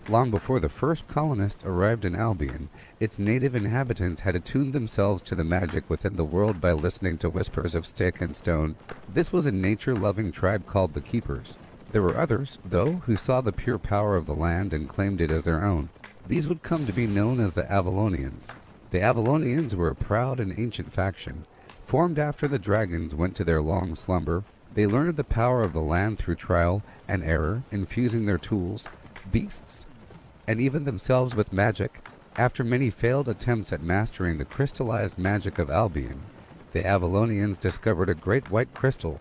Long before the first colonists arrived in Albion, its native inhabitants had attuned themselves to the magic within the world by listening to whispers of stick and stone. This was a nature-loving tribe called the Keepers. There were others, though, who saw the pure power of the land and claimed it as their own. These would come to be known as the Avalonians. The Avalonians were a proud and ancient faction. Formed after the dragons went to their long slumber, they learned the power of the land through trial and error, infusing their tools, beasts, and even themselves with magic. After many failed attempts at mastering the crystallized magic of Albion, the Avalonians discovered a great white crystal,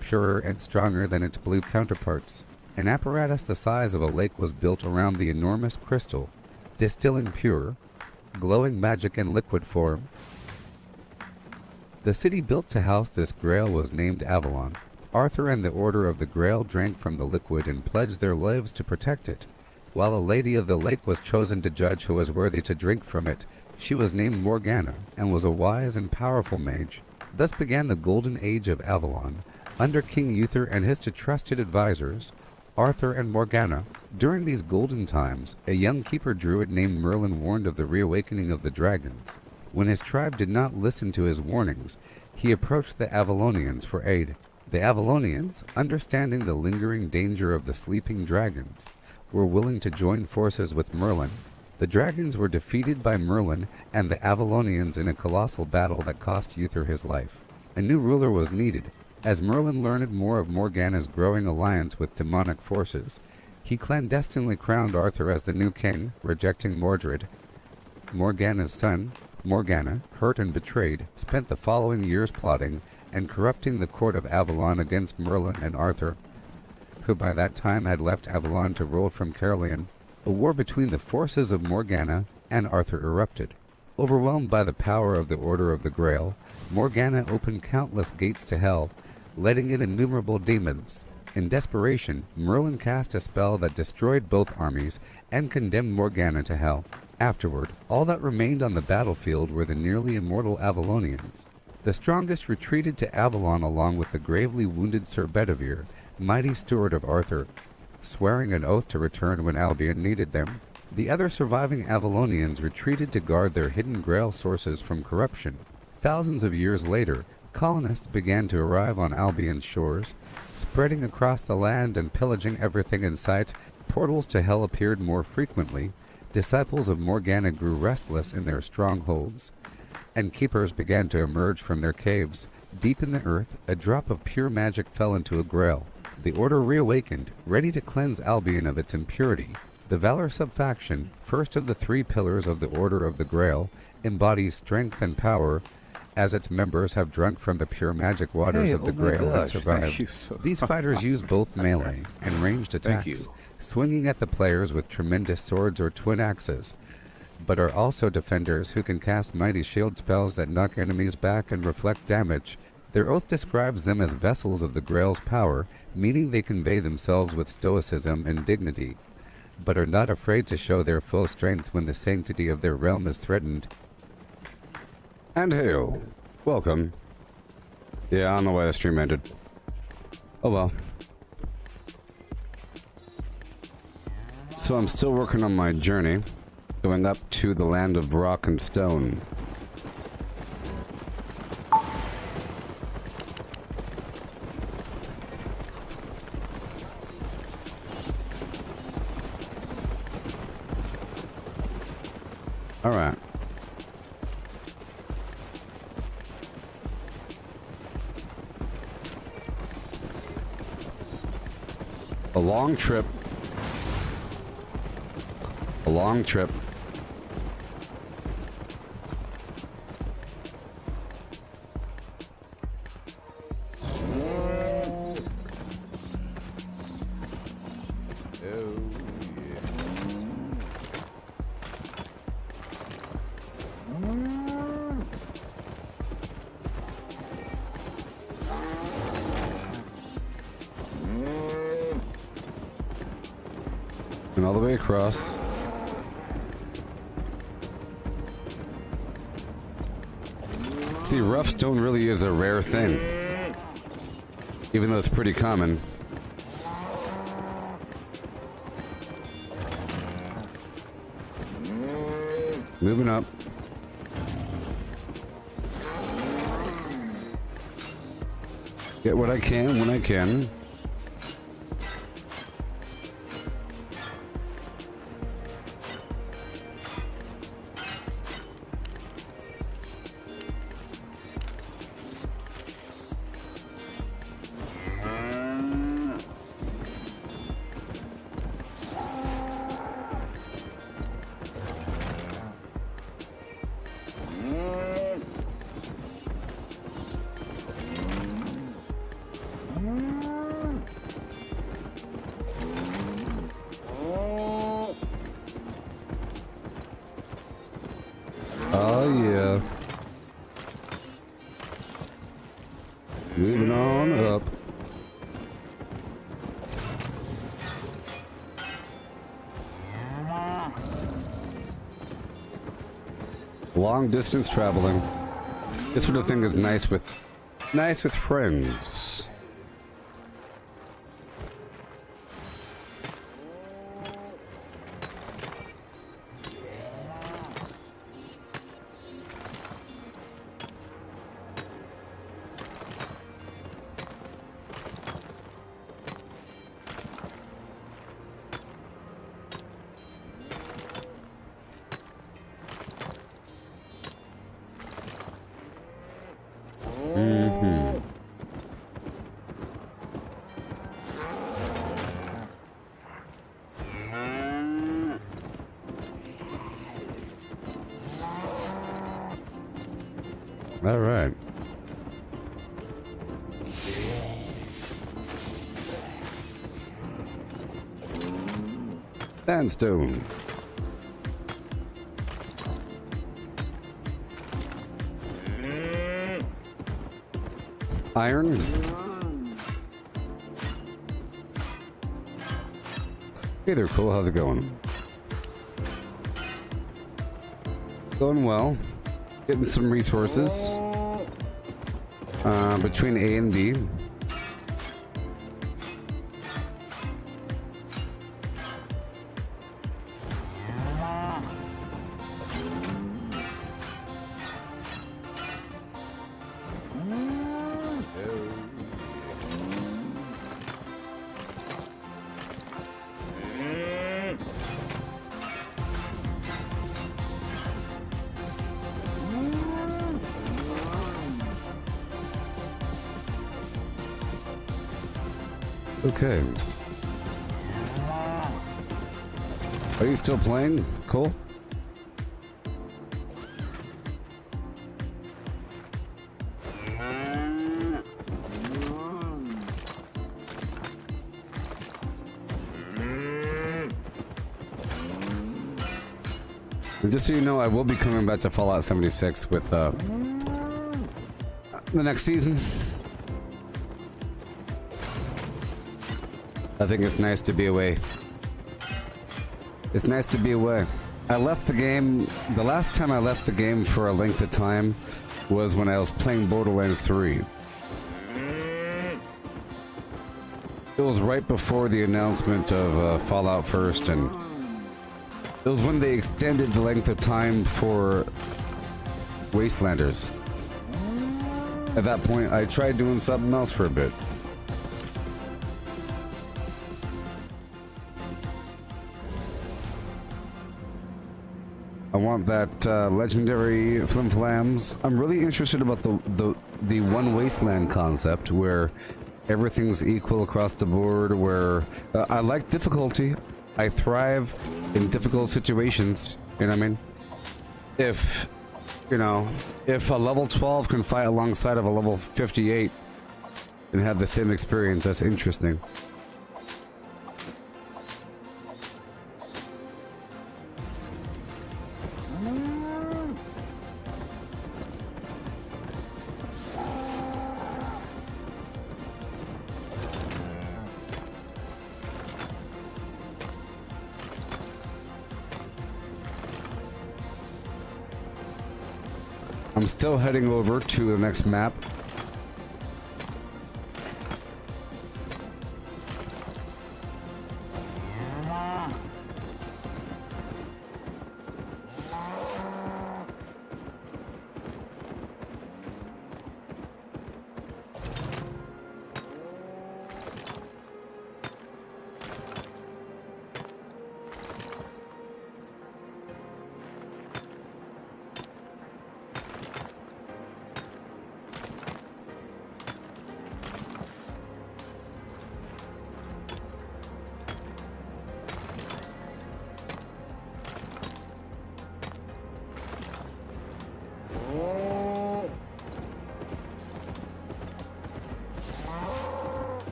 purer and stronger than its blue counterparts. An apparatus the size of a lake was built around the enormous crystal, distilling pure, glowing magic in liquid form. The city built to house this grail was named Avalon. Arthur and the Order of the Grail drank from the liquid and pledged their lives to protect it, while a lady of the lake was chosen to judge who was worthy to drink from it. She was named Morgana, and was a wise and powerful mage. Thus began the Golden Age of Avalon, under King Uther and his trusted advisors, Arthur and Morgana. During these golden times, a young keeper druid named Merlin warned of the reawakening of the dragons. When his tribe did not listen to his warnings, he approached the Avalonians for aid. The Avalonians, understanding the lingering danger of the sleeping dragons, were willing to join forces with Merlin. The dragons were defeated by Merlin and the Avalonians in a colossal battle that cost Uther his life. A new ruler was needed. As Merlin learned more of Morgana's growing alliance with demonic forces, he clandestinely crowned Arthur as the new king, rejecting Mordred. Morgana's son, Morgana, hurt and betrayed, spent the following years plotting and corrupting the court of Avalon against Merlin and Arthur, who by that time had left Avalon to rule from Caerleon. A war between the forces of Morgana and Arthur erupted. Overwhelmed by the power of the Order of the Grail, Morgana opened countless gates to hell, letting in innumerable demons. In desperation, Merlin cast a spell that destroyed both armies and condemned Morgana to hell. Afterward, all that remained on the battlefield were the nearly immortal Avalonians. The strongest retreated to Avalon along with the gravely wounded Sir Bedivere, mighty steward of Arthur, swearing an oath to return when Albion needed them. The other surviving Avalonians retreated to guard their hidden grail sources from corruption. Thousands of years later, colonists began to arrive on Albion's shores, spreading across the land and pillaging everything in sight. Portals to hell appeared more frequently. Disciples of Morgana grew restless in their strongholds, and keepers began to emerge from their caves. Deep in the earth, a drop of pure magic fell into a grail. The Order reawakened, ready to cleanse Albion of its impurity. The Valor subfaction, first of the three pillars of the Order of the Grail, embodies strength and power, as its members have drunk from the pure magic waters of the Grail and survived. These fighters use both melee and ranged attacks, swinging at the players with tremendous swords or twin axes, but are also defenders who can cast mighty shield spells that knock enemies back and reflect damage. Their oath describes them as vessels of the Grail's power, meaning they convey themselves with stoicism and dignity, but are not afraid to show their full strength when the sanctity of their realm is threatened. And hail. Welcome. Yeah, I don't know why the stream ended. Oh well. So I'm still working on my journey, going up to the land of rock and stone. Alright. A long trip. A long trip. And all the way across. See, rough stone really is a rare thing, even though it's pretty common. Moving up. Get what I can when I can. Oh yeah. Moving on up. Long distance traveling. This sort of thing is nice with friends. All right. Sandstone. Iron. Hey there, cool. How's it going? Going well. Getting some resources between A and B. Okay. Are you still playing? Cool. And just so you know, I will be coming back to Fallout 76 with the next season. I think it's nice to be away. It's nice to be away. I left the game, the last time I left the game for a length of time was when I was playing Borderlands 3. It was right before the announcement of Fallout First, and it was when they extended the length of time for Wastelanders. At that point, I tried doing something else for a bit. I want that legendary flimflams. I'm really interested about the one wasteland concept where everything's equal across the board. Where I like difficulty. I thrive in difficult situations. You know what I mean? If a level 12 can fight alongside of a level 58 and have the same experience, that's interesting. I'm still heading over to the next map.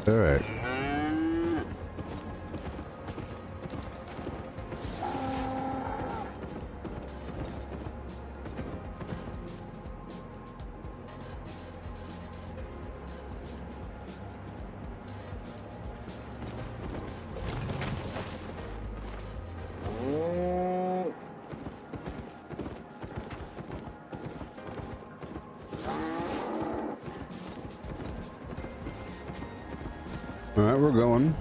Alright. Alright, we're going.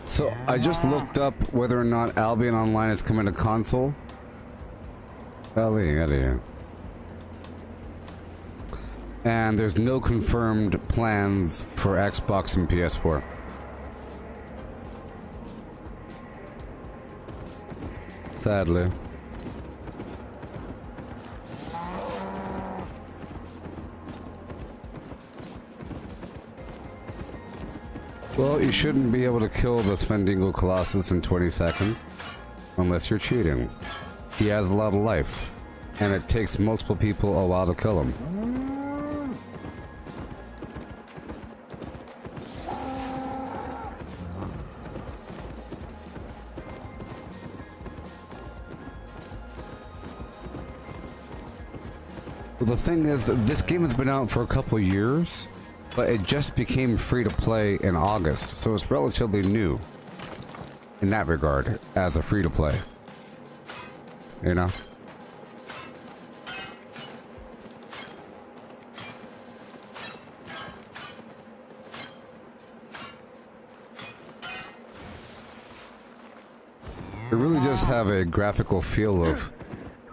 So, I just looked up whether or not Albion Online is coming to console. Out of here. And there's no confirmed plans for Xbox and PS4. Sadly. Well, you shouldn't be able to kill the Svendigo Colossus in 20 seconds. Unless you're cheating. He has a lot of life. And it takes multiple people a while to kill him. Well, the thing is that this game has been out for a couple years. But it just became free to play in August, so it's relatively new in that regard as a free to play. You know? It really does have a graphical feel of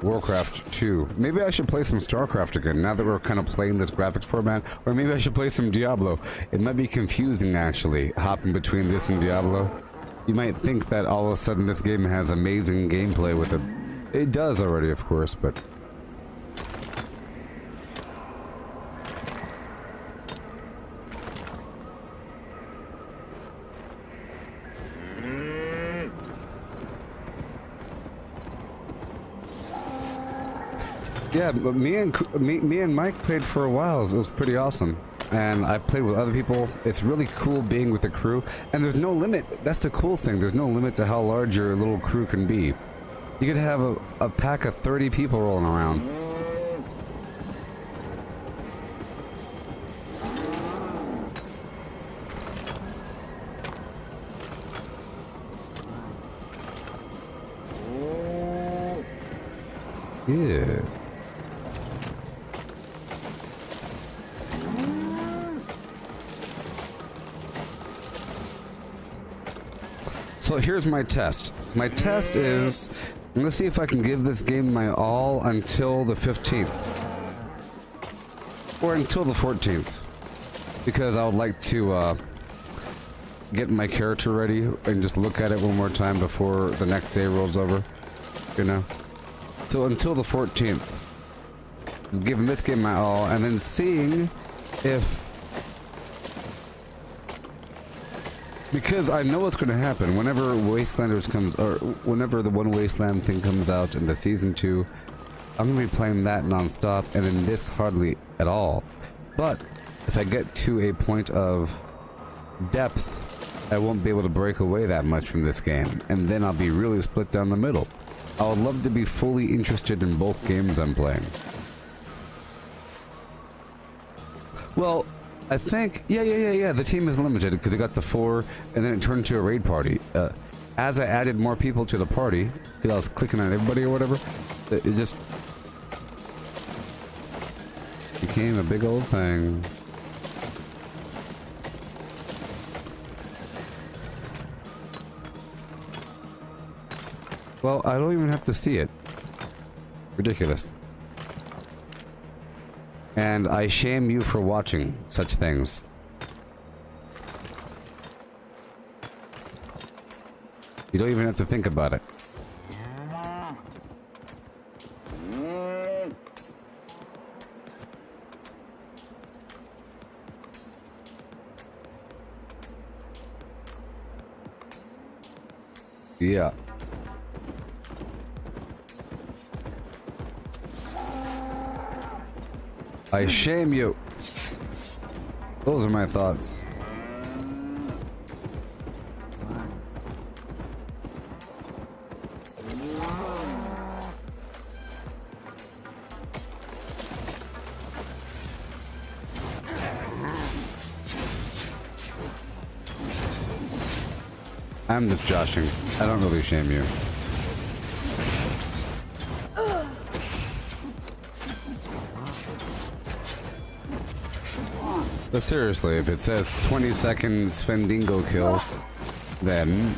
Warcraft 2. Maybe I should play some StarCraft again, now that we're kind of playing this graphics format. Or maybe I should play some Diablo. It might be confusing, actually, hopping between this and Diablo. You might think that all of a sudden this game has amazing gameplay with it. It does already, of course, but... Yeah, but me and Mike played for a while. It was pretty awesome. And I played with other people. It's really cool being with the crew. And there's no limit. That's the cool thing. There's no limit to how large your little crew can be. You could have a pack of 30 people rolling around. Yeah. So here's my test. My test is, let's see if I can give this game my all until the 15th. Or until the 14th. Because I would like to get my character ready and just look at it one more time before the next day rolls over. You know? So until the 14th. Giving this game my all and then seeing if... Because I know what's going to happen whenever Wastelanders comes, or whenever the One Wasteland thing comes out in the Season 2, I'm going to be playing that non-stop, and in this hardly at all. But, if I get to a point of depth, I won't be able to break away that much from this game, and then I'll be really split down the middle. I would love to be fully interested in both games I'm playing. Well... I think, yeah, the team is limited because they got the 4 and then it turned into a raid party. As I added more people to the party, because I was clicking on everybody or whatever, it just became a big old thing. Well, I don't even have to see it. Ridiculous. And I shame you for watching such things. You don't even have to think about it. Yeah. I shame you. Those are my thoughts. I'm just joshing. I don't really shame you. But seriously, if it says 20 seconds Fendingo kill, then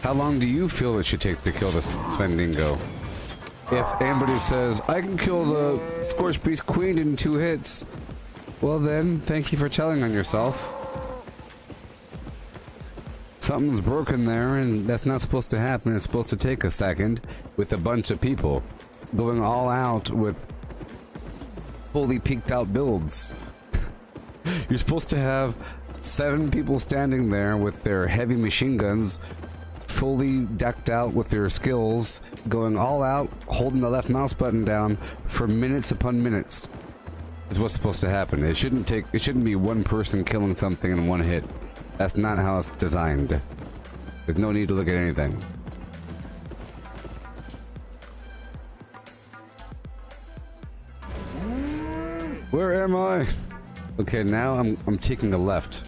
how long do you feel it should take to kill the Fendingo? If anybody says, I can kill the Scorched Beast Queen in 2 hits, well then, thank you for telling on yourself. Something's broken there, and that's not supposed to happen. It's supposed to take a second with a bunch of people going all out with fully peeked out builds. You're supposed to have 7 people standing there with their heavy machine guns, fully decked out with their skills, going all out, holding the left mouse button down for minutes upon minutes. Is what's supposed to happen. It shouldn't be one person killing something in 1 hit. That's not how it's designed. There's no need to look at anything. Where am I? Okay, now I'm taking a left.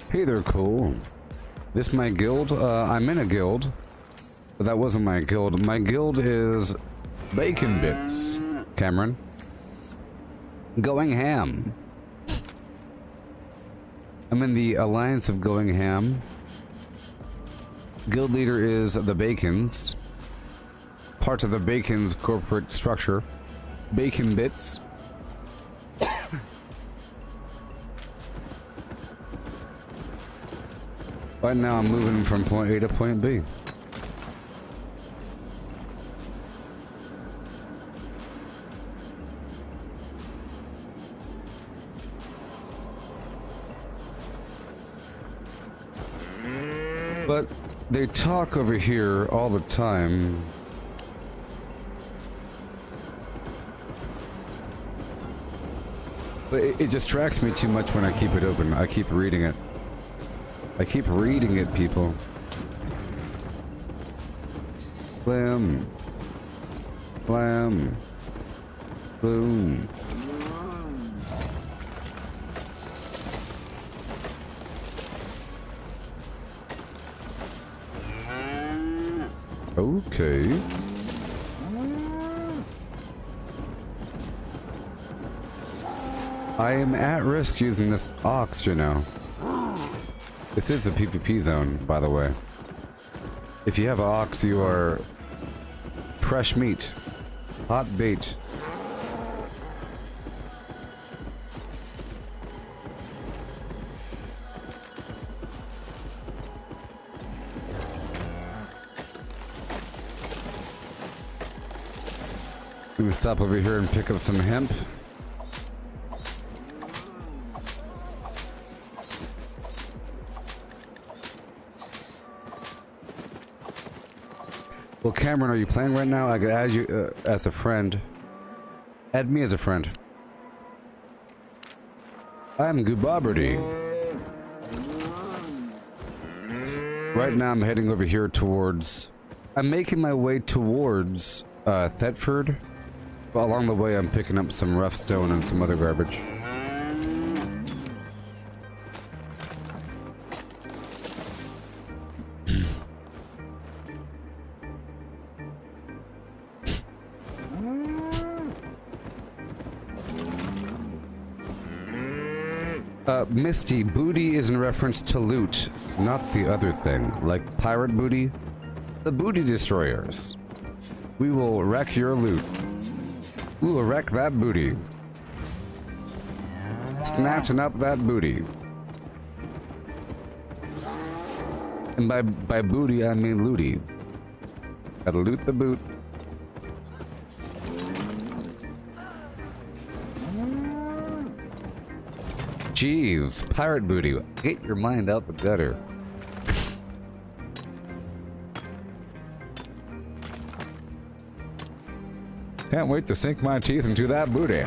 Hey there, Cole. This my guild? I'm in a guild. But that wasn't my guild. My guild is Bacon Bits, Cameron. Going Ham. I'm in the Alliance of Going Ham. Guild leader is the Bacons. Part of the Bacons corporate structure. Bacon Bits. Right now I'm moving from point A to point B. But they talk over here all the time. But it distracts me too much when I keep it open. I keep reading it. I keep reading it, people. Blam. Blam. Boom. Okay. I am at risk using this ox, you know. This is a PvP zone, by the way. If you have an ox, you are fresh meat. Hot bait. Let me stop over here and pick up some hemp. Well, Cameron, are you playing right now? I could add you as a friend. Add me as a friend. I'm Gooboberti. Right now I'm heading over here towards... I'm making my way towards Thetford. But along the way I'm picking up some rough stone and some other garbage. Misty, booty is in reference to loot, not the other thing. Like pirate booty. The booty destroyers. We will wreck your loot. We will wreck that booty. Snatching up that booty. And by booty, I mean looty. Gotta loot the boot. Jeez, pirate booty. Get your mind out the gutter. Can't wait to sink my teeth into that booty.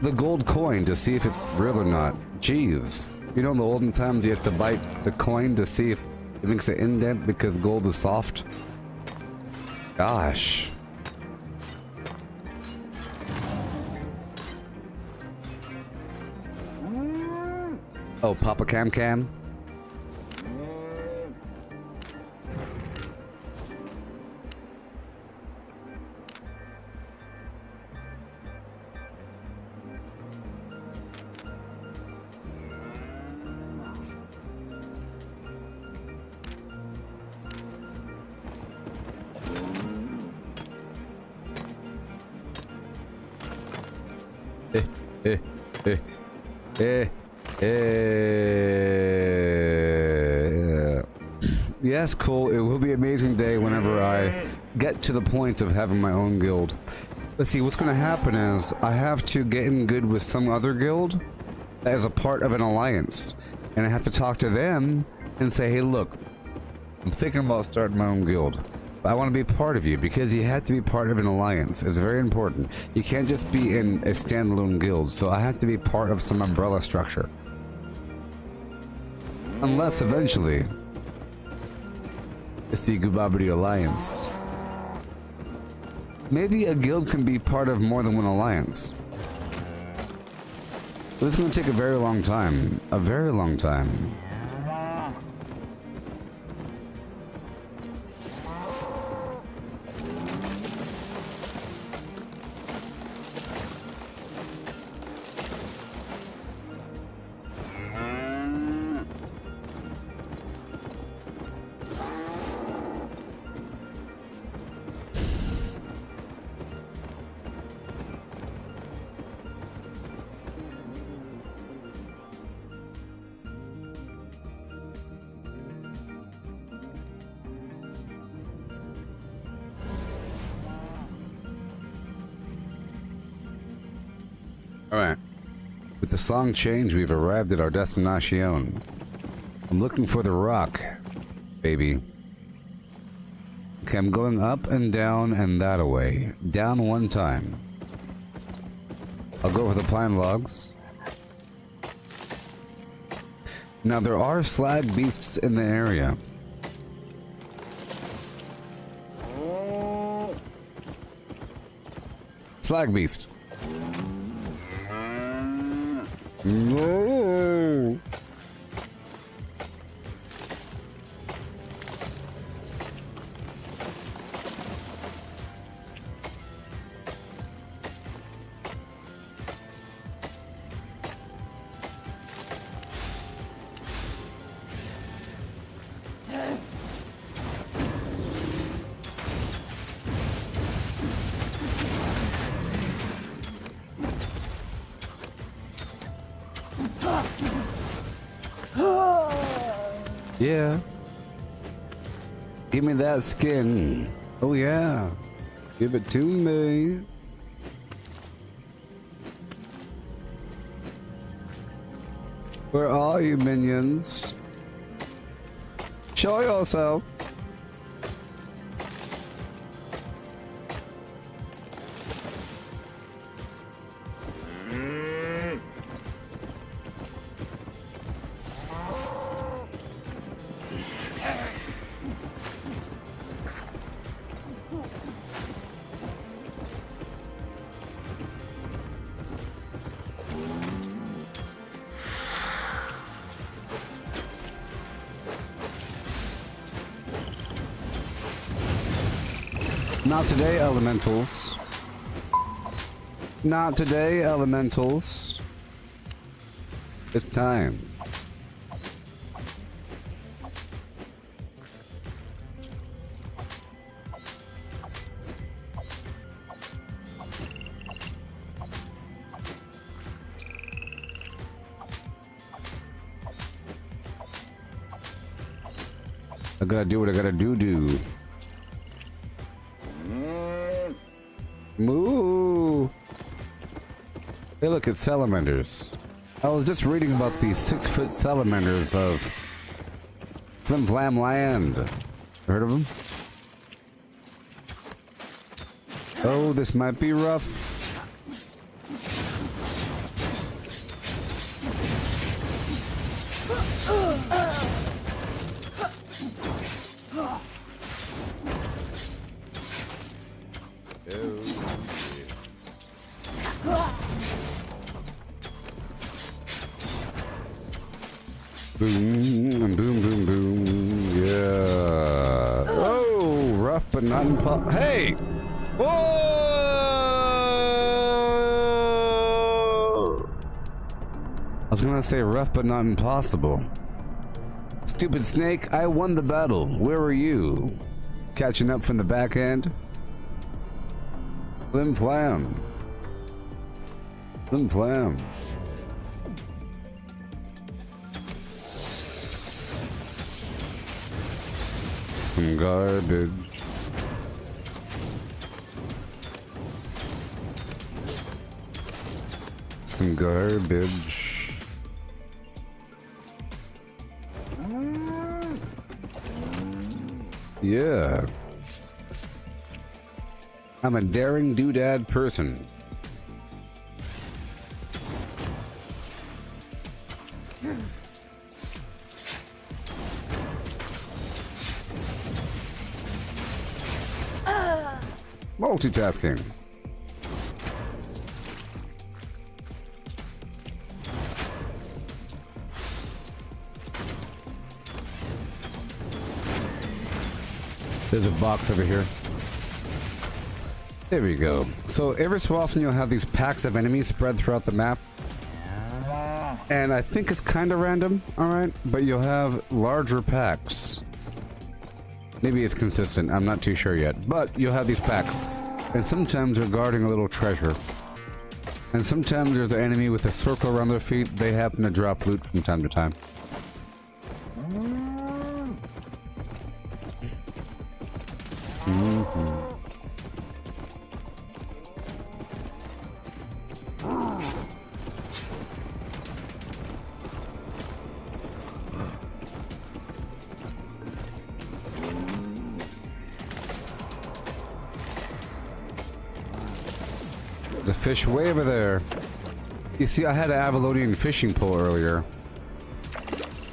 The gold coin to see if it's real or not. Jeez. You know in the olden times you have to bite the coin to see if it makes an indent because gold is soft? Gosh. Oh, Papa Cam Cam? Yes, cool. It will be an amazing day whenever I get to the point of having my own guild. Let's see, what's going to happen is I have to get in good with some other guild that is a part of an alliance. And I have to talk to them and say, hey, look, I'm thinking about starting my own guild. But I want to be part of you because you have to be part of an alliance. It's very important. You can't just be in a standalone guild. So I have to be part of some umbrella structure. Unless eventually it's the Gooboberti Alliance. Maybe a guild can be part of more than one alliance. But it's going to take a very long time. A very long time. Alright. With the song change, we've arrived at our destination. I'm looking for the rock, baby. Okay, I'm going up and down and that away. Down one time. I'll go for the pine logs. Now there are slag beasts in the area. Slag beast. No. Yeah. Give me that skin. Oh yeah. Give it to me. Where are you, minions? Show yourself. Not today, elementals. Not today, elementals. It's time. I gotta do what I gotta do. Moo! Hey, look, it's salamanders. I was just reading about the 6-foot salamanders of Flim Flam Land. Heard of them? Oh, this might be rough. Boom, boom, boom, boom. Yeah. Oh, rough but not impossible. Hey! Whoa! I was gonna say rough but not impossible. Stupid snake, I won the battle. Where were you? Catching up from the back end? Flim Flam. Flim Flam. Some garbage. Some garbage. Yeah. I'm a daring doodad person. Multitasking. There's a box over here. There we go. So every so often you'll have these packs of enemies spread throughout the map. And I think it's kind of random, alright? But you'll have larger packs. Maybe it's consistent, I'm not too sure yet. But you'll have these packs. And sometimes they're guarding a little treasure. And sometimes there's an enemy with a circle around their feet. They happen to drop loot from time to time. There's a fish way over there. You see, I had an Avalonian fishing pole earlier.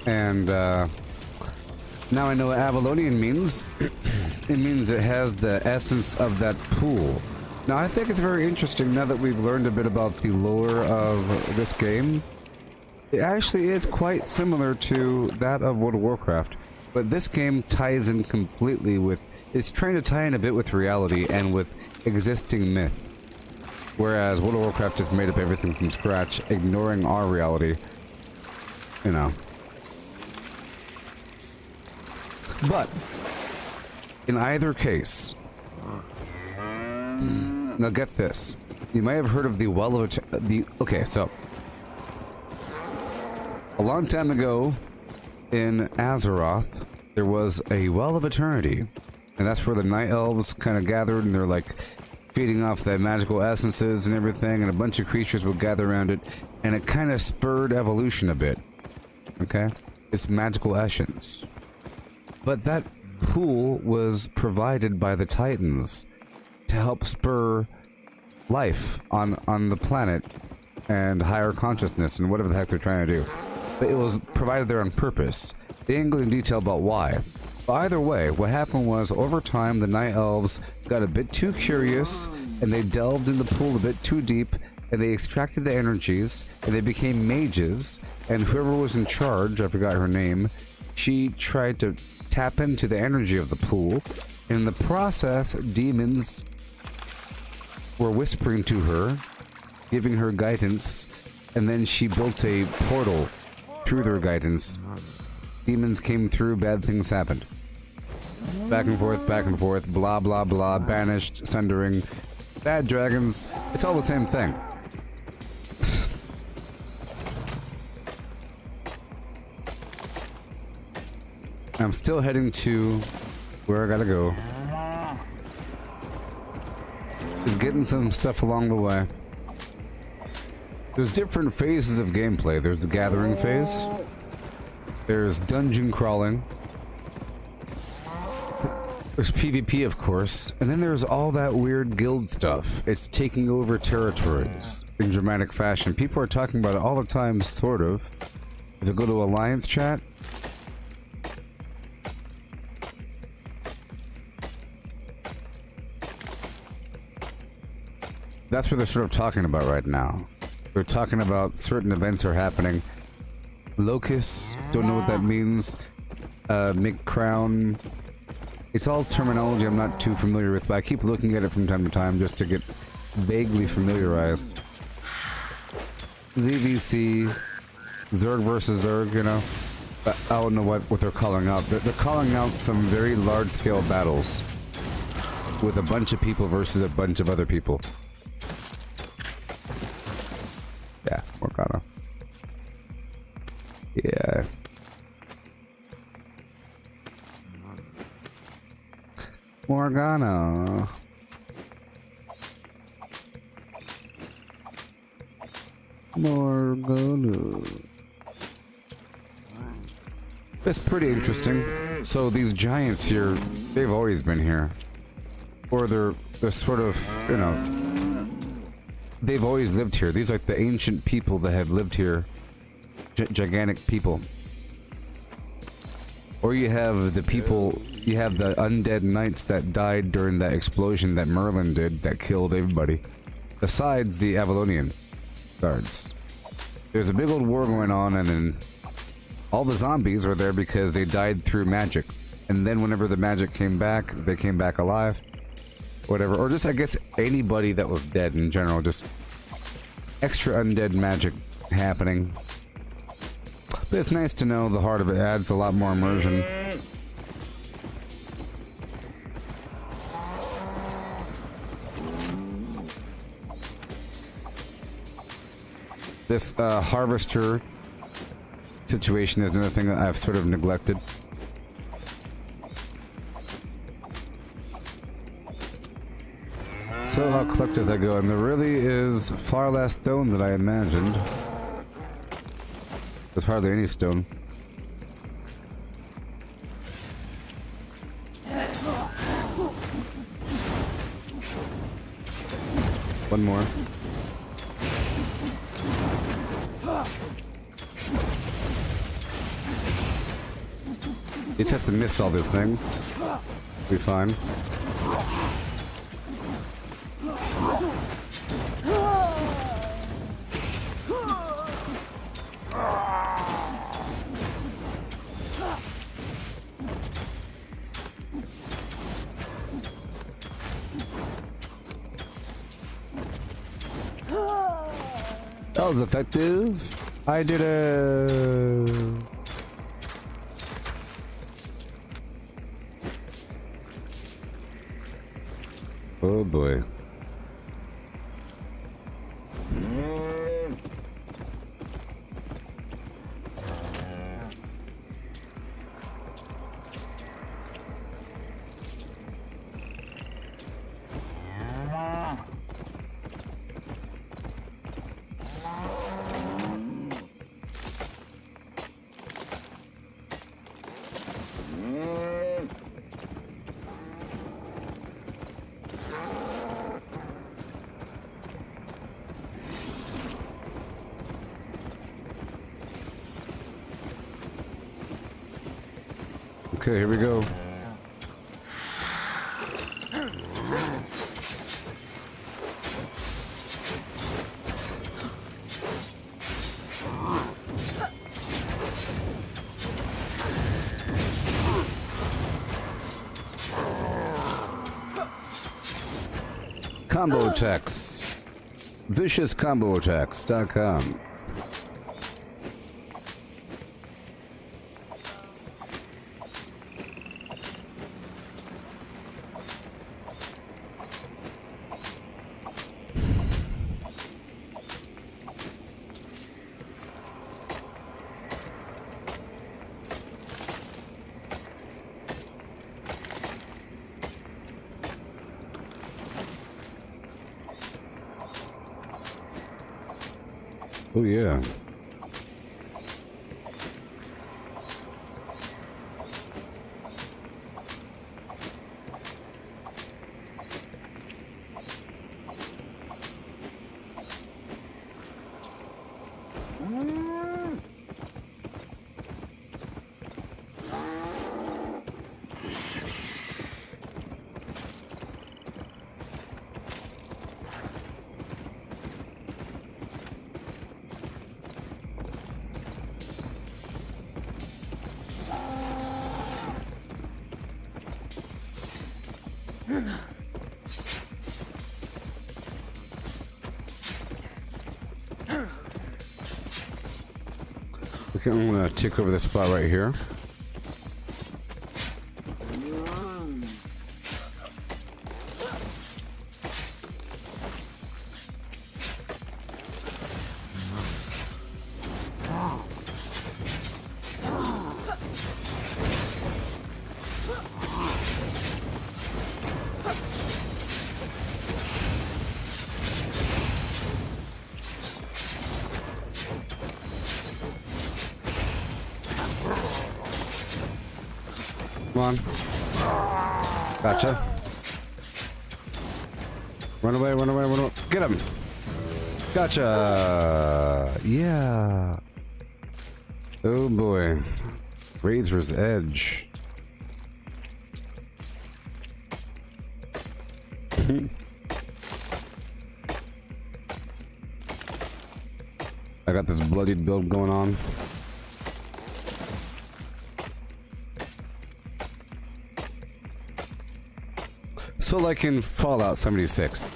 And, now I know what Avalonian means. It means it has the essence of that pool. Now, I think it's very interesting now that we've learned a bit about the lore of this game. It actually is quite similar to that of World of Warcraft. But this game ties in completely with... It's trying to tie in a bit with reality and with existing myth. Whereas World of Warcraft just made up everything from scratch, ignoring our reality. You know. But, in either case... Now get this. You may have heard of the Well of... Okay, so... A long time ago, in Azeroth, there was a Well of Eternity. And that's where the Night Elves kind of gathered, and they're like... feeding off the magical essences and everything, and a bunch of creatures would gather around it, and it kind of spurred evolution a bit. Okay? It's magical essence. But that pool was provided by the Titans to help spur life on the planet and higher consciousness and whatever the heck they're trying to do. But it was provided there on purpose. They didn't go into detail about why. Either way, what happened was, over time, the Night Elves got a bit too curious, and they delved in the pool a bit too deep, and they extracted the energies, and they became mages, and whoever was in charge, I forgot her name, she tried to tap into the energy of the pool. In the process, demons were whispering to her giving her guidance, and then she built a portal through their guidance. Demons came through, bad things happened. Back and forth, blah blah blah, banished, sundering, bad dragons, it's all the same thing. I'm still heading to where I gotta go. Just getting some stuff along the way. There's different phases of gameplay. There's the gathering phase. There's dungeon crawling. There's PvP, of course. And then there's all that weird guild stuff. It's taking over territories in dramatic fashion. People are talking about it all the time, sort of. If you go to Alliance chat, that's what they're sort of talking about right now. They're talking about certain events are happening. Locust, don't know what that means. McCrown. It's all terminology I'm not too familiar with, but I keep looking at it from time to time just to get vaguely familiarized. ZVC, Zerg versus Zerg, you know. I don't know what they're calling out. They're calling out some very large-scale battles with a bunch of people versus a bunch of other people. Yeah, Morgana. Yeah. Morgana. Morgana. It's pretty interesting. So these giants here, they've always been here. Or they're sort of, you know, they've always lived here. These are like the ancient people that have lived here. Gigantic people. Or you have the people, you have the undead knights that died during that explosion that Merlin did that killed everybody. Besides the Avalonian guards. There's a big old war going on, and then all the zombies are there because they died through magic. And then whenever the magic came back, they came back alive. Whatever. Or just, I guess, anybody that was dead in general. Just extra undead magic happening. But it's nice to know the heart of it adds a lot more immersion. This harvester situation is another thing that I've sort of neglected. So I'll collect as I go, and there really is far less stone than I imagined. There's hardly any stone. One more. You just have to miss all these things. Be fine. That was effective. I did it. Oh boy. Okay, here we go. Combo attacks. ViciousComboAttacks.com. Oh yeah. Okay, I'm gonna take over this spot right here. Come on. Gotcha. Run away, run away, run away. Get him. Gotcha. Yeah. Oh boy. Razor's Edge. I got this bloodied build going on. So like in Fallout 76,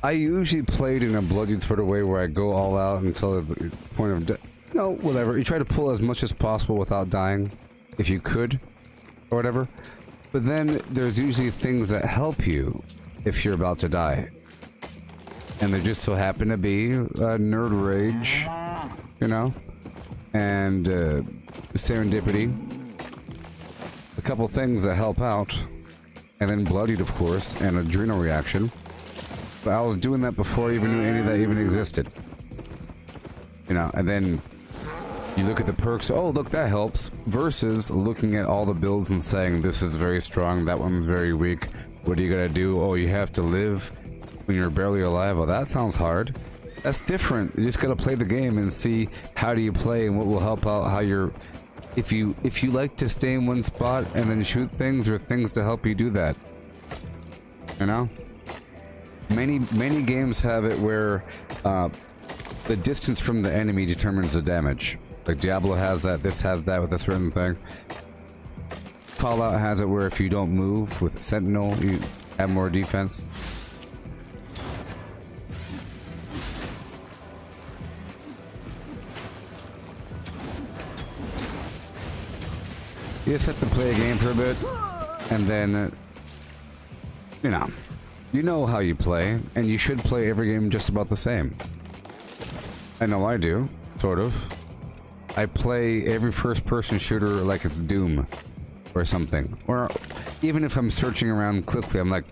I usually played in a bloodied sort of way where I go all out until the point of death. No, whatever. You try to pull as much as possible without dying, if you could, or whatever. But then there's usually things that help you if you're about to die. And there just so happen to be nerd rage, you know, and serendipity. A couple things that help out. And then bloodied, of course, and adrenal reaction. But I was doing that before I even knew any of that even existed. You know, and then you look at the perks, oh, look, that helps. Versus looking at all the builds and saying, this is very strong, that one's very weak. What are you gonna do? Oh, you have to live when you're barely alive. Well, that sounds hard. That's different. You just gotta play the game and see how do you play and what will help out how you're... If you like to stay in one spot and then shoot things, or things to help you do that, you know. Many games have it where the distance from the enemy determines the damage. Like Diablo has that. This has that with a certain thing. Fallout has it where if you don't move with Sentinel, you have more defense. You just have to play a game for a bit, and then, you know how you play, and you should play every game just about the same. I know I do, sort of. I play every first-person shooter like it's Doom, or something. Or even if I'm searching around quickly, I'm like,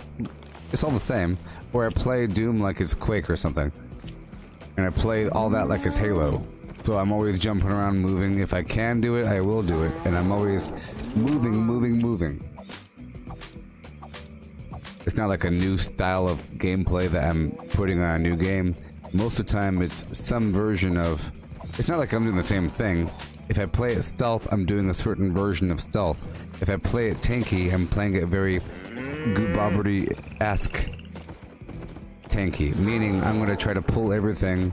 it's all the same. Or I play Doom like it's Quake or something. And I play all that like it's Halo. So I'm always jumping around, moving. If I can do it, I will do it. And I'm always moving. It's not like a new style of gameplay that I'm putting on a new game. Most of the time, it's some version of... It's not like I'm doing the same thing. If I play it stealth, I'm doing a certain version of stealth. If I play it tanky, I'm playing it very Gooboberti-esque tanky. Meaning, I'm going to try to pull everything...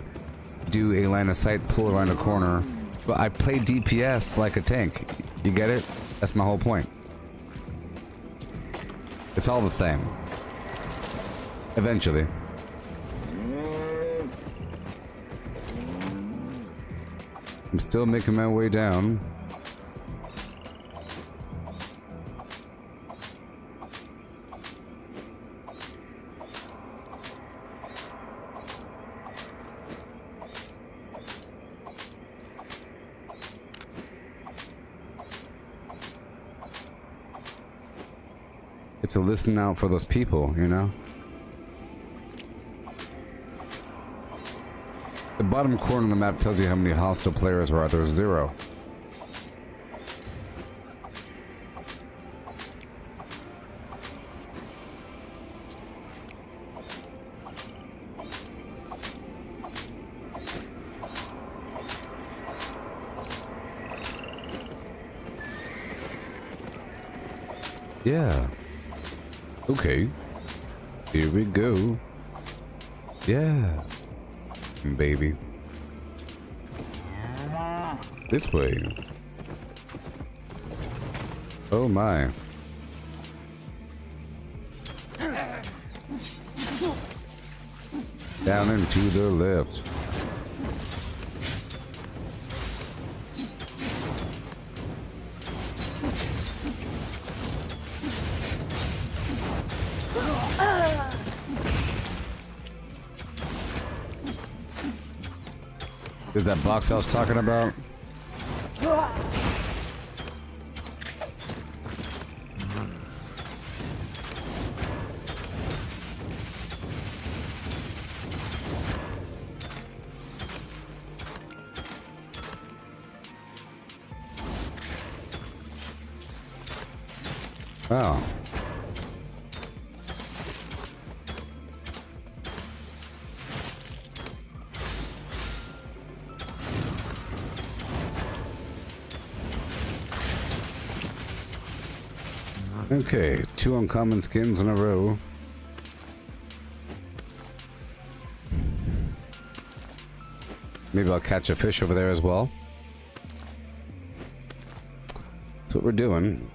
do a line of sight, pull around a corner, but I play DPS like a tank. You get it? That's my whole point. It's all the same. Eventually. I'm still making my way down. It's to listen out for those people, you know? The bottom corner of the map tells you how many hostile players are. There's 0. Yeah. Okay. Here we go. Yeah. Baby. This way. Oh my. Down and to the left. Is that box I was talking about? Oh. Okay, 2 uncommon skins in a row. Maybe I'll catch a fish over there as well. That's what we're doing.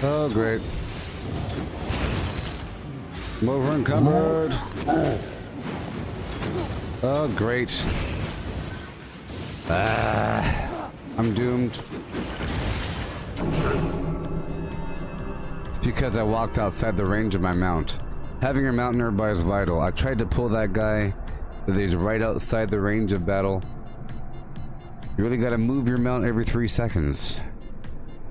Oh, great. I'm over encumbered. Oh, great. I'm doomed. It's because I walked outside the range of my mount. Having your mount nearby is vital. I tried to pull that guy, but he's right outside the range of battle. You really gotta move your mount every 3 seconds.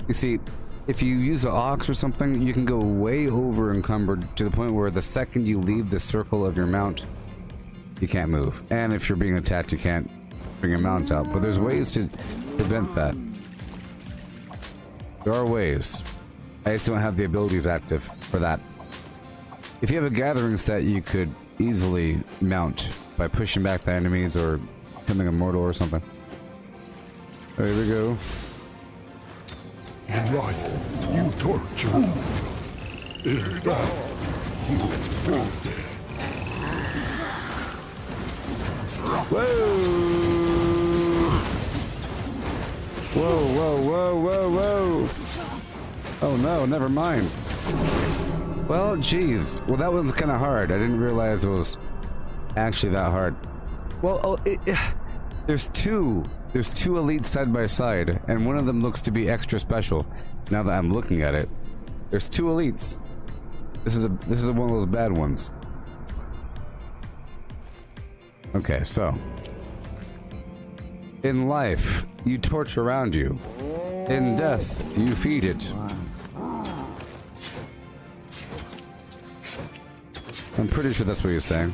You see, if you use an ox or something, you can go way over encumbered to the point where the second you leave the circle of your mount, you can't move. And if you're being attacked, you can't bring your mount out. But there's ways to prevent that. There are ways. I just don't have the abilities active for that. If you have a gathering set, you could easily mount by pushing back the enemies or killing a mortal or something. There we go. In life, you torture. In death, you build it. Whoa! Whoa, whoa, whoa, whoa, whoa! Oh no, never mind. Well, geez. Well, that one's kind of hard. I didn't realize it was actually that hard. Well, there's two elites side by side, and one of them looks to be extra special. Now that I'm looking at it, there's 2 elites. This is one of those bad ones. Okay, so in life, you torch around you. In death, you feed it. I'm pretty sure that's what you're saying.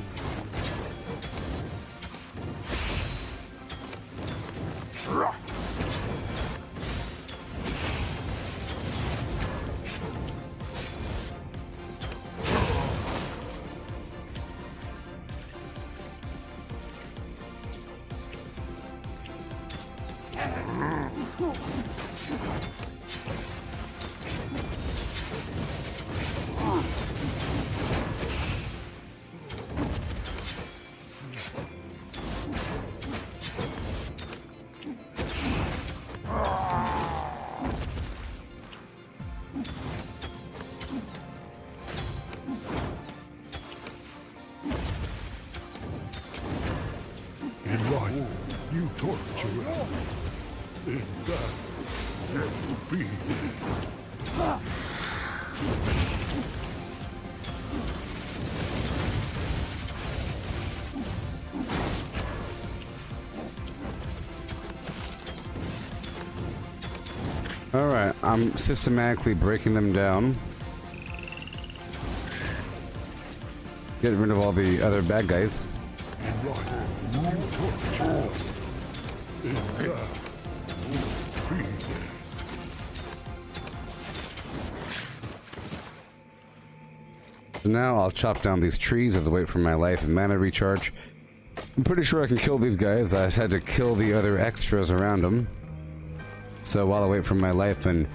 light, you torture him. In death, you feed it. Alright, I'm systematically breaking them down. Getting rid of all the other bad guys. So now I'll chop down these trees as I wait for my life and mana recharge. I'm pretty sure I can kill these guys. I just had to kill the other extras around them. So while I wait for my life and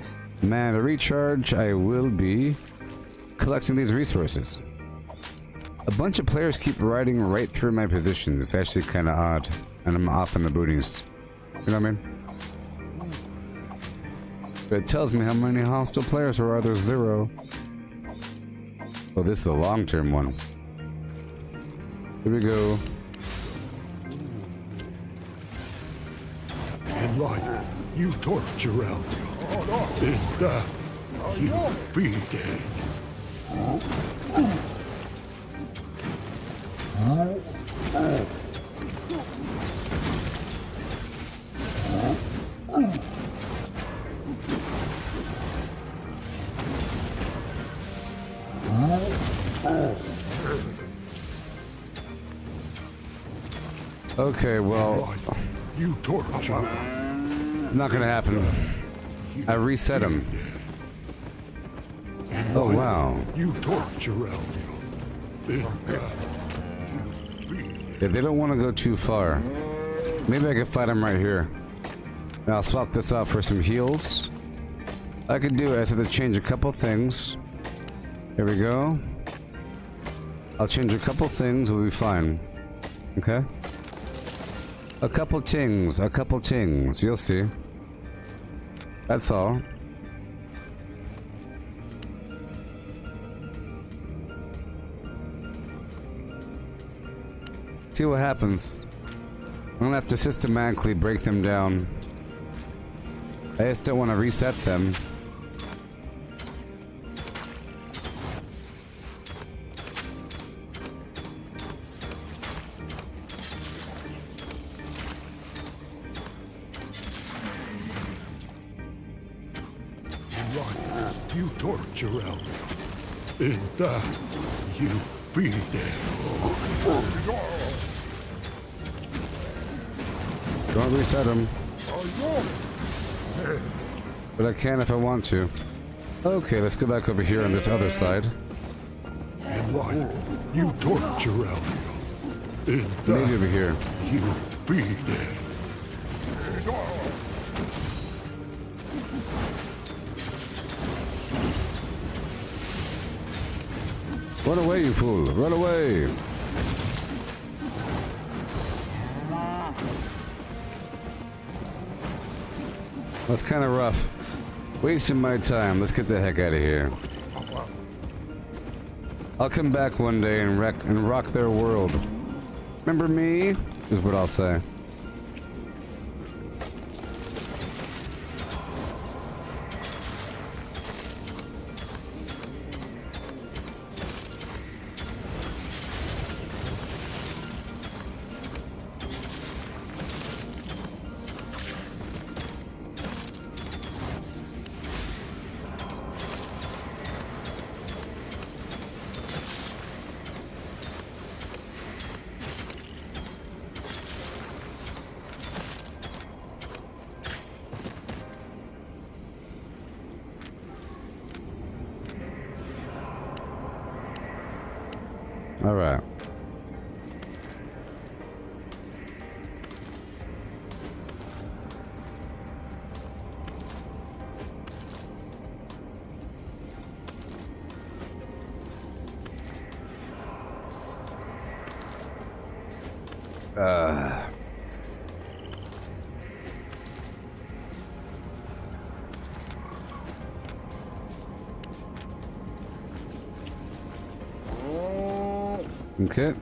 mana recharge, I will be collecting these resources. A bunch of players keep riding right through my positions. It's actually kind of odd. And I'm off in the booties. You know what I mean? But it tells me how many hostile players there are. There's 0. Well, this is a long-term one. Here we go. In life, you torture Albion. In death, you feed it. Okay, well, you torture. not gonna happen. I reset him. Oh wow. You torture Albion. In death, you feed it. Yeah, they don't want to go too far. Maybe I could fight him right here. Now I'll swap this out for some heals. I could do it. I just have to change a couple things. Here we go. I'll change a couple things. We'll be fine. Okay. A couple tings. A couple tings. You'll see. That's all. See what happens. I'm gonna have to systematically break them down. I just don't want to reset them. You torture Albion. In death, you feed it. Don't reset them. But I can if I want to. Okay, let's go back over here on this other side. In life, you torture Albion. In death, Maybe over here. you feed it. Run away, you fool! Run away! That's kind of rough. Wasting my time. Let's get the heck out of here. I'll come back one day and rock their world. Remember me? Is what I'll say. All right. Okay.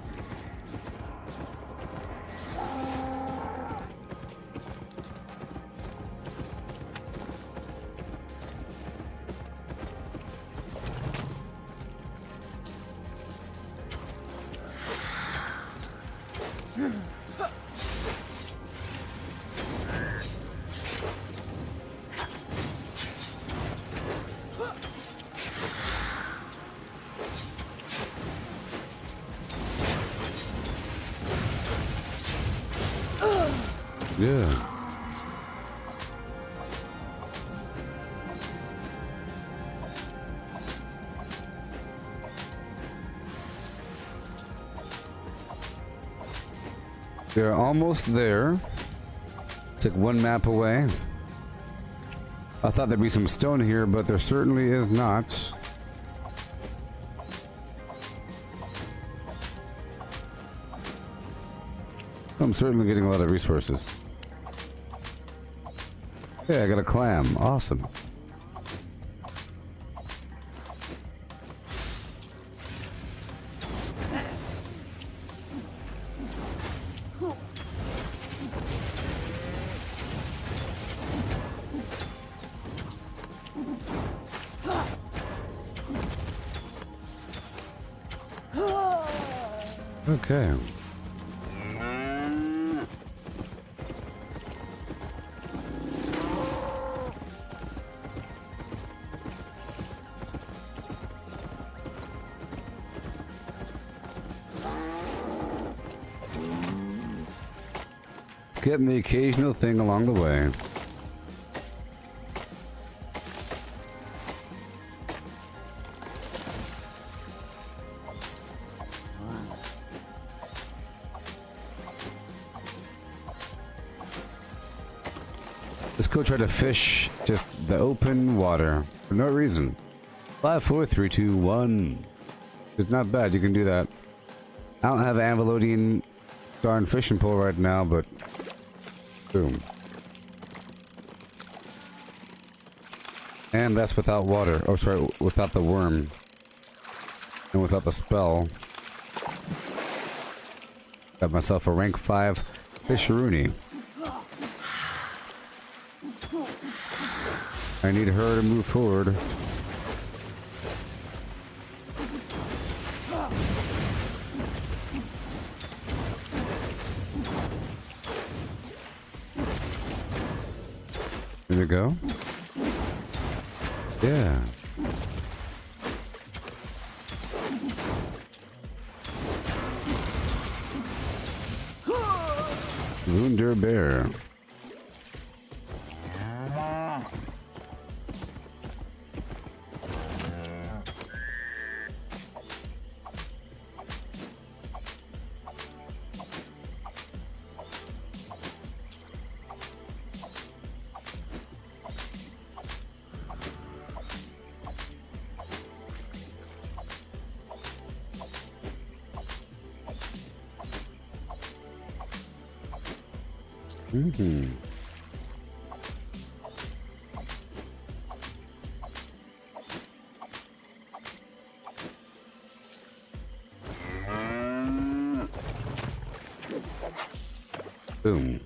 Yeah. They're almost there. It's like one map away. I thought there'd be some stone here, but there certainly is not. I'm certainly getting a lot of resources. Yeah, I got a clam. Awesome. Okay. Getting the occasional thing along the way. Let's go try to fish just the open water for no reason. 5, 4, 3, 2, 1. It's not bad. You can do that. I don't have an Avalodian darn fishing pole right now, but boom. And that's without water. Oh, sorry, without the worm. And without the spell. Got myself a rank 5 fisheroony. I need her to move forward. There we go. Yeah. Wunder bear. Mm-hmm. Boom.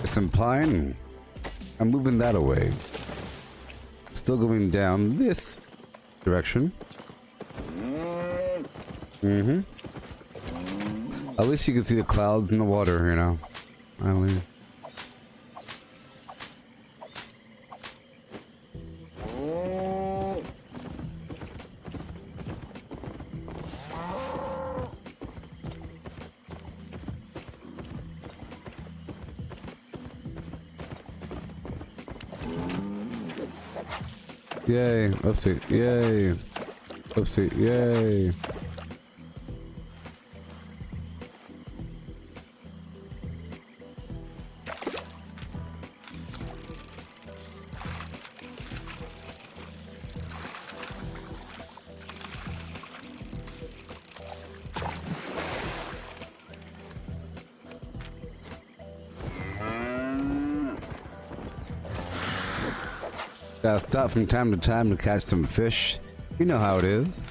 Some pine. I'm moving that away. Still going down this direction. Mm-hmm. At least you can see the clouds in the water, you know. I mean. Yay, oopsie, yay, oopsie, yay. Gotta stop from time to time to catch some fish. You know how it is.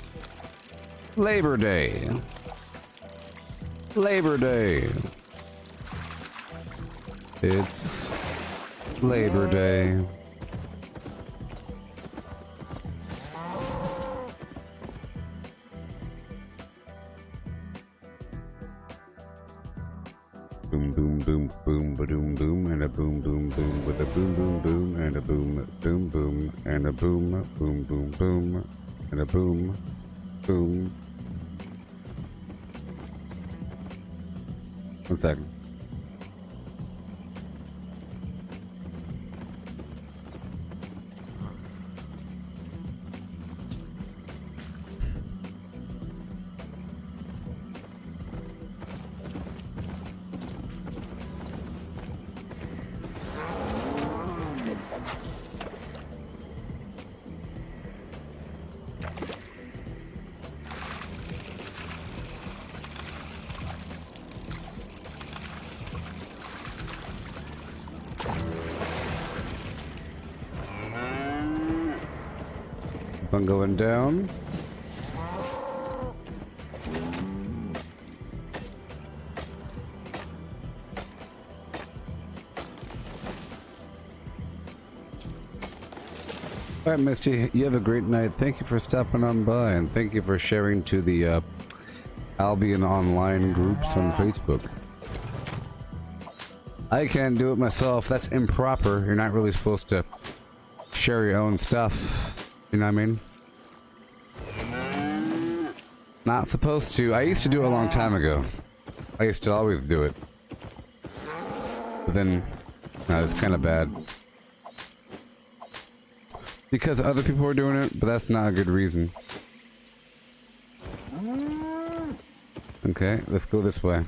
Labor Day. Labor Day. It's Labor Day. Boom, boom, boom, boom, ba-doom, boom, and a boom, boom, boom, with a boom, boom, boom, and a boom, boom, boom, and a boom, boom, boom, boom, and a boom, boom. 1 second. One going down. All right, Misty, you have a great night. Thank you for stopping on by, and thank you for sharing to the Albion online groups on Facebook. I can't do it myself. That's improper. You're not really supposed to share your own stuff. You know what I mean? Not supposed to. I used to do it a long time ago. I used to always do it. But then, no, it's kind of bad. Because other people were doing it, but that's not a good reason. Okay, let's go this way.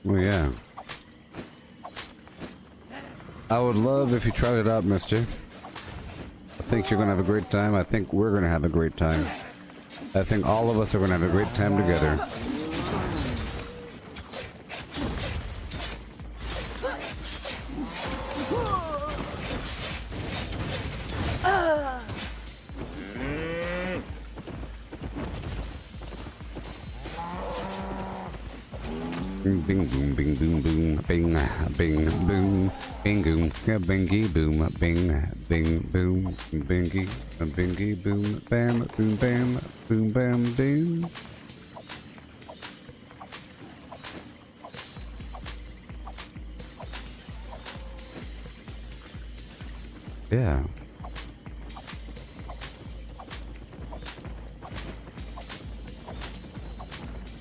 Oh yeah. I would love if you tried it out, mister. I think you're gonna have a great time. I think we're gonna have a great time. I think all of us are gonna have a great time together. Bing boom, bing boom boom, bing bing boom, bing boom, bingy boom, bing bing boom, bingy bingy boom, bam boom bam, boom bam boom. Yeah.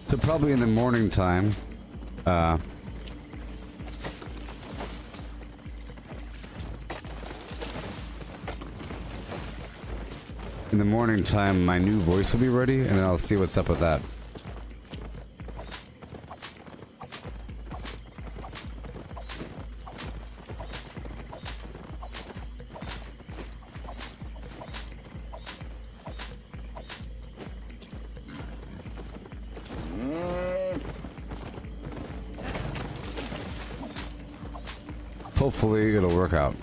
So probably in the morning time. In the morning time, my new voice will be ready, and I'll see what's up with that. Hopefully, it'll work out.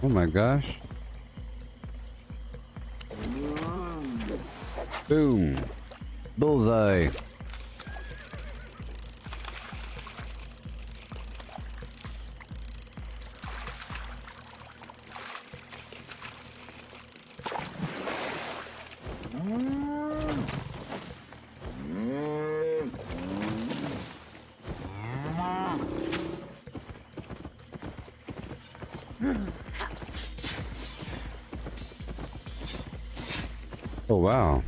Oh my gosh. Boom. Bullseye. Oh wow.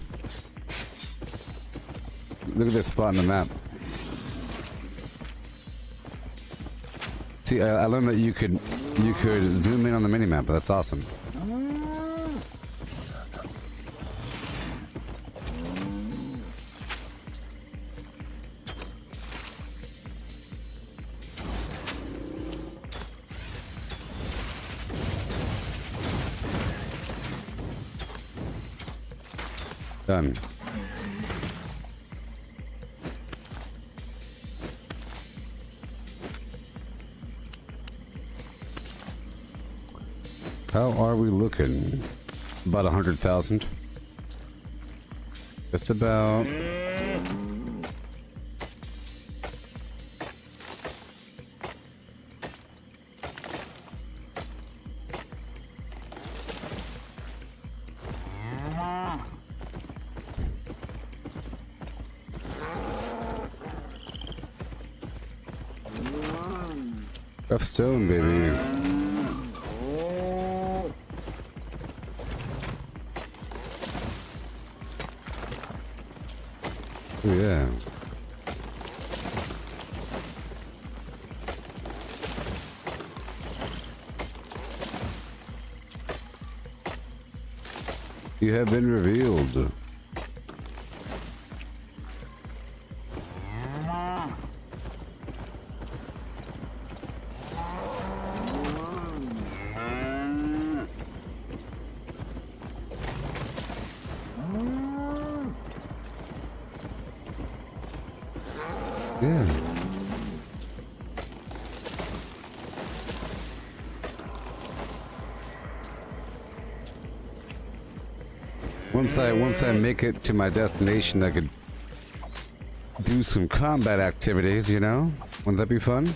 Look at this spot on the map. See, I learned that you could zoom in on the minimap, but that's awesome. Done. How are we looking? About 100,000. Just about. Rough stone, baby. Oh, yeah. You have been revealed. Yeah. Once I make it to my destination, I could do some combat activities, you know? Wouldn't that be fun?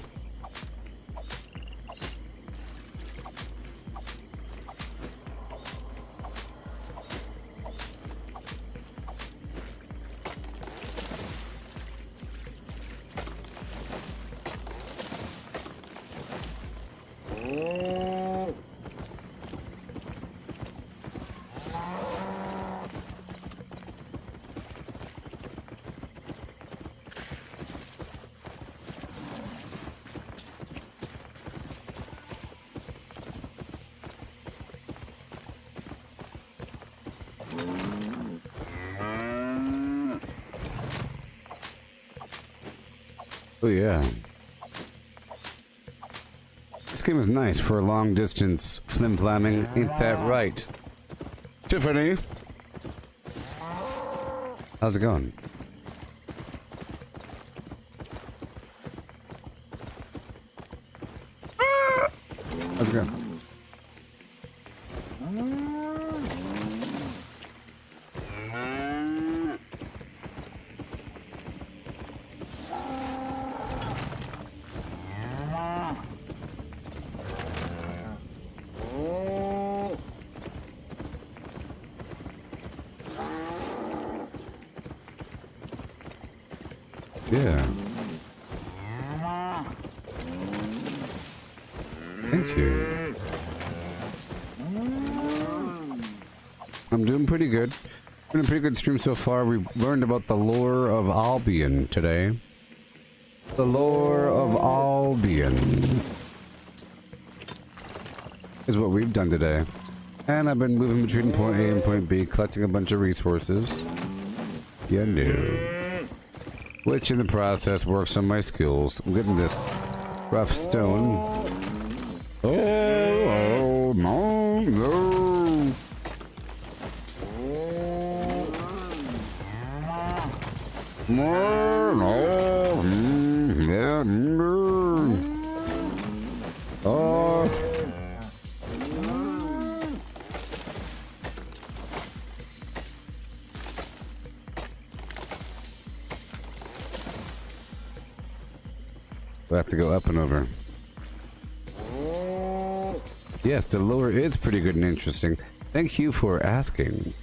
Oh yeah. This game is nice for long distance flim-flamming, ain't that right? Tiffany! How's it going? How's it going? Yeah. Thank you. I'm doing pretty good. Been a pretty good stream so far. We've learned about the lore of Albion today. The lore of Albion is what we've done today. And I've been moving between point A and point B, collecting a bunch of resources. Yeah, no. Which in the process works on my skills. I'm getting this rough stone. Oh, no, no. Oh. We'll have to go up and over. Yes, the lore is pretty good and interesting. Thank you for asking.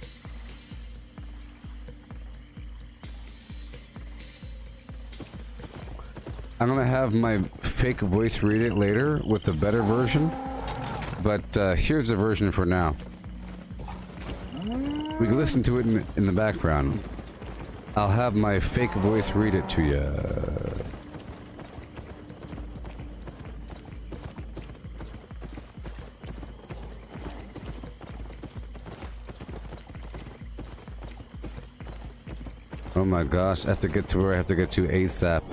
I'm gonna have my fake voice read it later with a better version. but here's the version for now. We can listen to it in the background. I'll have my fake voice read it to you. Oh my gosh, I have to get to where I have to get to ASAP.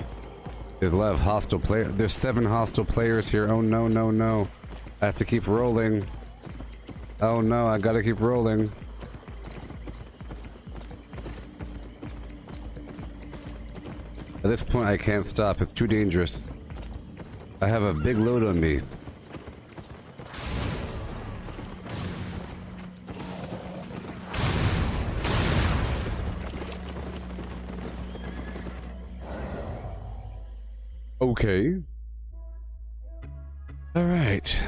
There's a lot of hostile players. There's 7 hostile players here. Oh no, no, no. I have to keep rolling. Oh no, I gotta keep rolling. At this point, I can't stop. It's too dangerous. I have a big load on me. Okay. All right.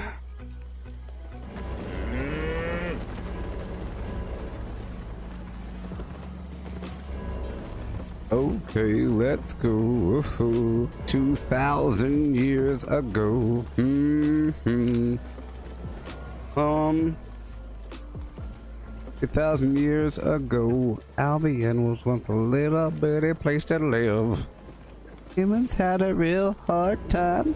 Okay, let's go. Woohoo. 2,000 years ago. 2,000 years ago, Albion was once a little bitty place to live. Humans had a real hard time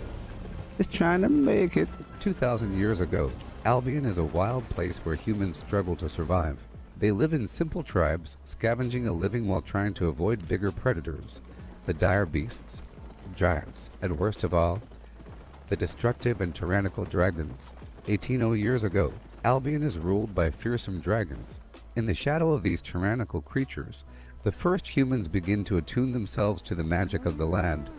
just trying to make it. 2,000 years ago, Albion is a wild place where humans struggle to survive. They live in simple tribes, scavenging a living while trying to avoid bigger predators, the dire beasts, giants, and worst of all, the destructive and tyrannical dragons. 1800 years ago, Albion is ruled by fearsome dragons. In the shadow of these tyrannical creatures, the first humans begin to attune themselves to the magic of the land.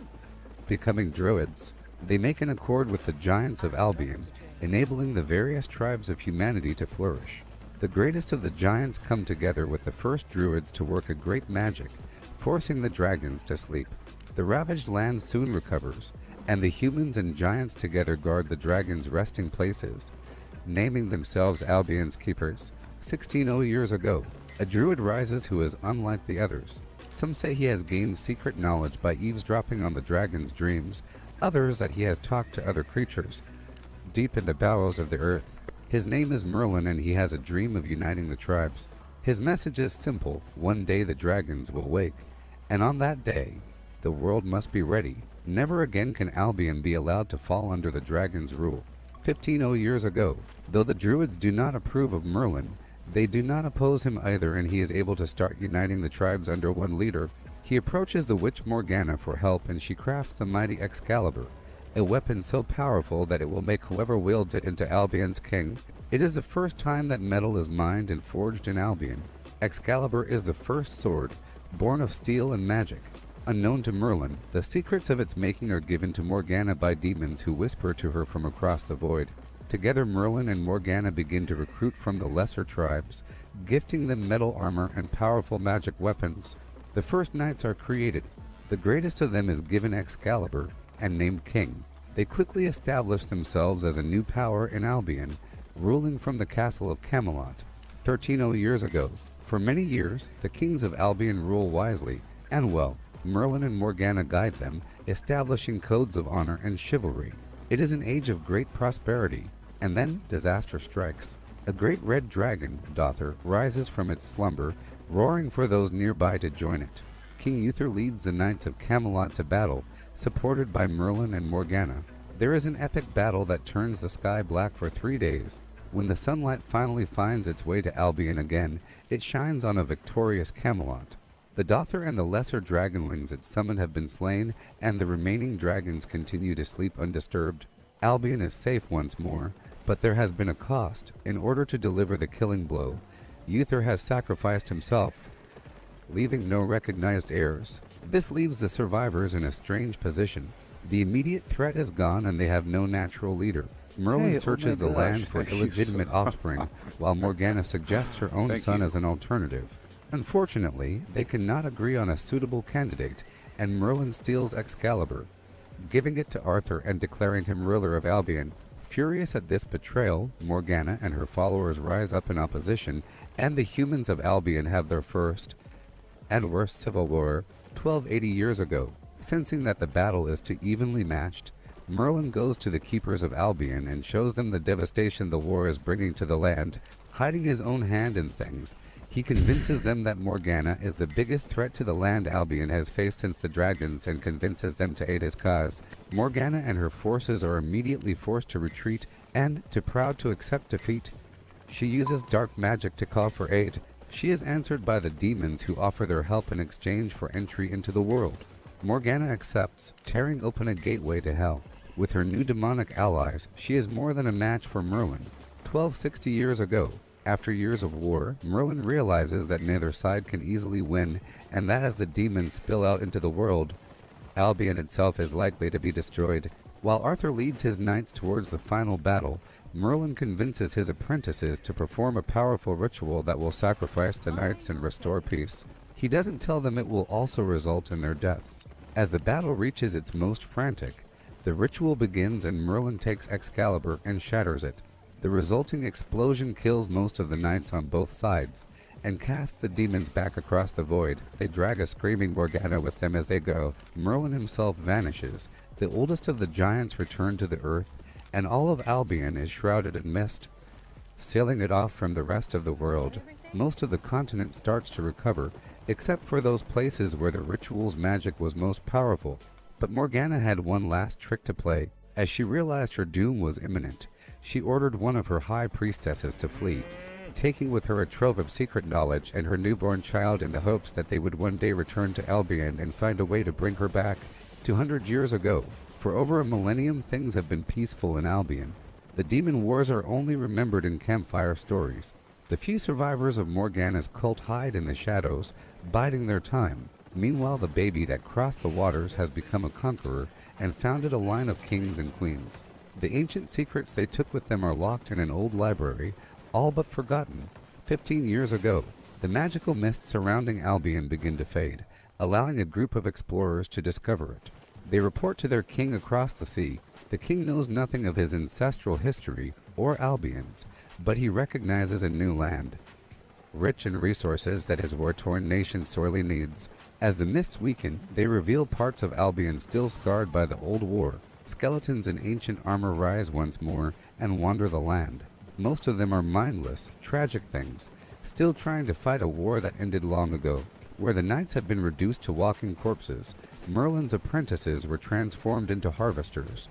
Becoming druids, they make an accord with the giants of Albion, enabling the various tribes of humanity to flourish. The greatest of the giants come together with the first druids to work a great magic, forcing the dragons to sleep. The ravaged land soon recovers, and the humans and giants together guard the dragons' resting places, naming themselves Albion's keepers. 1600 years ago, a druid rises who is unlike the others. Some say he has gained secret knowledge by eavesdropping on the dragon's dreams, others that he has talked to other creatures deep in the bowels of the earth. His name is Merlin, and he has a dream of uniting the tribes. His message is simple: one day the dragons will wake, and on that day, the world must be ready. Never again can Albion be allowed to fall under the dragon's rule. 1500 years ago, though the druids do not approve of Merlin, they do not oppose him either, and he is able to start uniting the tribes under one leader. He approaches the witch Morgana for help, and she crafts the mighty Excalibur, a weapon so powerful that it will make whoever wields it into Albion's king. It is the first time that metal is mined and forged in Albion. Excalibur is the first sword, born of steel and magic. Unknown to Merlin, the secrets of its making are given to Morgana by demons who whisper to her from across the void. Together, Merlin and Morgana begin to recruit from the lesser tribes, gifting them metal armor and powerful magic weapons. The first knights are created. The greatest of them is given Excalibur and named King. They quickly establish themselves as a new power in Albion, ruling from the castle of Camelot. 1300 years ago, for many years, the kings of Albion rule wisely and well. Merlin and Morgana guide them, establishing codes of honor and chivalry. It is an age of great prosperity, and then disaster strikes. A great red dragon, Dother, rises from its slumber, roaring for those nearby to join it. King Uther leads the knights of Camelot to battle, supported by Merlin and Morgana. There is an epic battle that turns the sky black for 3 days. When the sunlight finally finds its way to Albion again, it shines on a victorious Camelot. The Dother and the lesser dragonlings it summoned have been slain, and the remaining dragons continue to sleep undisturbed. Albion is safe once more, but there has been a cost. In order to deliver the killing blow, Uther has sacrificed himself, leaving no recognized heirs. This leaves the survivors in a strange position. The immediate threat is gone, and they have no natural leader. Merlin searches the land for illegitimate offspring, while Morgana suggests her own son as an alternative. Unfortunately, they cannot agree on a suitable candidate, and Merlin steals Excalibur, giving it to Arthur and declaring him ruler of Albion. Furious at this betrayal, Morgana and her followers rise up in opposition, and the humans of Albion have their first and worst civil war 1280 years ago. Sensing that the battle is too evenly matched, Merlin goes to the keepers of Albion and shows them the devastation the war is bringing to the land, hiding his own hand in things. He convinces them that Morgana is the biggest threat to the land Albion has faced since the dragons and convinces them to aid his cause. Morgana and her forces are immediately forced to retreat and, too proud to accept defeat, she uses dark magic to call for aid. She is answered by the demons who offer their help in exchange for entry into the world. Morgana accepts, tearing open a gateway to hell. With her new demonic allies, she is more than a match for Merlin. 1260 years ago, after years of war, Merlin realizes that neither side can easily win, and that as the demons spill out into the world, Albion itself is likely to be destroyed. While Arthur leads his knights towards the final battle, Merlin convinces his apprentices to perform a powerful ritual that will sacrifice the knights and restore peace. He doesn't tell them it will also result in their deaths. As the battle reaches its most frantic, the ritual begins and Merlin takes Excalibur and shatters it. The resulting explosion kills most of the knights on both sides, and casts the demons back across the void. They drag a screaming Morgana with them as they go. Merlin himself vanishes. The oldest of the giants return to the earth, and all of Albion is shrouded in mist, sealing it off from the rest of the world. Most of the continent starts to recover, except for those places where the ritual's magic was most powerful. But Morgana had one last trick to play. As she realized her doom was imminent, she ordered one of her high priestesses to flee, taking with her a trove of secret knowledge and her newborn child in the hopes that they would one day return to Albion and find a way to bring her back. 200 years ago, for over a millennium, things have been peaceful in Albion. The demon wars are only remembered in campfire stories. The few survivors of Morgana's cult hide in the shadows, biding their time. Meanwhile, the baby that crossed the waters has become a conqueror and founded a line of kings and queens. The ancient secrets they took with them are locked in an old library, all but forgotten. 15 years ago, the magical mists surrounding Albion begin to fade, allowing a group of explorers to discover it. They report to their king across the sea. The king knows nothing of his ancestral history or Albion's, but he recognizes a new land, rich in resources that his war-torn nation sorely needs. As the mists weaken, they reveal parts of Albion still scarred by the old war. Skeletons in ancient armor rise once more and wander the land. Most of them are mindless, tragic things, still trying to fight a war that ended long ago. Where the knights have been reduced to walking corpses, Merlin's apprentices were transformed into harvesters,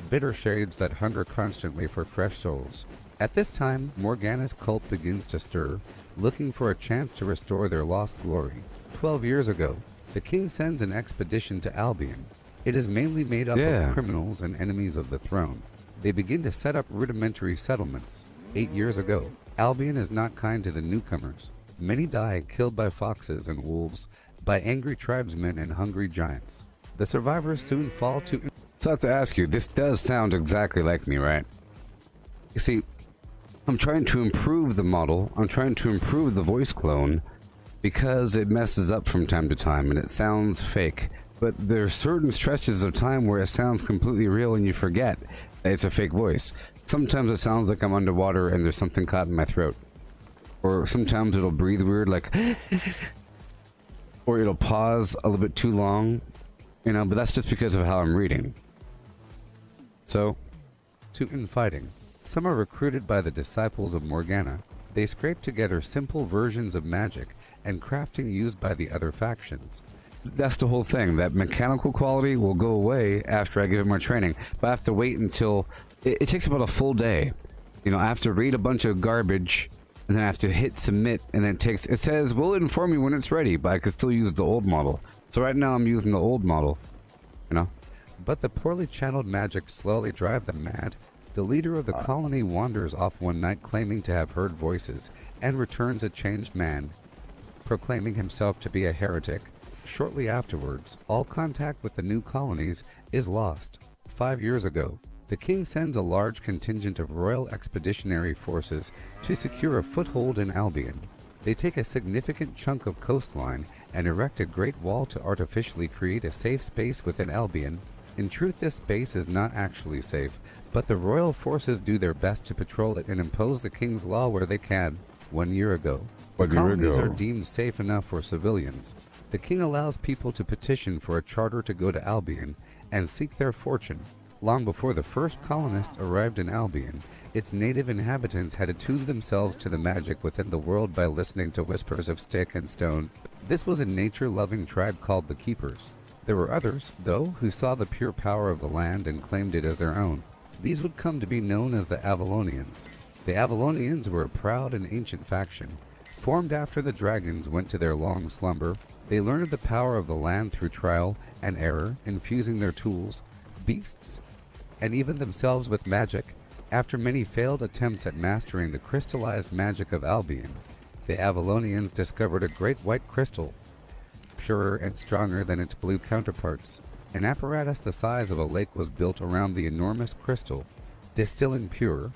bitter shades that hunger constantly for fresh souls. At this time, Morgana's cult begins to stir, looking for a chance to restore their lost glory. 12 years ago, the king sends an expedition to Albion. It is mainly made up of criminals and enemies of the throne. They begin to set up rudimentary settlements. 8 years ago, Albion is not kind to the newcomers. Many die killed by foxes and wolves, by angry tribesmen and hungry giants. The survivors soon fall to... So I have to ask you, this does sound exactly like me, right? You see, I'm trying to improve the model, I'm trying to improve the voice clone, because it messes up from time to time and it sounds fake. But there are certain stretches of time where it sounds completely real and you forget that it's a fake voice. Sometimes it sounds like I'm underwater and there's something caught in my throat. Or sometimes it'll breathe weird, like... or it'll pause a little bit too long, you know, but that's just because of how I'm reading. So, in fighting. Some are recruited by the disciples of Morgana. They scrape together simple versions of magic and crafting used by the other factions. That's the whole thing. That mechanical quality will go away after I give it more training. But I have to wait until... It takes about a full day. You know, I have to read a bunch of garbage, and then I have to hit submit, and then it says, we'll inform you when it's ready, but I can still use the old model. So right now I'm using the old model, you know? But the poorly channeled magic slowly drive them mad. The leader of the colony wanders off one night claiming to have heard voices, and returns a changed man, proclaiming himself to be a heretic. Shortly afterwards, all contact with the new colonies is lost. 5 years ago, the king sends a large contingent of royal expeditionary forces to secure a foothold in Albion. They take a significant chunk of coastline and erect a great wall to artificially create a safe space within Albion. In truth, this space is not actually safe, but the royal forces do their best to patrol it and impose the king's law where they can. 1 year ago, the colonies are deemed safe enough for civilians. The king allows people to petition for a charter to go to Albion and seek their fortune. Long before the first colonists arrived in Albion, its native inhabitants had attuned themselves to the magic within the world by listening to whispers of stick and stone. This was a nature-loving tribe called the Keepers. There were others, though, who saw the pure power of the land and claimed it as their own. These would come to be known as the Avalonians. The Avalonians were a proud and ancient faction. Formed after the dragons went to their long slumber, they learned the power of the land through trial and error, infusing their tools, beasts, and even themselves with magic. After many failed attempts at mastering the crystallized magic of Albion, the Avalonians discovered a great white crystal, purer and stronger than its blue counterparts. An apparatus the size of a lake was built around the enormous crystal, distilling pure,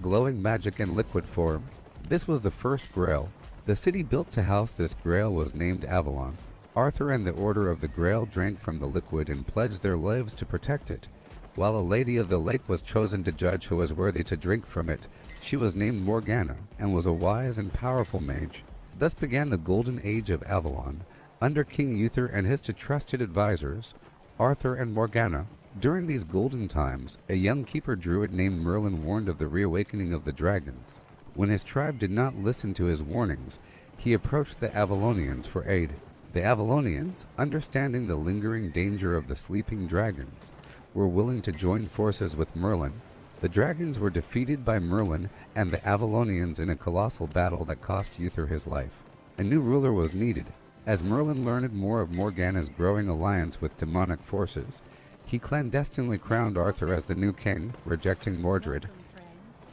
glowing magic in liquid form. This was the first Grail. The city built to house this Grail was named Avalon. Arthur and the Order of the Grail drank from the liquid and pledged their lives to protect it. While a lady of the lake was chosen to judge who was worthy to drink from it, she was named Morgana and was a wise and powerful mage. Thus began the Golden Age of Avalon, under King Uther and his trusted advisors, Arthur and Morgana. During these golden times, a young keeper druid named Merlin warned of the reawakening of the dragons. When his tribe did not listen to his warnings, he approached the Avalonians for aid. The Avalonians, understanding the lingering danger of the sleeping dragons, were willing to join forces with Merlin. The dragons were defeated by Merlin and the Avalonians in a colossal battle that cost Uther his life. A new ruler was needed. As Merlin learned more of Morgana's growing alliance with demonic forces, he clandestinely crowned Arthur as the new king, rejecting Mordred.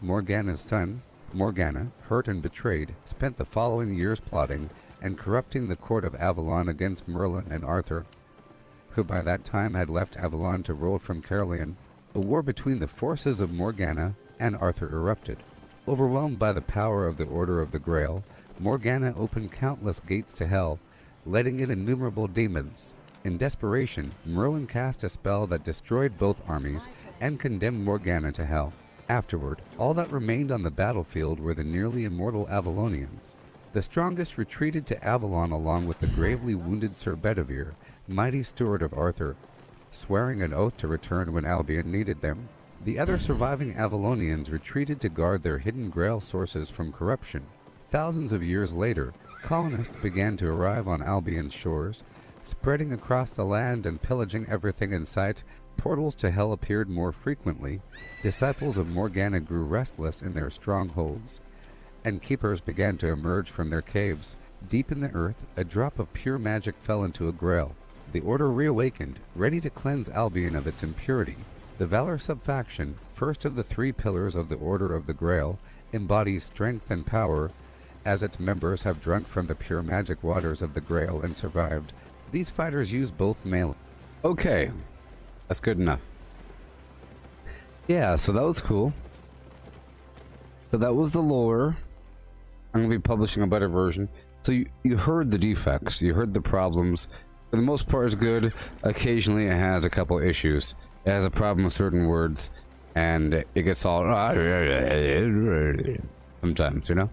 Morgana's son, Morgana, hurt and betrayed, spent the following years plotting and corrupting the court of Avalon against Merlin and Arthur, who by that time had left Avalon to rule from Caerleon. A war between the forces of Morgana and Arthur erupted. Overwhelmed by the power of the Order of the Grail, Morgana opened countless gates to hell, letting in innumerable demons. In desperation, Merlin cast a spell that destroyed both armies and condemned Morgana to hell. Afterward, all that remained on the battlefield were the nearly immortal Avalonians. The strongest retreated to Avalon along with the gravely wounded Sir Bedivere, mighty steward of Arthur, swearing an oath to return when Albion needed them. The other surviving Avalonians retreated to guard their hidden Grail sources from corruption. Thousands of years later, colonists began to arrive on Albion's shores, spreading across the land and pillaging everything in sight. Portals to hell appeared more frequently. Disciples of Morgana grew restless in their strongholds, and keepers began to emerge from their caves. Deep in the earth, a drop of pure magic fell into a Grail. The Order reawakened, ready to cleanse Albion of its impurity. The Valor subfaction, first of the three pillars of the Order of the Grail, embodies strength and power, as its members have drunk from the pure magic waters of the Grail and survived. These fighters use both melee. Okay, that's good enough. Yeah, so that was cool. So that was the lore. I'm going to be publishing a better version. So you heard the defects, you heard the problems. For the most part, it's good. Occasionally, it has a couple issues. It has a problem with certain words, and it gets all sometimes, you know.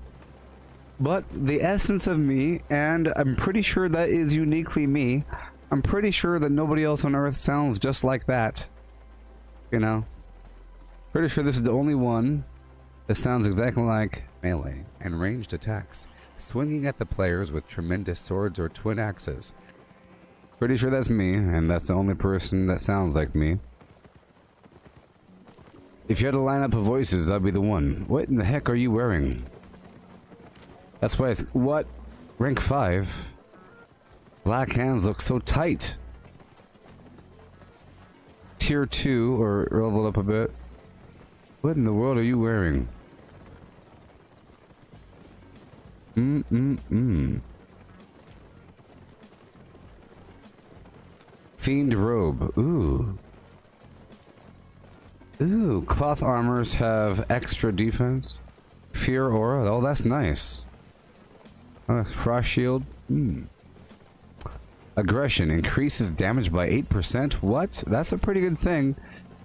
But the essence of me, and I'm pretty sure that is uniquely me. I'm pretty sure that nobody else on Earth sounds just like that. You know, pretty sure this is the only one that sounds exactly like melee and ranged attacks, swinging at the players with tremendous swords or twin axes. Pretty sure that's me, and that's the only person that sounds like me. If you had a lineup of voices, I'd be the one. What in the heck are you wearing? That's why it's... What? Rank 5? Black hands look so tight. Tier 2, or level up a bit. What in the world are you wearing? Fiend robe. Ooh. Ooh, cloth armors have extra defense. Fear aura. Oh, that's nice. Oh, frost shield. Aggression increases damage by 8%. What? That's a pretty good thing.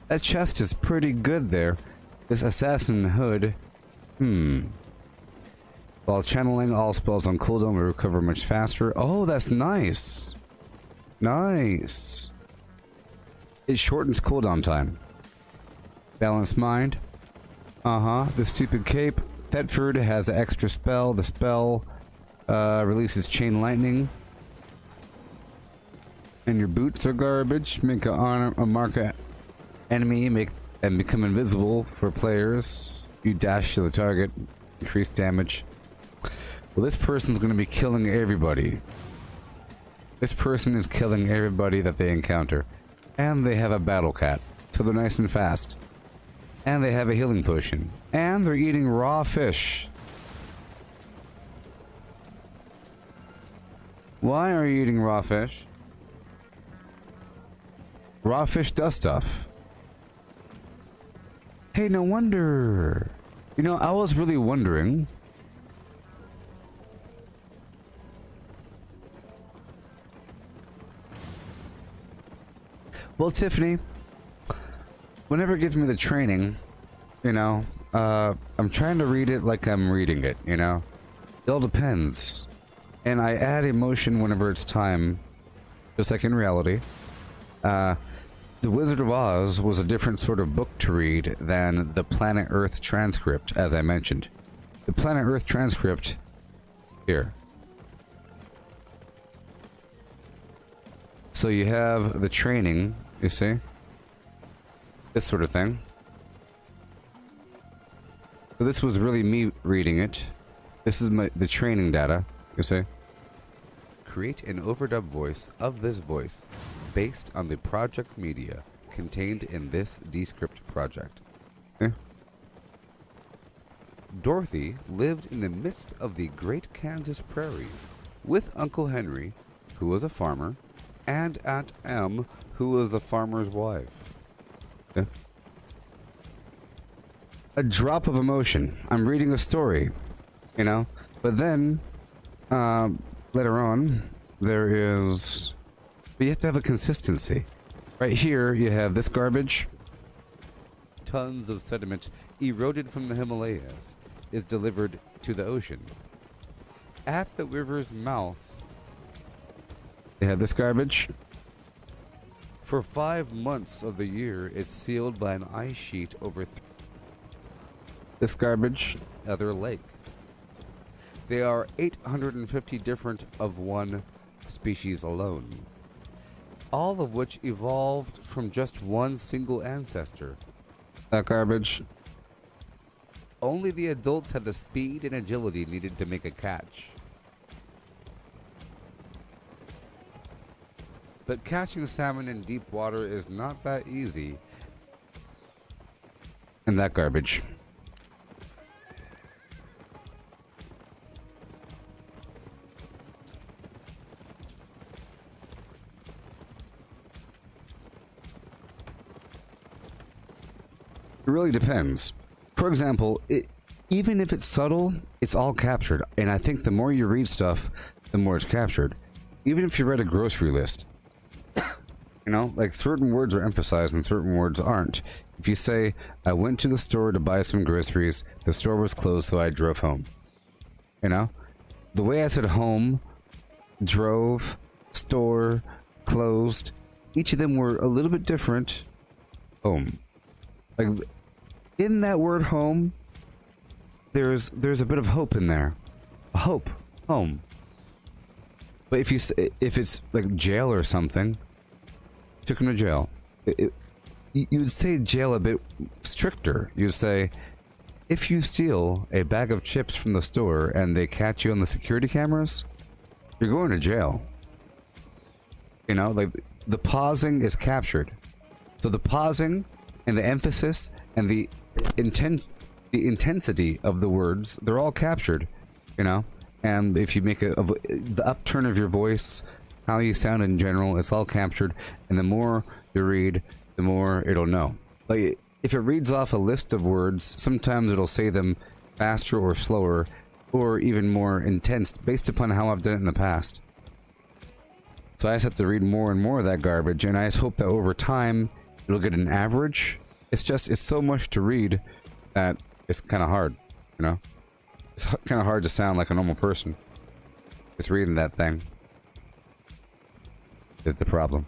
That chest is pretty good there. This assassin hood. While channeling, all spells on cooldown will recover much faster. Oh, that's nice. Nice. It shortens cooldown time. Balanced mind. The stupid cape. Thetford has an extra spell. The spell releases chain lightning. And your boots are garbage. Make a mark an enemy and become invisible for players. You dash to the target. Increase damage. Well, this person's going to be killing everybody. This person is killing everybody that they encounter. And they have a battle cat. So they're nice and fast. And they have a healing potion. And they're eating raw fish. Why are you eating raw fish? Raw fish does stuff. Hey, no wonder. You know, I was really wondering. Well, Tiffany, whenever it gives me the training, you know, I'm trying to read it like I'm reading it, you know? It all depends. And I add emotion whenever it's time, just like in reality. The Wizard of Oz was a different sort of book to read than the Planet Earth transcript, as I mentioned. The Planet Earth transcript, here. So you have the training, you see? This sort of thing. So this was really me reading it. This is the training data, you see? Create an overdub voice of this voice based on the project media contained in this Descript project. Yeah. Dorothy lived in the midst of the great Kansas prairies with Uncle Henry, who was a farmer, and Aunt Em, who was the farmer's wife. Yeah. A drop of emotion. I'm reading a story, you know? But then, later on, there is... But you have to have a consistency. Right here, you have this garbage. Tons of sediment eroded from the Himalayas is delivered to the ocean. At the river's mouth, You have this garbage. for 5 months of the year, is sealed by an ice sheet over This garbage. other lake. They are 850 different of one species alone, all of which evolved from just one single ancestor. That garbage. Only the adults had the speed and agility needed to make a catch. But catching salmon in deep water is not that easy. And that garbage. It really depends. For example, even if it's subtle, it's all captured. And I think the more you read stuff, the more it's captured. Even if you read a grocery list. You know, like certain words are emphasized and certain words aren't. If you say, I went to the store to buy some groceries, the store was closed, so I drove home. You know? The way I said home, drove, store, closed, each of them were a little bit different. Home. Like, in that word home, there's a bit of hope in there. Hope. Home. But if it's like jail or something, took him to jail. You would say jail a bit stricter. You'd say, if you steal a bag of chips from the store and they catch you on the security cameras, you're going to jail. You know, like the pausing is captured. So the pausing and the emphasis and the intensity of the words, they're all captured. You know, and if you make the upturn of your voice, how you sound in general, it's all captured, and the more you read, the more it'll know. Like, if it reads off a list of words, sometimes it'll say them faster or slower, or even more intense, based upon how I've done it in the past. So I just have to read more and more of that garbage, and I just hope that over time, it'll get an average. It's so much to read that it's kind of hard, you know? It's kind of hard to sound like a normal person. Just reading that thing. Is the problem.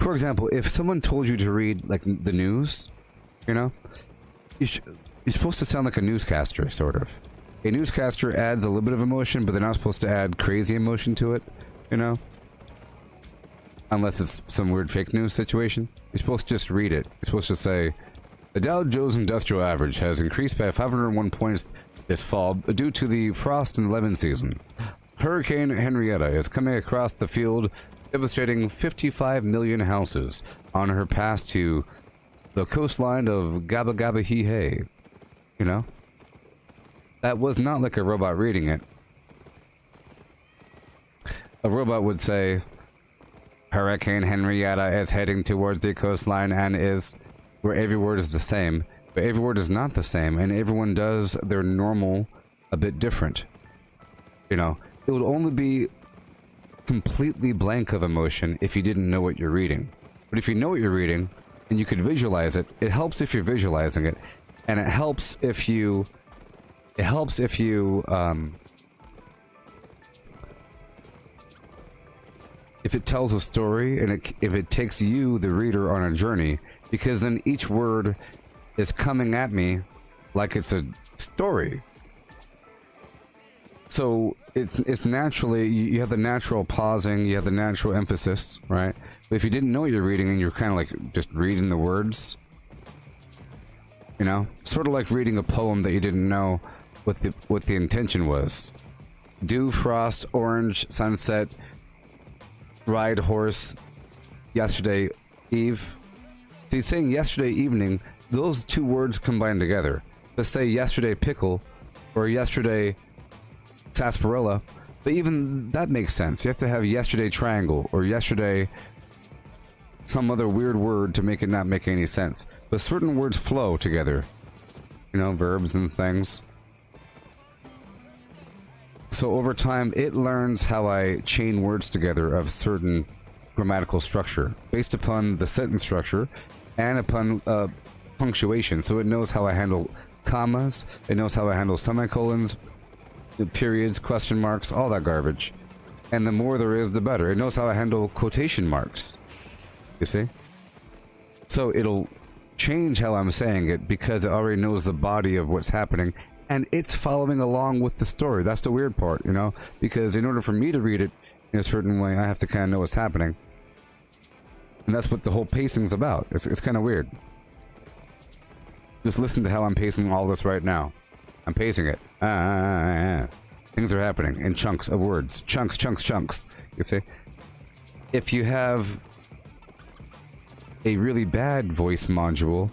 For example, if someone told you to read, like, the news, you know, you're supposed to sound like a newscaster, sort of. A newscaster adds a little bit of emotion, but they're not supposed to add crazy emotion to it, you know? Unless it's some weird fake news situation. You're supposed to just read it. You're supposed to say, the Dow Jones Industrial Average has increased by 501 points this fall due to the frost in the lemon season. Hurricane Henrietta is coming across the field, devastating 55 million houses on her path to the coastline of Gabba Gabba Hee Hey. You know? That was not like a robot reading it. A robot would say, Hurricane Henrietta is heading towards the coastline and is... where every word is the same. But every word is not the same, and everyone does their normal a bit different. You know? It would only be completely blank of emotion if you didn't know what you're reading. But if you know what you're reading, and you could visualize it, it helps if you're visualizing it, and it helps if you... if it tells a story, and if it takes you, the reader, on a journey, because then each word is coming at me like it's a story. So it's naturally, you have the natural pausing, you have the natural emphasis, right? But if you didn't know what you're reading and you're kind of like just reading the words, you know, sort of like reading a poem that you didn't know what the intention was. Dew, frost, orange, sunset, ride horse, yesterday eve. See, saying yesterday evening, those two words combine together. Let's say yesterday pickle or yesterday sarsaparilla, but even that makes sense. You have to have yesterday triangle or yesterday some other weird word to make it not make any sense. But certain words flow together, you know, verbs and things. So over time, it learns how I chain words together of certain grammatical structure based upon the sentence structure and upon punctuation. So it knows how I handle commas, it knows how I handle semicolons, periods, question marks, all that garbage. And the more there is, the better. It knows how I handle quotation marks. You see? So it'll change how I'm saying it because it already knows the body of what's happening, and it's following along with the story. That's the weird part, you know? Because in order for me to read it in a certain way, I have to kind of know what's happening. And that's what the whole pacing's about. It's kind of weird. Just listen to how I'm pacing all this right now. I'm pacing it. Things are happening in chunks of words. Chunks, chunks, chunks. You see? If you have a really bad voice module,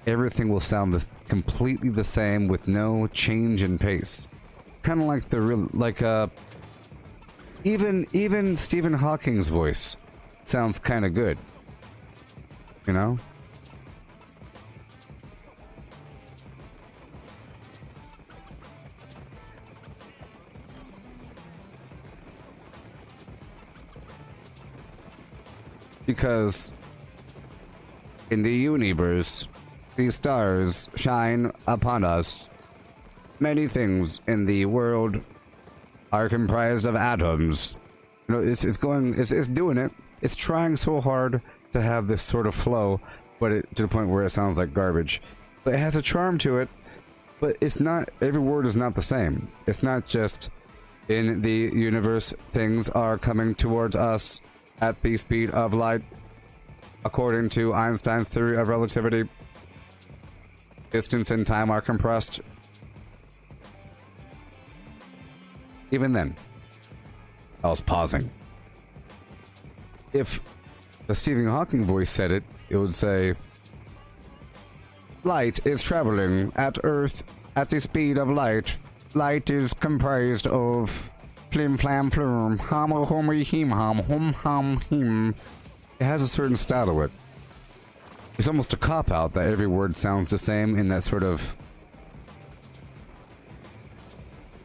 everything will sound completely the same with no change in pace. Kind of like the real, like even Stephen Hawking's voice sounds kind of good. You know? Because in the universe, the stars shine upon us. Many things in the world are comprised of atoms. You know, it's doing it. It's trying so hard to have this sort of flow, but to the point where it sounds like garbage. But it has a charm to it. But it's not. Every word is not the same. It's not just in the universe things are coming towards us at the speed of light, according to Einstein's theory of relativity. Distance and time are compressed. Even then, I was pausing. If the Stephen Hawking voice said it, it would say, light is traveling at Earth at the speed of light. Light is comprised of flim flam flum, homo homo him hum hum hum him. It has a certain style to it. It's almost a cop-out that every word sounds the same in that sort of...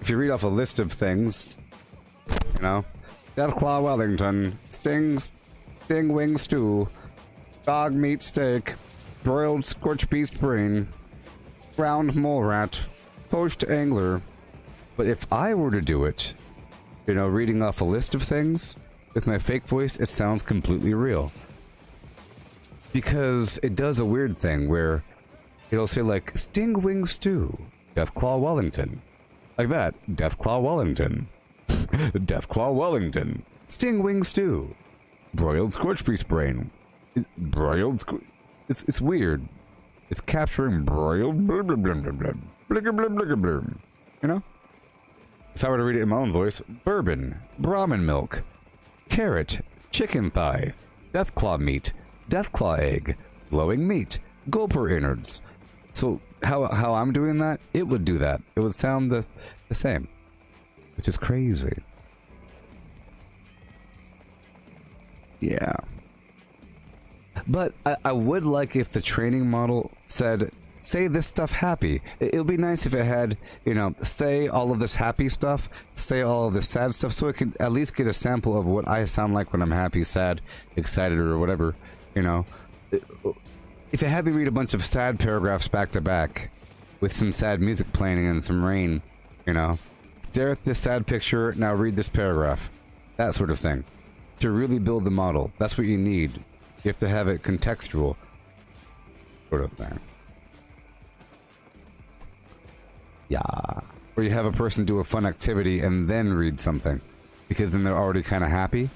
If you read off a list of things, you know, Deathclaw Wellington, Sting Wing Stew, Dog Meat Steak, Broiled Scorched Beast Brain, Ground Mole Rat, Poached Angler. But if I were to do it, you know, reading off a list of things, with my fake voice, it sounds completely real. Because it does a weird thing where it'll say like Stingwing Stew, Deathclaw Wellington. Like that. Deathclaw Wellington. Deathclaw Wellington. Stingwing Stew. Broiled Scorchbeast Brain. It's weird. It's capturing broiled blah, blah, blah, blah, blah, blah, blah, blah, blah, blah. You know? If I were to read it in my own voice, bourbon, Brahmin milk, carrot, chicken thigh, deathclaw meat, deathclaw egg, glowing meat, gulper innards. So how I'm doing that, it would do that. It would sound the same. Which is crazy. Yeah. But I would like if the training model said, say this stuff happy. It would be nice if it had, you know, say all of this happy stuff, say all of this sad stuff, so it could at least get a sample of what I sound like when I'm happy, sad, excited, or whatever, you know. If it had me read a bunch of sad paragraphs back to back, with some sad music playing and some rain, you know, stare at this sad picture, now read this paragraph. That sort of thing. To really build the model. That's what you need. You have to have it contextual. Sort of thing. Yeah. Or you have a person do a fun activity and then read something. Because then they're already kind of happy.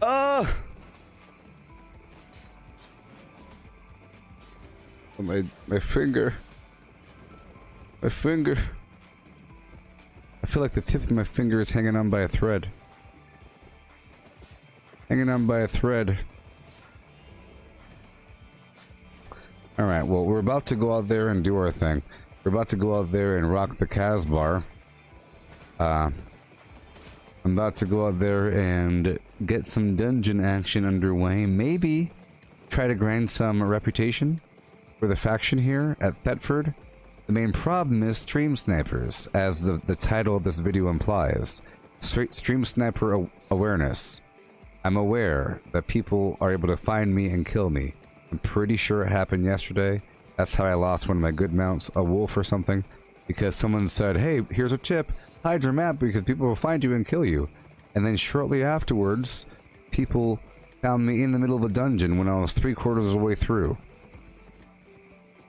Oh! My finger. My finger. I feel like the tip of my finger is hanging on by a thread. Hanging on by a thread. Alright, well, we're about to go out there and do our thing. We're about to go out there and rock the Casbar. I'm about to go out there and get some dungeon action underway. Maybe try to grind some reputation for the faction here at Thetford. The main problem is stream snipers, as the title of this video implies. Stream sniper awareness. I'm aware that people are able to find me and kill me. I'm pretty sure it happened yesterday. That's how I lost one of my good mounts, a wolf or something, because someone said, hey, here's a tip, hide your map because people will find you and kill you. And then shortly afterwards, people found me in the middle of a dungeon when I was 3/4 of the way through.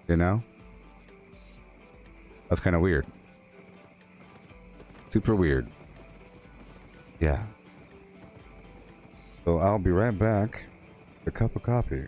You know? That's kind of weird. Super weird. Yeah. So I'll be right back. A cup of coffee.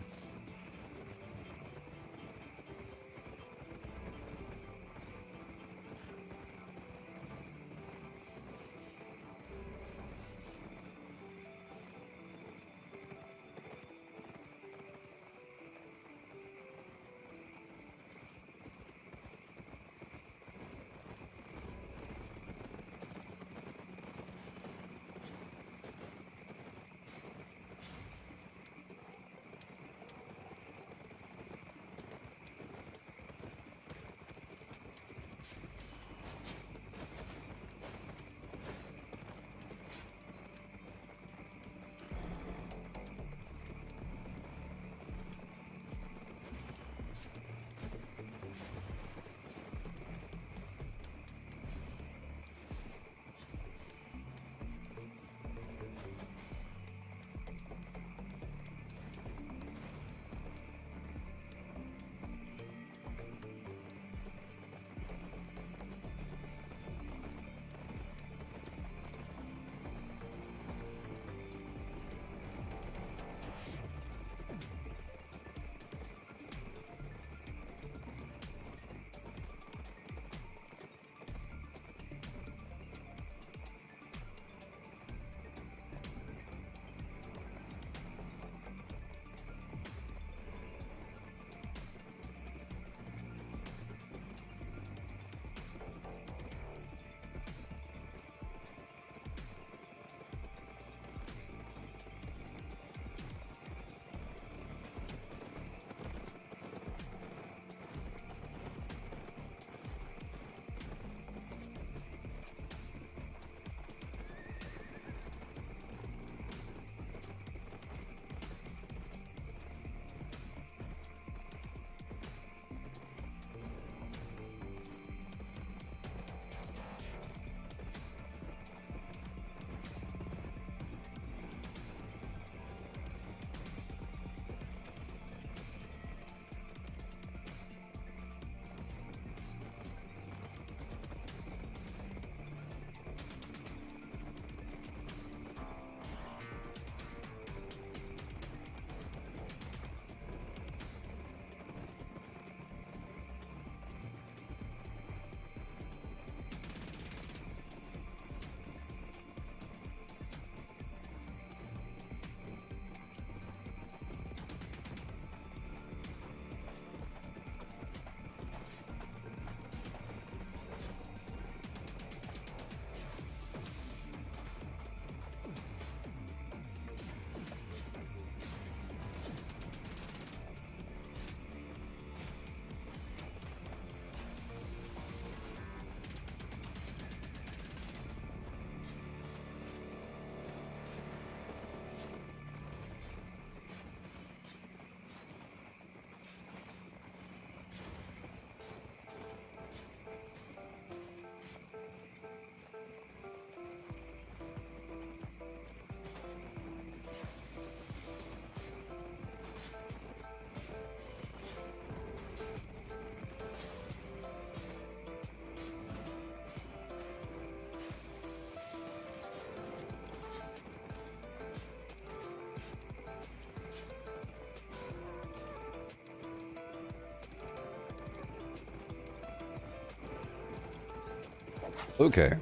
Okay.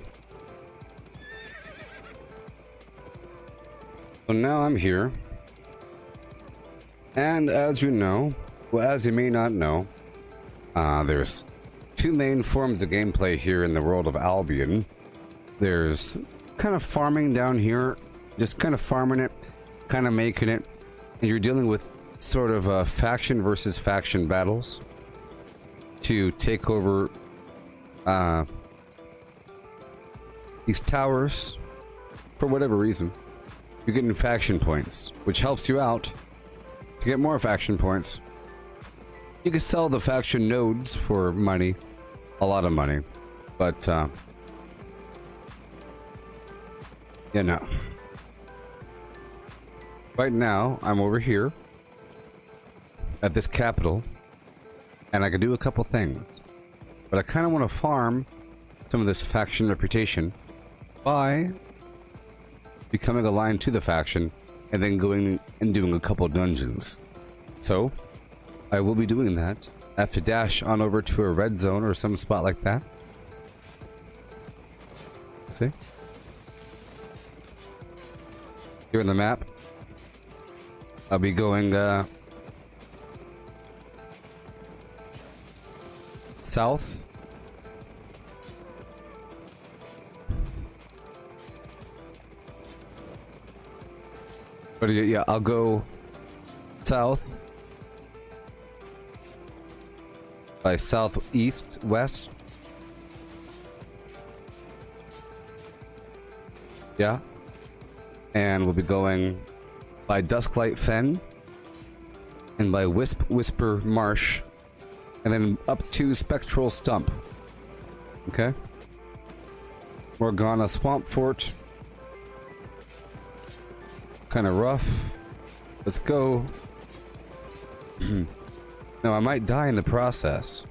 So now I'm here. And as you know, well, as you may not know, there's two main forms of gameplay here in the world of Albion. There's kind of farming down here, just kind of farming it, kind of making it, and you're dealing with sort of faction versus faction battles to take over these towers for whatever reason. You're getting faction points, which helps you out to get more faction points. You can sell the faction nodes for money, a lot of money, but you know. Right now, I'm over here at this capital, and I can do a couple things, but I kind of want to farm some of this faction reputation by becoming aligned to the faction and then going and doing a couple dungeons. So I will be doing that. I have to dash on over to a red zone or some spot like that. See? Here in the map, I'll be going south. But yeah, I'll go south by southeast west. Yeah. And we'll be going by Dusklight Fen and by Whisper Marsh, and then up to Spectral Stump. Okay. Morgana Swamp Fort. Kind of rough. Let's go. No, I might die in the process.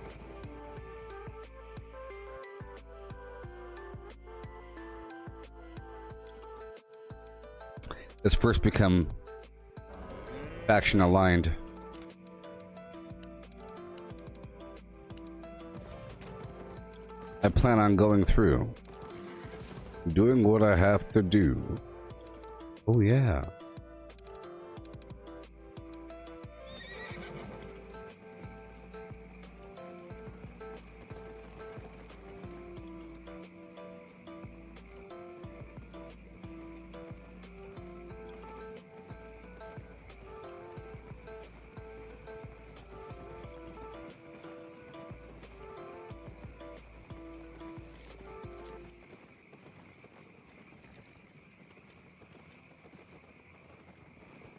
Let's first become faction aligned. I plan on going through, doing what I have to do. Oh yeah.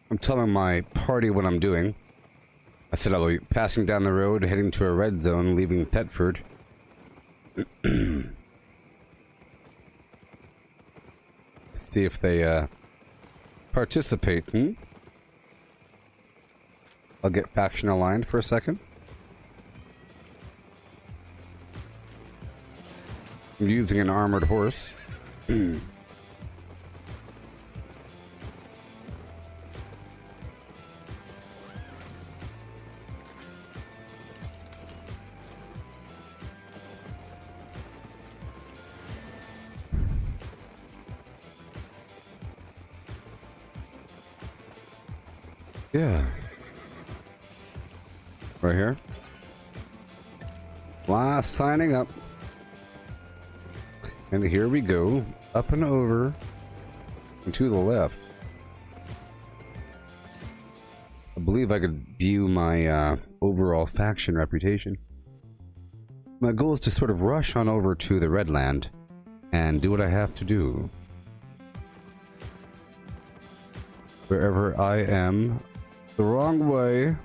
I'm telling my party what I'm doing. I said I'll be passing down the road, heading to a red zone, leaving Thetford. See if they participate. I'll get faction aligned for a second. I'm using an armored horse. Yeah. Right here. Last signing up. And here we go. Up and over. And to the left. I believe I could view my overall faction reputation. My goal is to sort of rush on over to the Redland and do what I have to do. Wherever I am. The wrong way.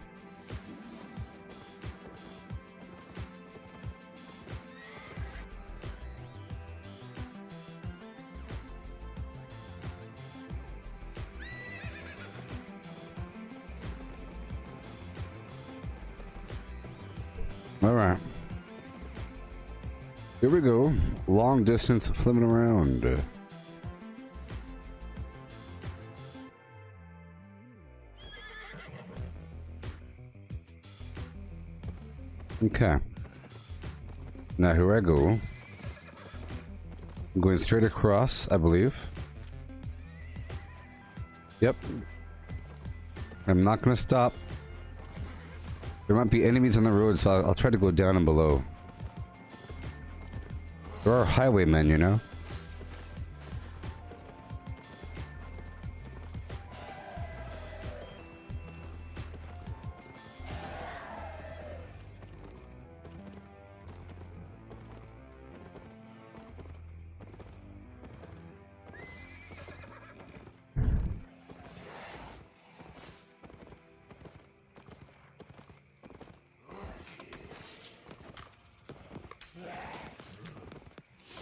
All right. Here we go. Long distance flipping around. Okay. Now here I go. I'm going straight across, I believe. Yep. I'm not gonna stop. There might be enemies on the road, so I'll try to go down and below. There are highwaymen, you know?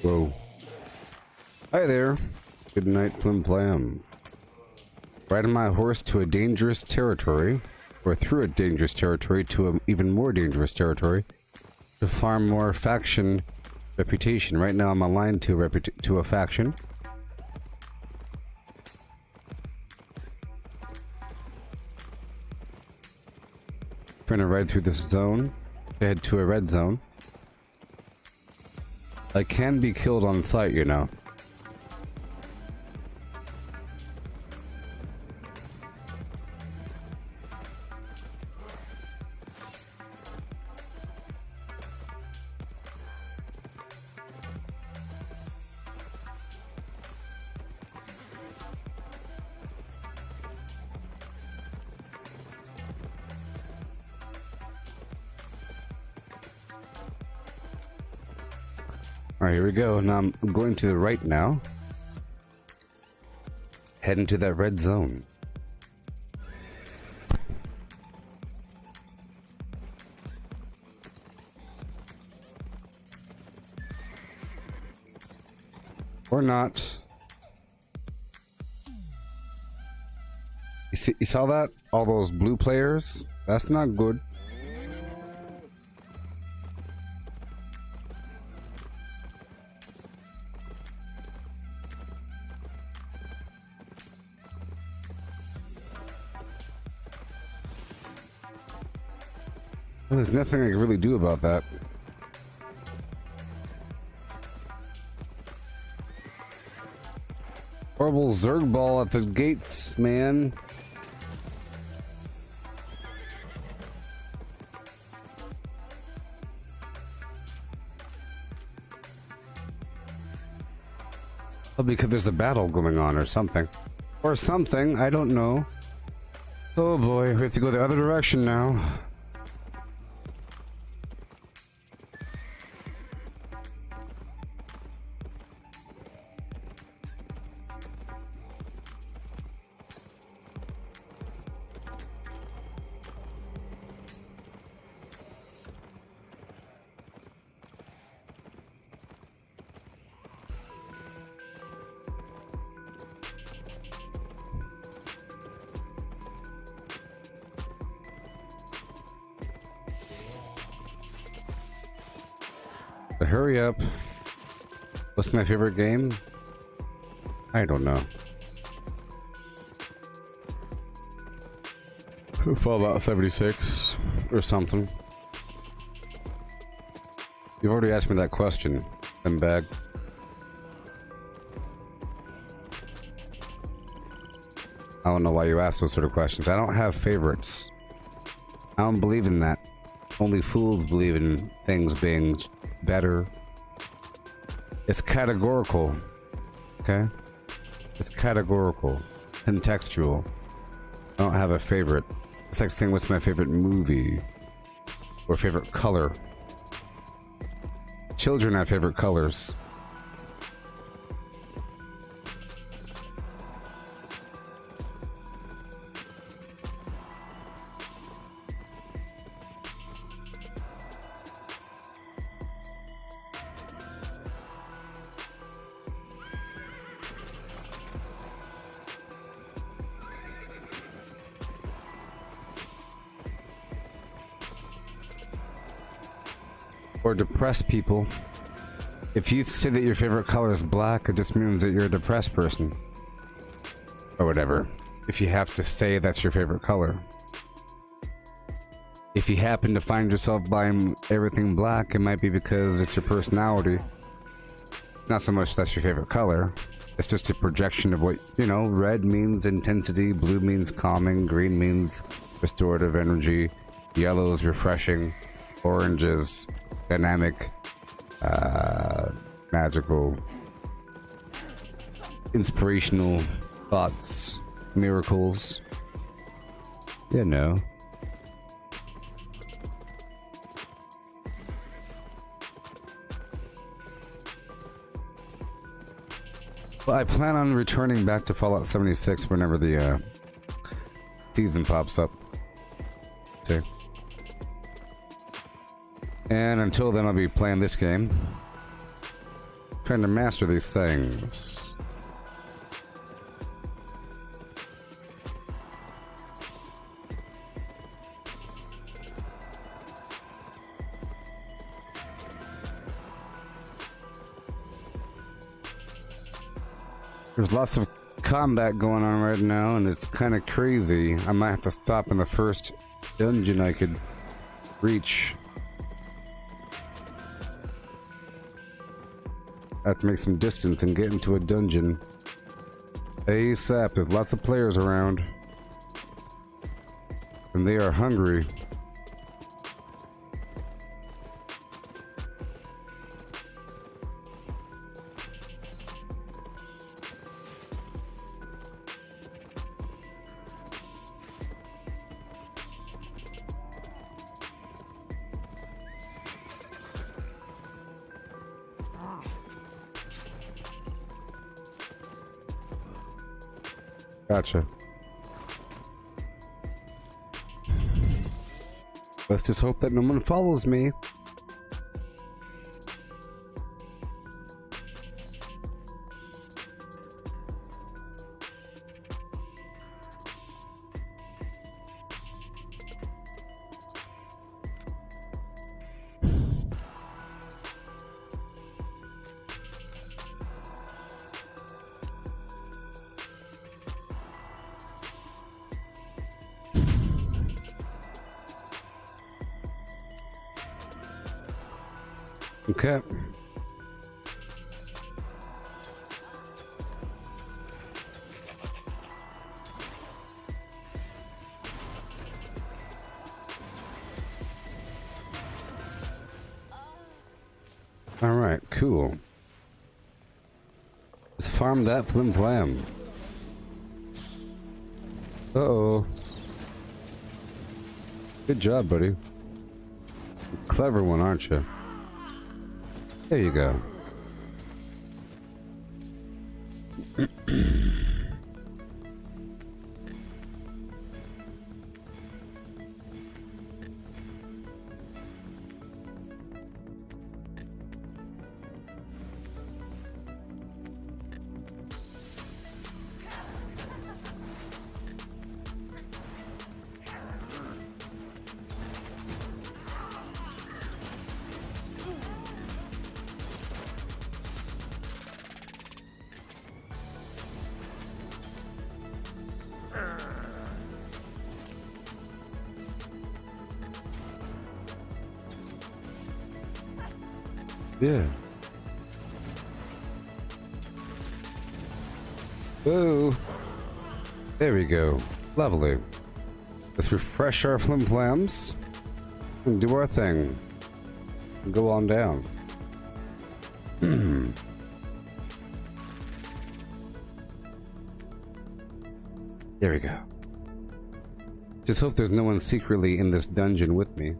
Whoa. Hi there. Good night, Flim Flam. Riding my horse to a dangerous territory, or through a dangerous territory to an even more dangerous territory, to farm more faction reputation. Right now I'm aligned to a faction. Trying to ride through this zone to head to a red zone. I can be killed on sight, you know. Alright, here we go. Now I'm going to the right now. Heading to that red zone. Or not. You saw that? All those blue players? That's not good. There's nothing I can really do about that. Horrible Zerg ball at the gates, man. Oh, because there's a battle going on or something. Or something, I don't know. Oh boy, we have to go the other direction now. But hurry up. What's my favorite game? I don't know. Fallout 76 or something. You've already asked me that question, bag. I don't know why you ask those sort of questions. I don't have favorites. I don't believe in that. Only fools believe in things being better. It's categorical. Okay? It's categorical. Contextual. I don't have a favorite. It's like saying what's my favorite movie. Or favorite color. Children have favorite colors. Or depressed people. If you say that your favorite color is black, it just means that you're a depressed person. Or whatever. If you have to say that's your favorite color. If you happen to find yourself buying everything black, it might be because it's your personality. Not so much that's your favorite color. It's just a projection of what, you know, red means intensity, blue means calming, green means restorative energy, yellow is refreshing, orange is dynamic, magical, inspirational thoughts, miracles. You know. Well, I plan on returning back to Fallout 76 whenever the season pops up. See? And until then, I'll be playing this game. Trying to master these things. There's lots of combat going on right now, and it's kind of crazy. I might have to stop in the first dungeon I could reach. I have to make some distance and get into a dungeon ASAP. There's lots of players around, and they are hungry. Gotcha. Let's just hope that no one follows me. Okay. All right, cool. Let's farm that flim flam. Uh-oh. Good job, buddy. Clever one, aren't you? There you go. Yeah. Whoa. There we go. Lovely. Let's refresh our flim flams and do our thing. And go on down. There we go. Just hope there's no one secretly in this dungeon with me.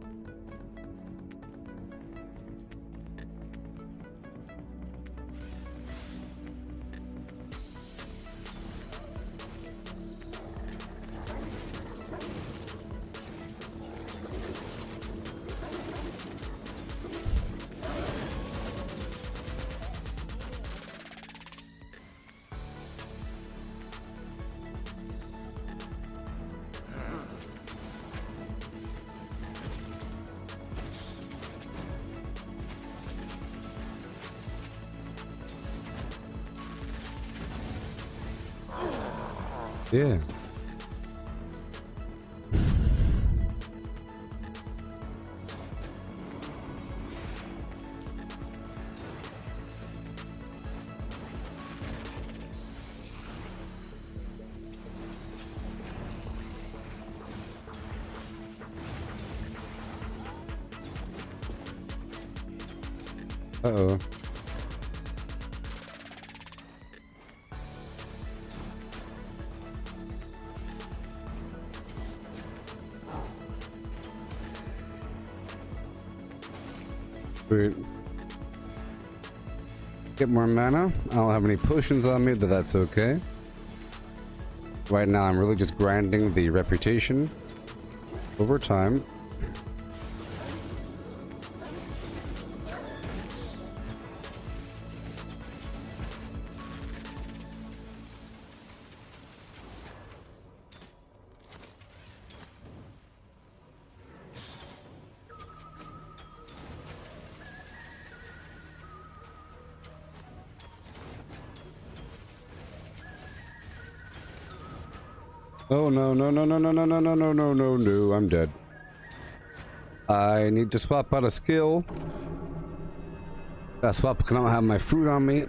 Yeah. Uh-oh. Sweet. Get more mana. I don't have any potions on me, but that's okay. Right now, I'm really just grinding the reputation over time. Oh no, no, no, no, no, no, no, no, no, no, no, no, I'm dead. I need to swap out a skill. I swap because I don't have my food on me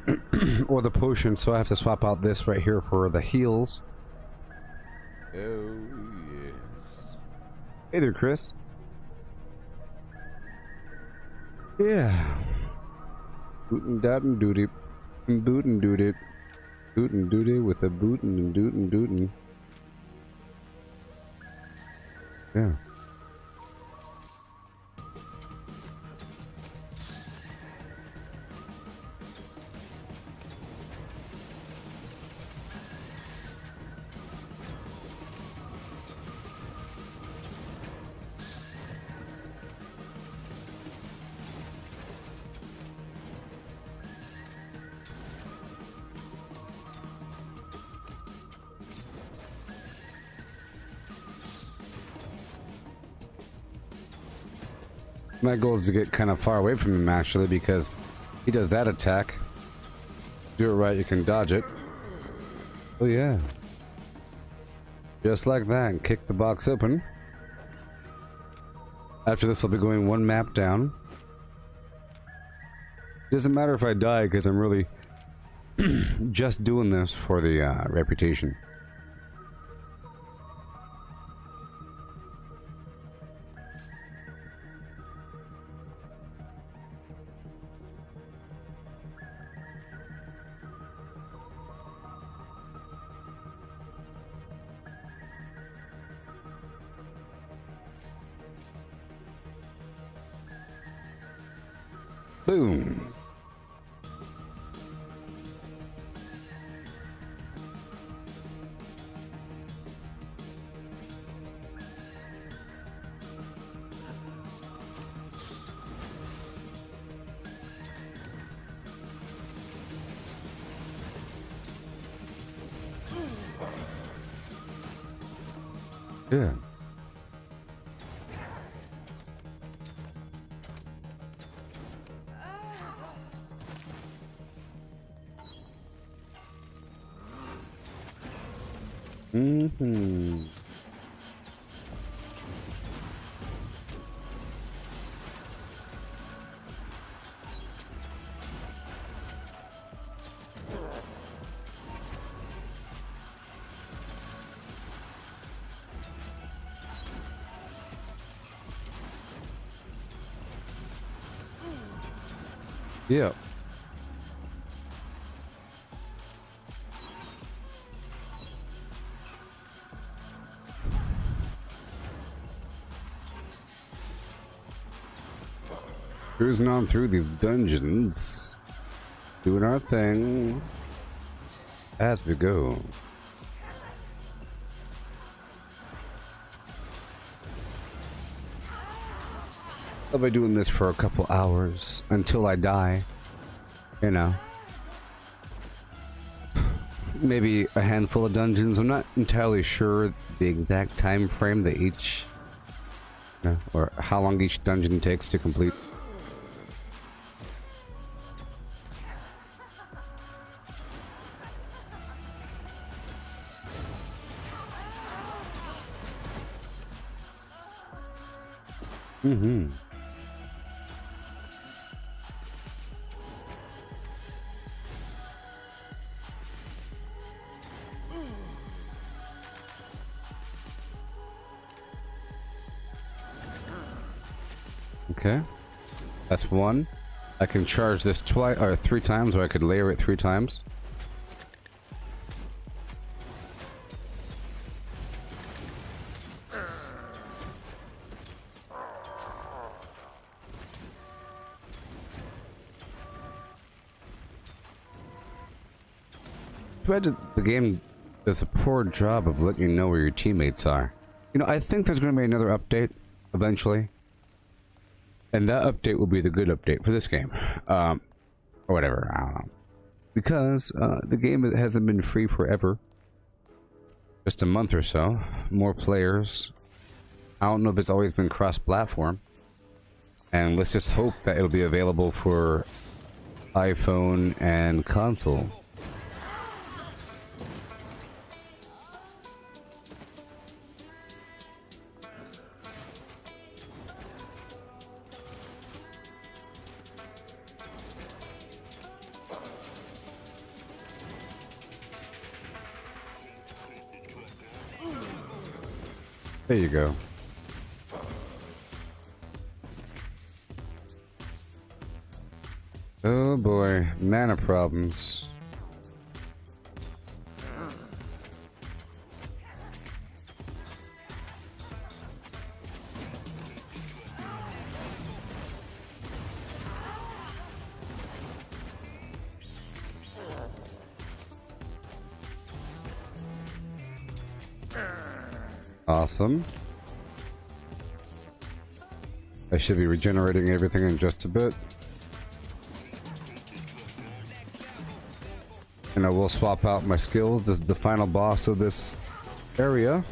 or the potion, so I have to swap out this right here for the heals. Oh, yes. Hey there, Chris. Yeah. Bootin' dottin' doody. Bootin' doody. Bootin' doody with a bootin' and dootin' dootin'. Yeah. My goal is to get kind of far away from him, actually, because he does that attack. Do it right, you can dodge it. Oh yeah. Just like that, and kick the box open. After this, I'll be going one map down. Doesn't matter if I die, because I'm really just doing this for the reputation. Boom. Yeah. Mm-hmm. Yeah. Cruising on through these dungeons, doing our thing as we go. I'll be doing this for a couple hours until I die, you know. Maybe a handful of dungeons. I'm not entirely sure the exact time frame that each, you know, or how long each dungeon takes to complete. Mm-hmm. Okay. That's one. I can charge this twice or 3 times, or I could layer it 3 times. The game does a poor job of letting you know where your teammates are. You know, I think there's going to be another update eventually. And that update will be the good update for this game. Or whatever, I don't know. Because the game hasn't been free forever. Just a month or so. More players. I don't know if it's always been cross-platform. And let's just hope that it'll be available for iPhone and console. There you go. Oh boy, mana problems. Awesome. I should be regenerating everything in just a bit. And I will swap out my skills. This is the final boss of this area.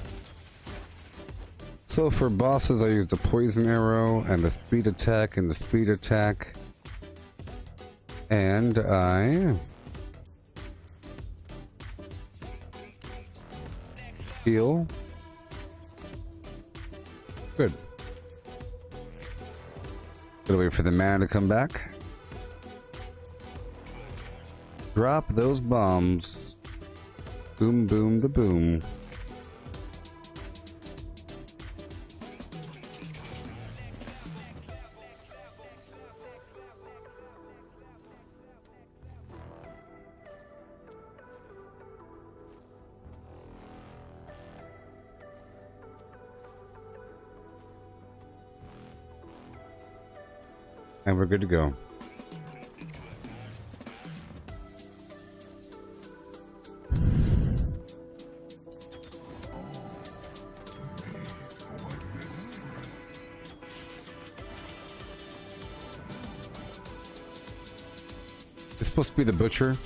So for bosses, I use the poison arrow and the speed attack and the speed attack. And I heal. Good. Gotta wait for the mana to come back. Drop those bombs. Boom, boom, the boom. And we're good to go. It's supposed to be the butcher.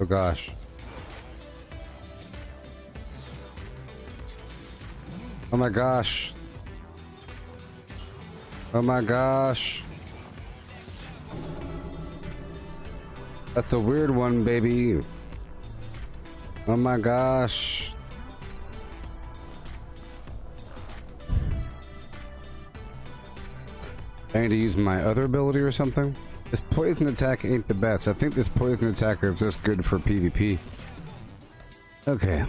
Oh gosh. Oh my gosh. Oh my gosh. That's a weird one, baby. Oh my gosh. I need to use my other ability or something? This poison attack ain't the best. I think this poison attack is just good for PvP. Okay.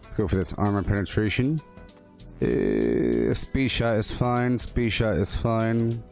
Let's go for this armor penetration. Speed shot is fine. Speed shot is fine.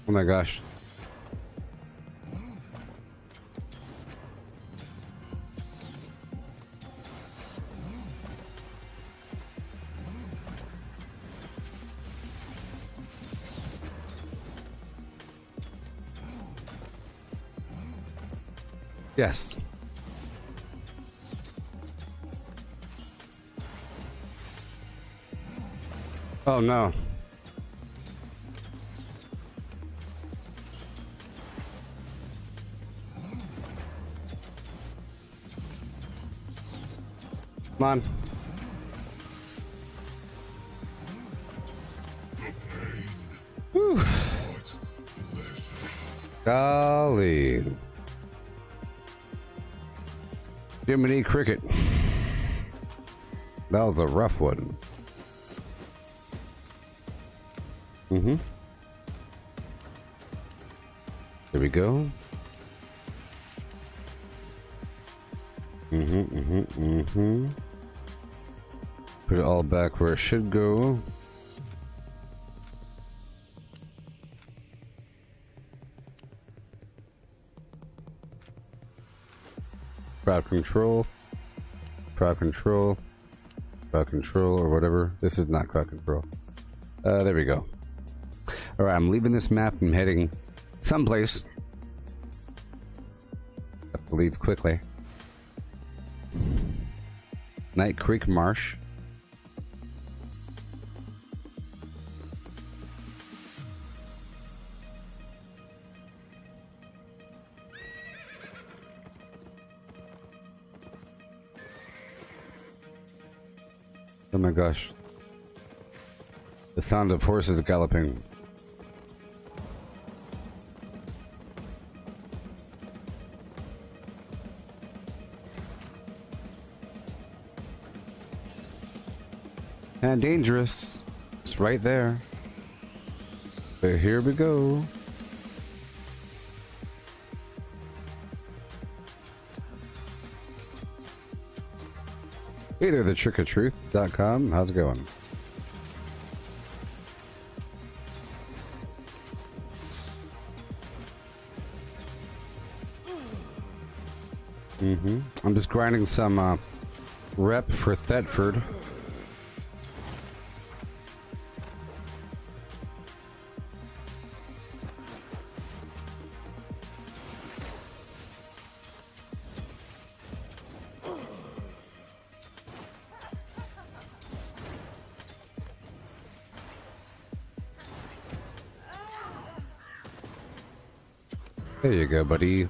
Oh my gosh. Yes. Oh no. Come on. Whew. Golly. Jiminy Cricket. That was a rough one. Mm-hmm. There we go. Put it all back where it should go. Crowd control. Crowd control. Crowd control or whatever. This is not crowd control. There we go. Alright, I'm leaving this map and heading someplace. Have to leave quickly. Night Creek Marsh. Oh my gosh. The sound of horses galloping. And dangerous. It's right there. But here we go. Hey there, thetrickoftruth.com. How's it going? I'm just grinding some rep for Thetford. There you go, buddy.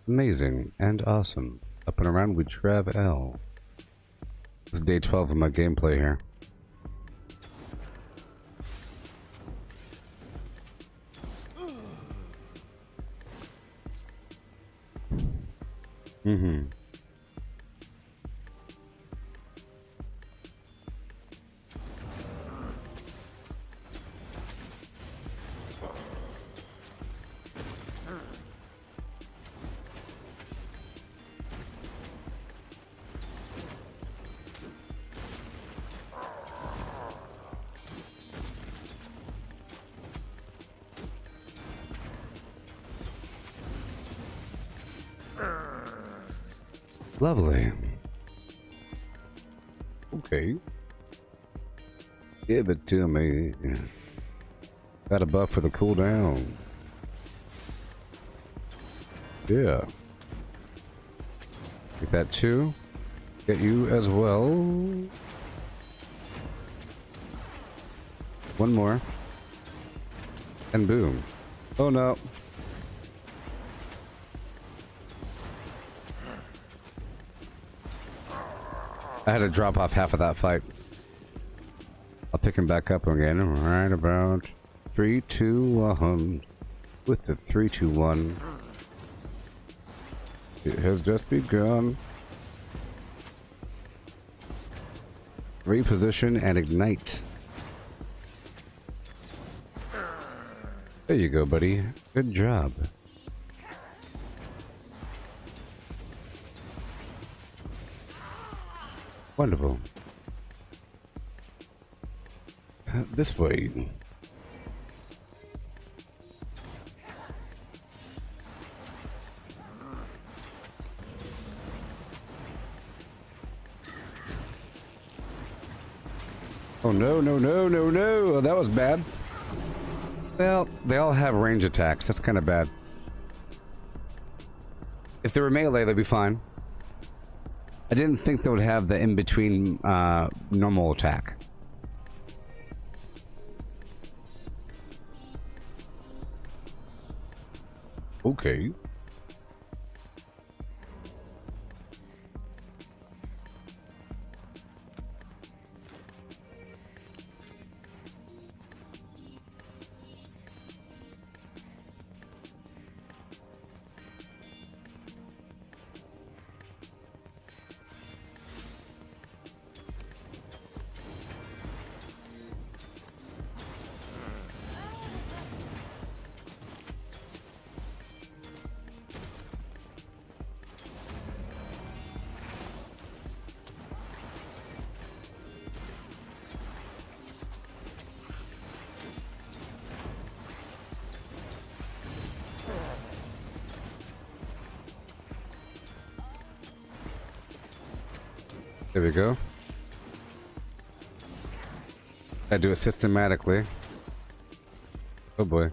Amazing and awesome. Up and around with Trav L. This is day 12 of my gameplay here. Lovely. Okay. Give it to me. Got a buff for the cooldown. Yeah. Get that too. Get you as well. One more. And boom. Oh no. I had to drop off half of that fight. I'll pick him back up again right about 3, 2, 1. With the 3, 2, 1. It has just begun. Reposition and ignite. There you go, buddy. Good job. Wonderful. This way. Oh no, no, no, no, no! Oh, that was bad. Well, they all have range attacks. That's kind of bad. If they were melee, they'd be fine. I didn't think they would have the in-between normal attack. Okay. There we go. I do it systematically. Oh boy.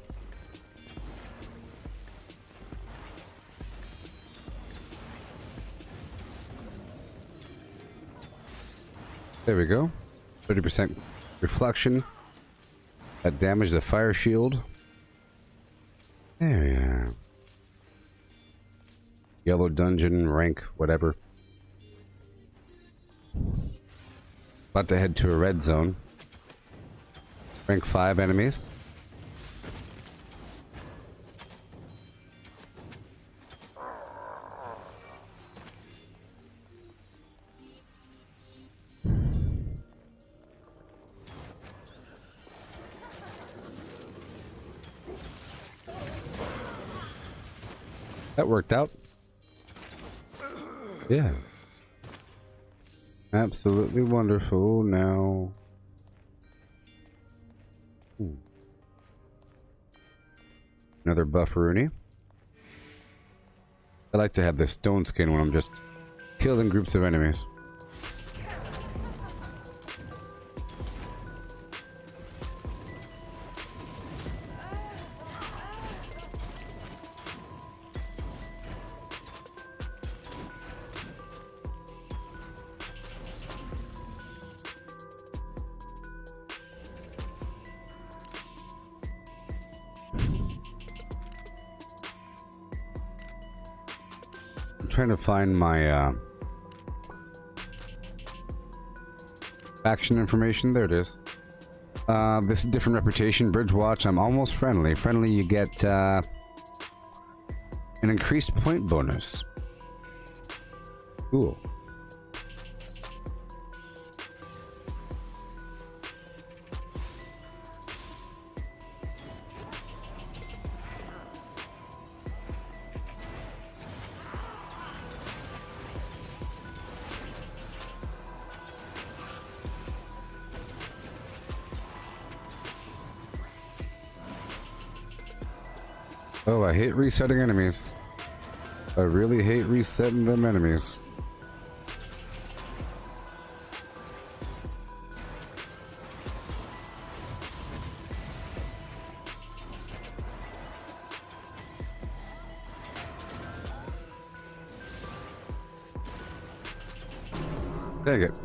There we go. 30% reflection. That damaged the fire shield. There we are. Yellow dungeon, rank, whatever. About to head to a red zone. Rank 5 enemies. That worked out. Yeah. Absolutely wonderful. Now... Another bufferoonie. I like to have this stone skin when I'm just killing groups of enemies. Trying to find my faction information. There it is. This is different reputation. Bridgewatch. I'm almost friendly. Friendly, you get an increased point bonus. Cool. Oh, I hate resetting enemies. I really hate resetting them enemies. Dang it.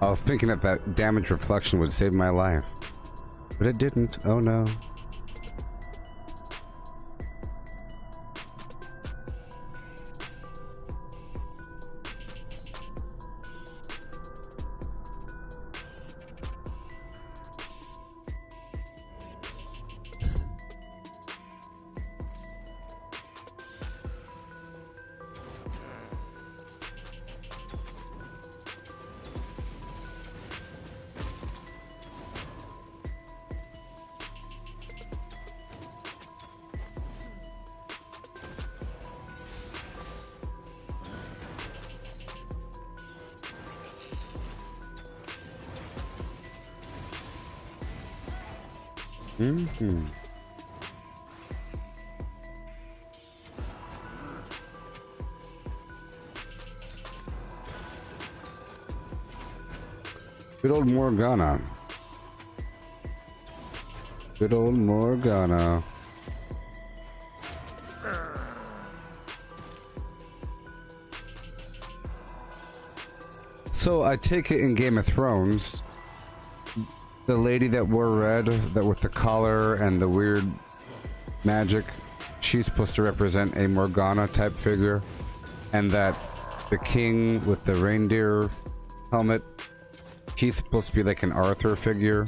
I was thinking that that damage reflection would save my life. But it didn't. Oh no. Good old Morgana. Good old Morgana. So I take it in Game of Thrones, the lady that wore red, that with the collar and the weird magic, she's supposed to represent a Morgana type figure, and that the king with the reindeer helmet, he's supposed to be like an Arthur figure,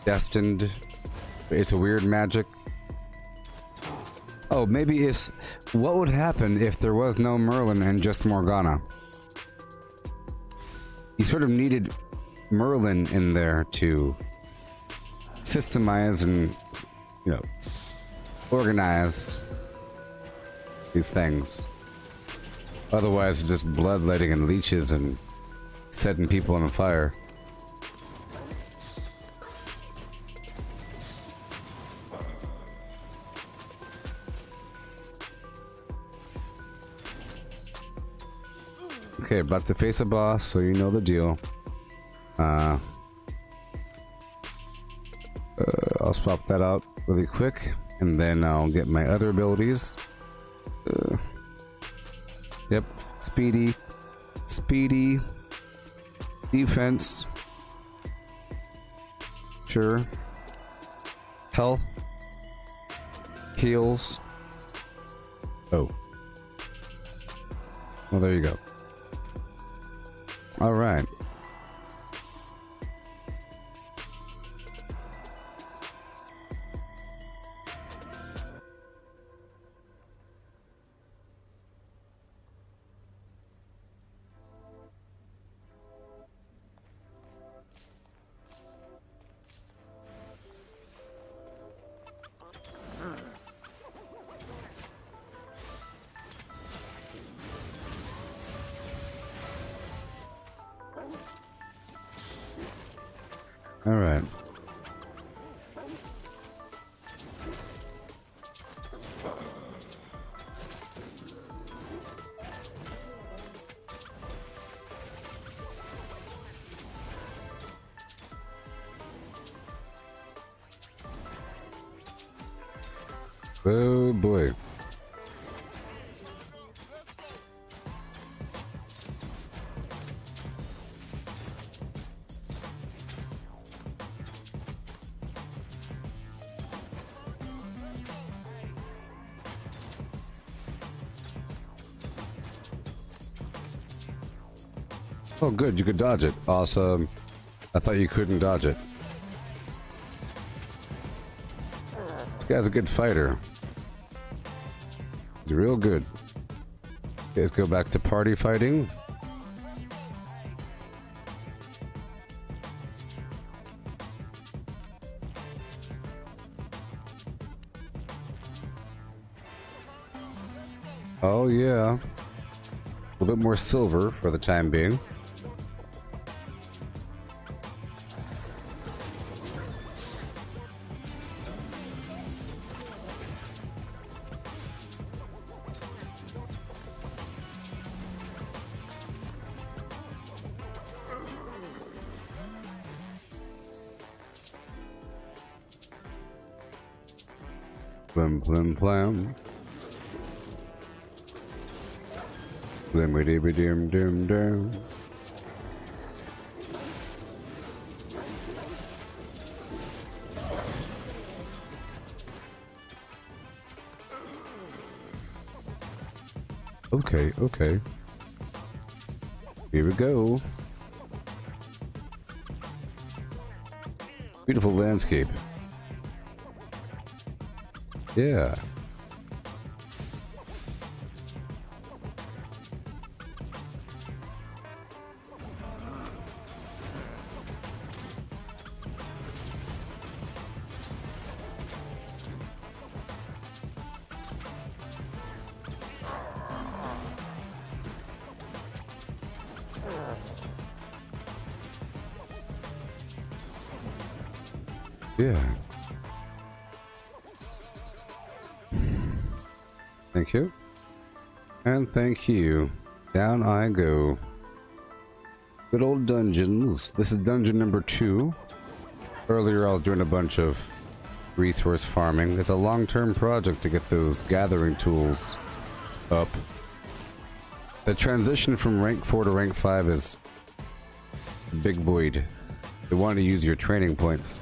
destined. It's a weird magic. Oh, maybe it's what would happen if there was no Merlin and just Morgana. You sort of needed Merlin in there to systemize and, you know, organize these things. Otherwise, it's just bloodletting and leeches and setting people on fire. Okay, about to face a boss, so you know the deal. I'll swap that out really quick, and then I'll get my other abilities. Yep, speedy, defense, sure, health, heals. Oh, well, there you go. All right. All right. Oh boy. Oh, good. You could dodge it. Awesome. I thought you couldn't dodge it. This guy's a good fighter. He's real good. Okay, let's go back to party fighting. Oh, yeah. A little bit more silver for the time being. Plim plim plam. Blimmy dibby dim dim dim. Okay, okay. Here we go. Beautiful landscape. Yeah. Yeah. Thank you. And thank you. Down I go. Good old dungeons. This is dungeon number 2. Earlier I was doing a bunch of resource farming. It's a long-term project to get those gathering tools up. The transition from rank 4 to rank 5 is a big void. You want to use your training points.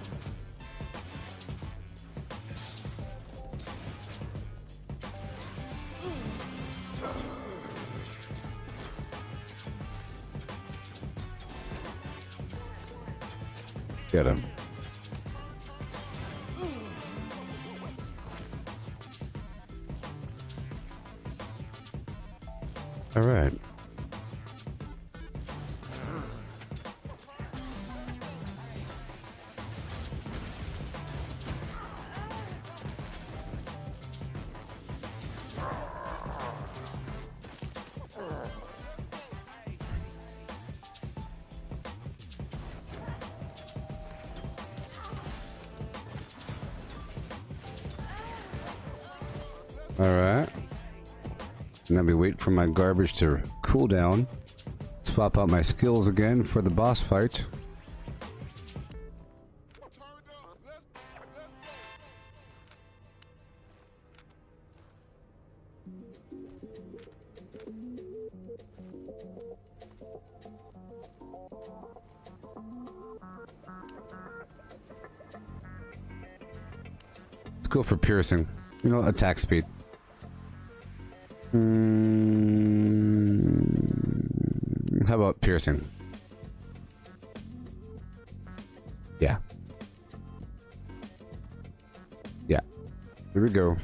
Get him. All right. Alright. And then we wait for my garbage to cool down. Swap out my skills again for the boss fight. Let's go for piercing. You know, attack speed. How about piercing? Yeah. Yeah. Here we go.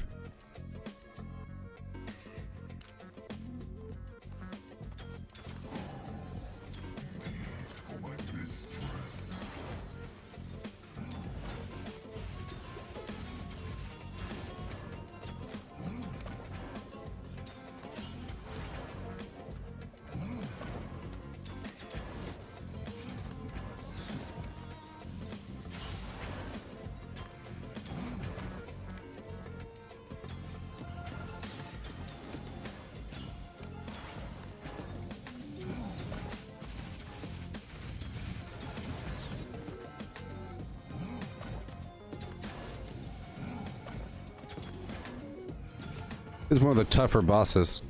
This is one of the tougher bosses.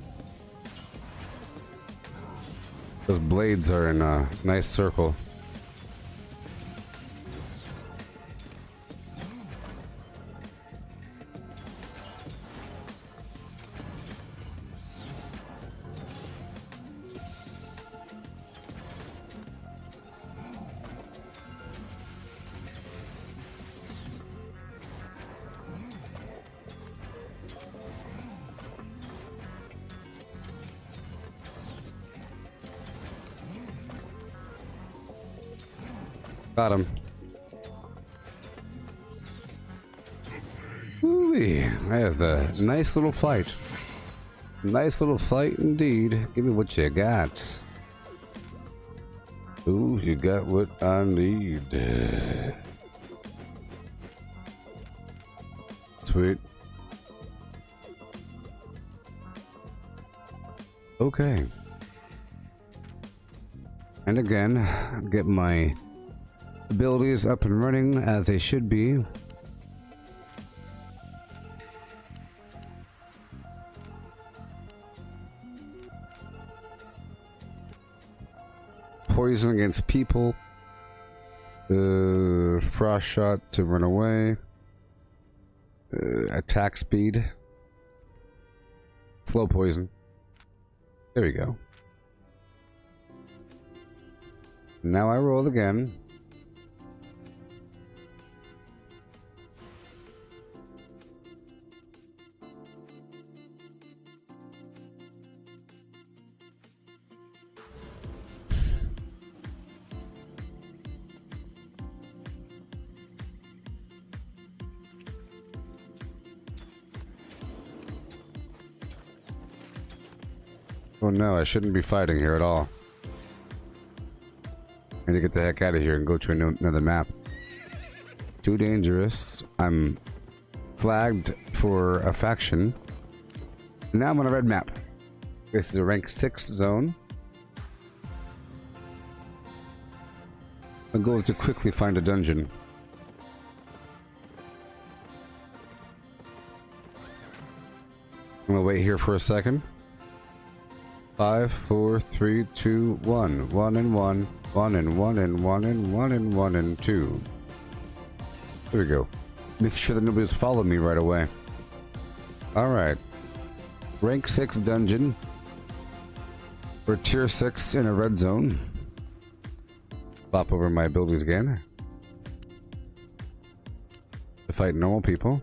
Those blades are in a nice circle. Got him. Ooh-wee. That's a nice little fight. Nice little fight indeed. Give me what you got. Ooh, you got what I need. Sweet. Okay. And again, get my abilities up and running as they should be. Poison against people. Frost shot to run away. Attack speed. Slow poison. There we go. Now I roll again. Oh no, I shouldn't be fighting here at all. I need to get the heck out of here and go to another map. Too dangerous. I'm flagged for a faction. Now I'm on a red map. This is a rank 6 zone. My goal is to quickly find a dungeon. I'm gonna wait here for a second. 5, 4, 3, 2, 1. 1 and 1. 1 and 1 and 1 and 1 and 1 and 2. There we go. Make sure that nobody's followed me right away. Alright. Rank 6 dungeon. We're tier 6 in a red zone. Pop over my abilities again. To fight normal people.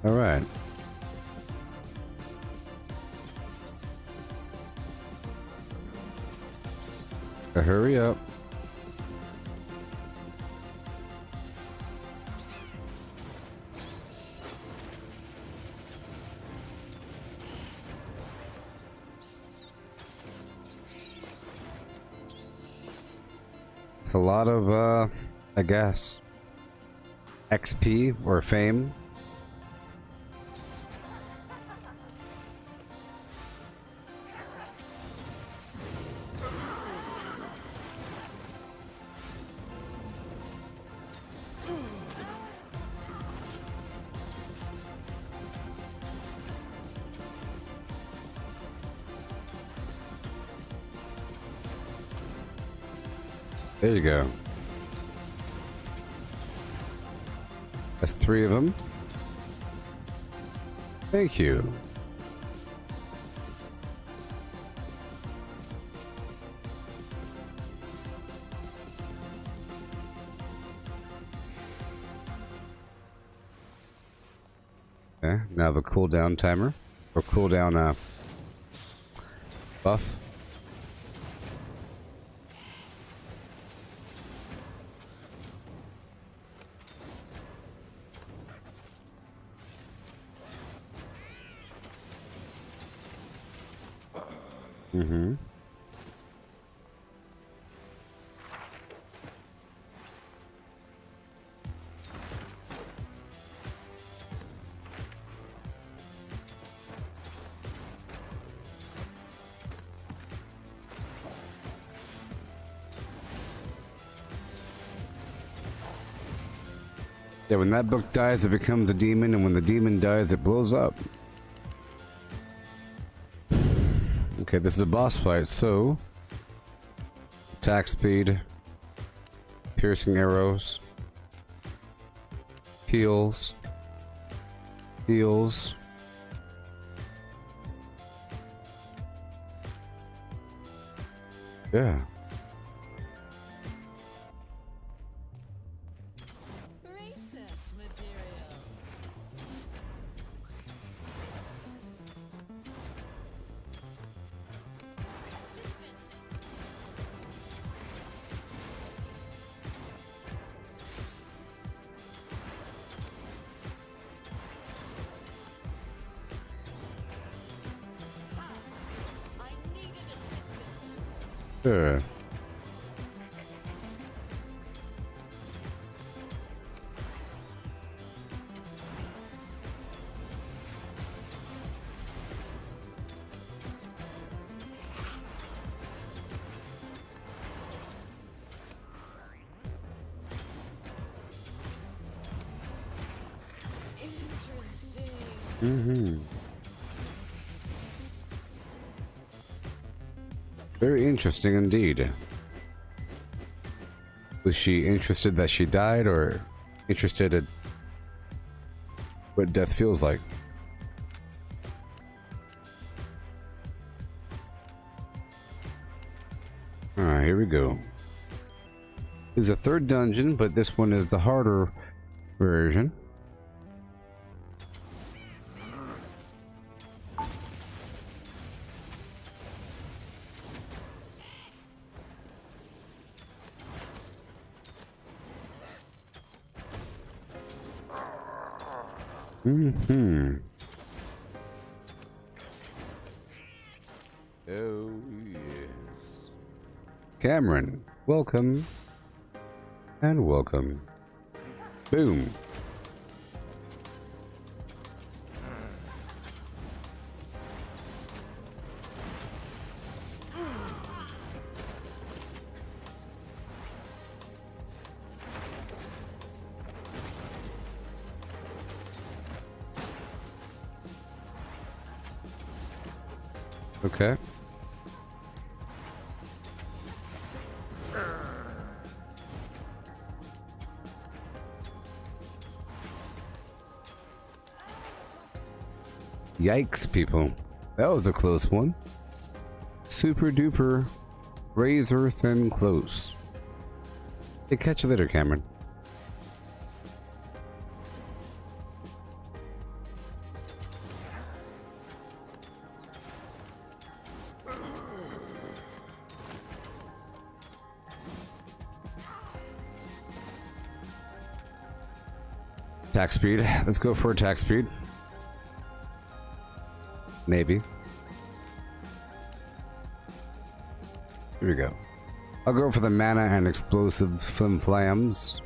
All right. Hurry up. It's a lot of, I guess, XP or fame. There you go. That's 3 of them. Thank you. Okay, now the cooldown timer, or cooldown buff. Mm-hmm. Yeah, when that book dies, it becomes a demon, and when the demon dies, it blows up. Okay, this is a boss fight, so attack speed, piercing arrows, heals, heals. Yeah. Sure. Mm-hmm. Very interesting indeed. Was she interested that she died, or interested in what death feels like? Alright, here we go. This is a third dungeon, but this one is the harder version. Mm-hmm. Oh, yes. Cameron, welcome. And welcome. Boom. Okay. Yikes, people. That was a close one. Super duper razor thin close. Hey, catch you later, Cameron. Attack speed. Let's go for attack speed. Maybe. Here we go. I'll go for the mana and explosive flim flams.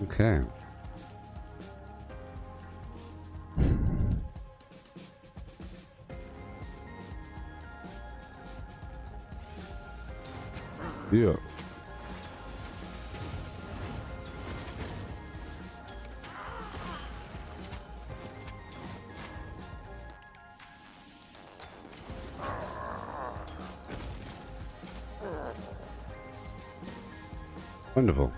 Okay. Yeah. Wonderful.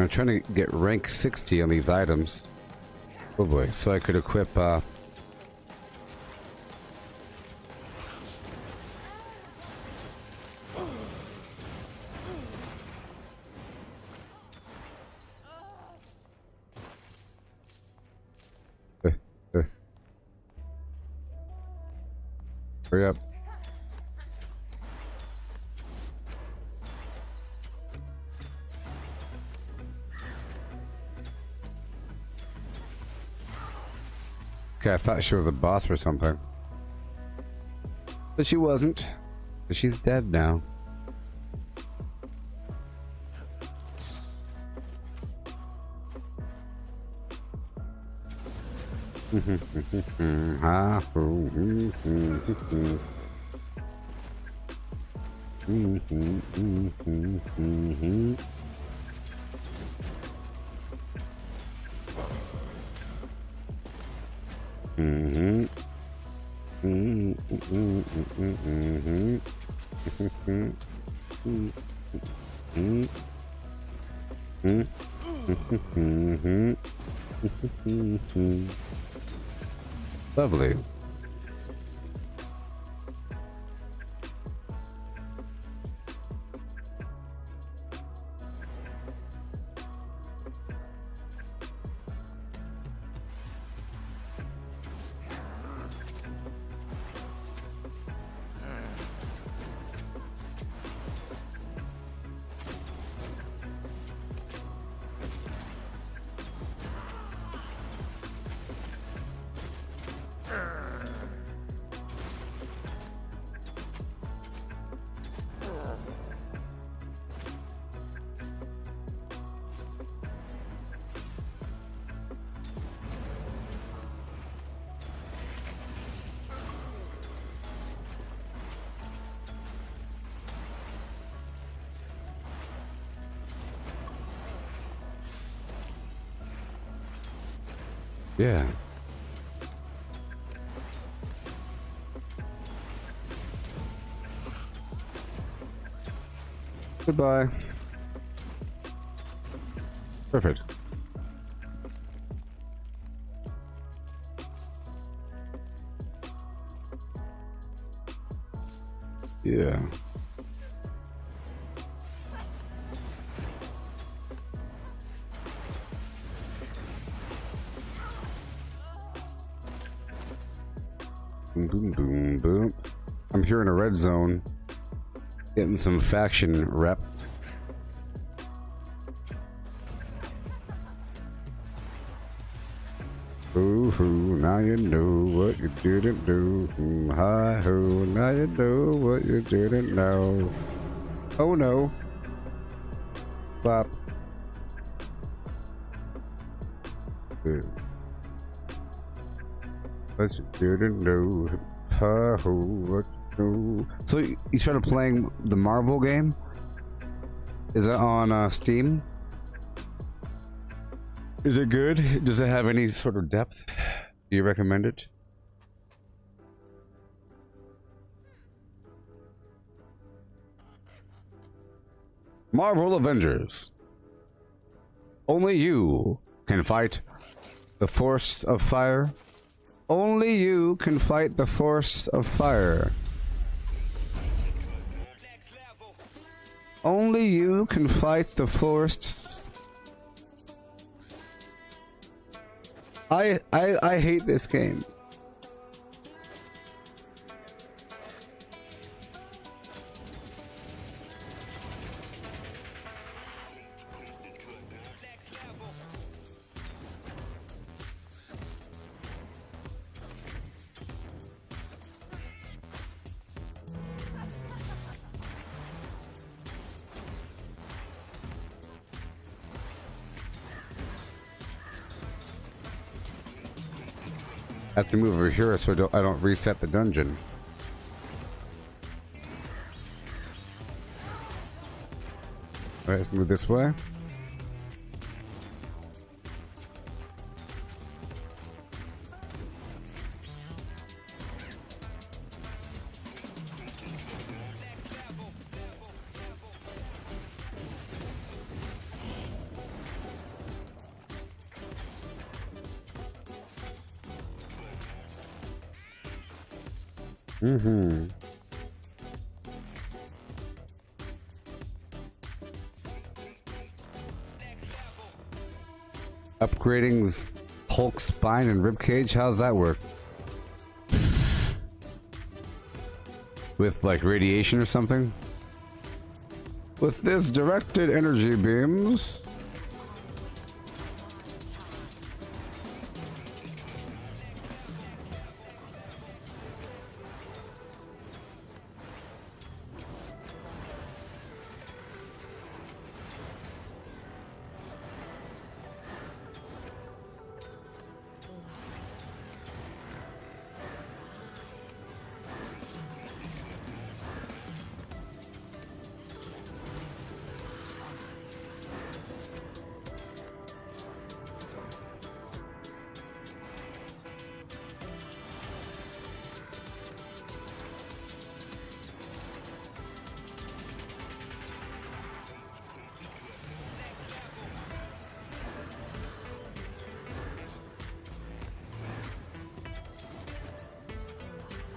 I'm trying to get rank 60 on these items. Oh boy, so I could equip hurry up. Okay, I thought she was a boss or something. But she wasn't. But she's dead now. Lovely. Yeah. Goodbye. Perfect. Yeah. Boom, boom, boom, boom. I'm here in a red zone, getting some faction rep. Ooh, hoo, now you know what you didn't do. Hi ho, now you know what you didn't know. Oh no. Bop. What you didn't know. Hi ho, what you know. So you started playing the Marvel game? Is that on Steam? Is it good? Does it have any sort of depth? Do you recommend it? Marvel Avengers. Only you can fight the force of fire. Only you can fight the force of fire. Only you can fight the force. I hate this game. I have to move over here so I don't reset the dungeon. Alright, let's move this way. Mm-hmm. Upgrading Hulk's spine and ribcage? How's that work? With like radiation or something? With this directed energy beams.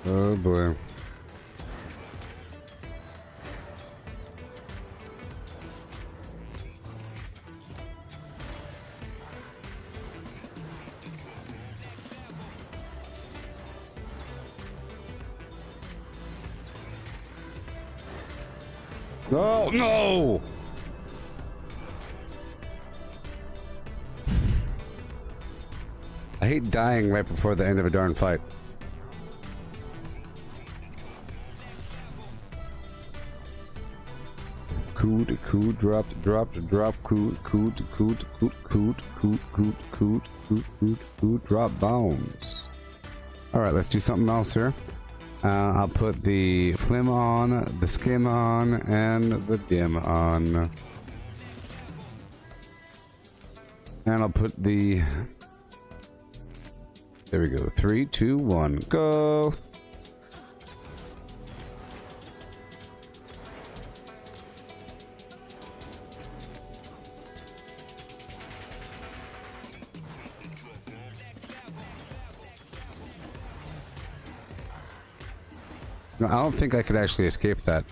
Oh boy. Oh no! I hate dying right before the end of a darn fight. Coot, dropped, drop, coot, drop bombs. Alright, let's do something else here. I'll put the flim on, the skim on, and the dim on. And I'll put the There we go. 3, 2, 1, go! No, I don't think I could actually escape that.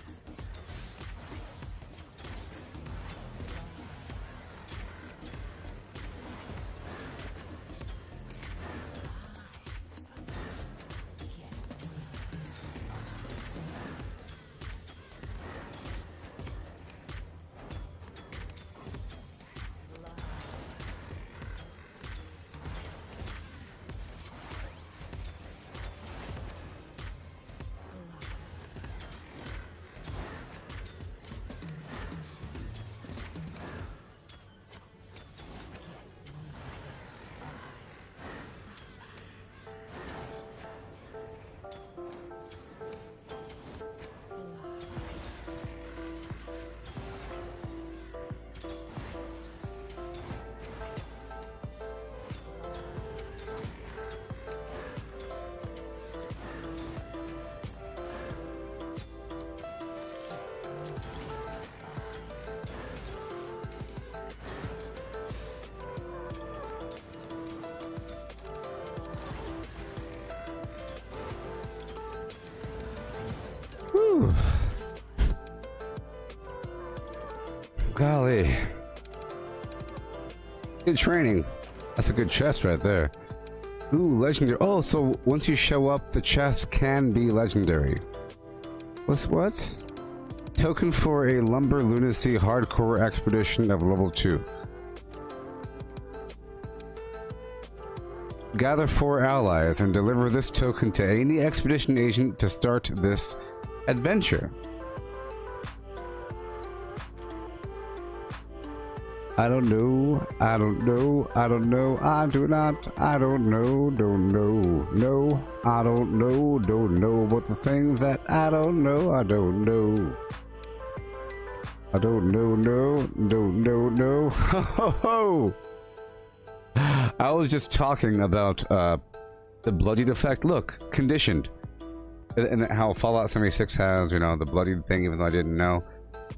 Whew. Golly. Good training. That's a good chest right there. Ooh, legendary. Oh, so once you show up, the chest can be legendary. What? Token for a Lumber Lunacy Hardcore Expedition of level 2. Gather 4 allies and deliver this token to any expedition agent to start this adventure. I don't know, I don't know, I don't know, I do not, I don't know, no, I don't know about the things that I don't know, I don't know. I don't know, no, ho ho ho! I was just talking about, the bloodied effect. Look, conditioned. And how Fallout 76 has, you know, the bloodied thing, even though I didn't know.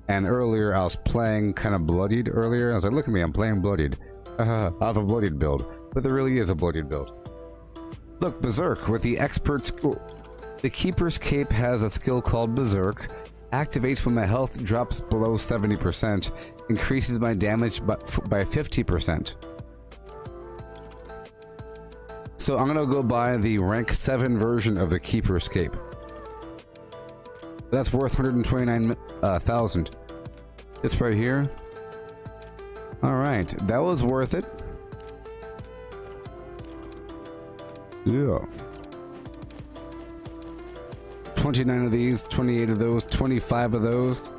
And earlier, I was playing kind of bloodied earlier. I was like, look at me, I'm playing bloodied. I have a bloodied build. But there really is a bloodied build. Look, Berserk, with the expert skill. The Keeper's Cape has a skill called Berserk. Activates when my health drops below 70%. Increases my damage by 50%. So I'm gonna go buy the rank 7 version of the Keeper's Cape. That's worth 129,000. This right here. Alright, that was worth it. Yeah. 29 of these, 28 of those, 25 of those.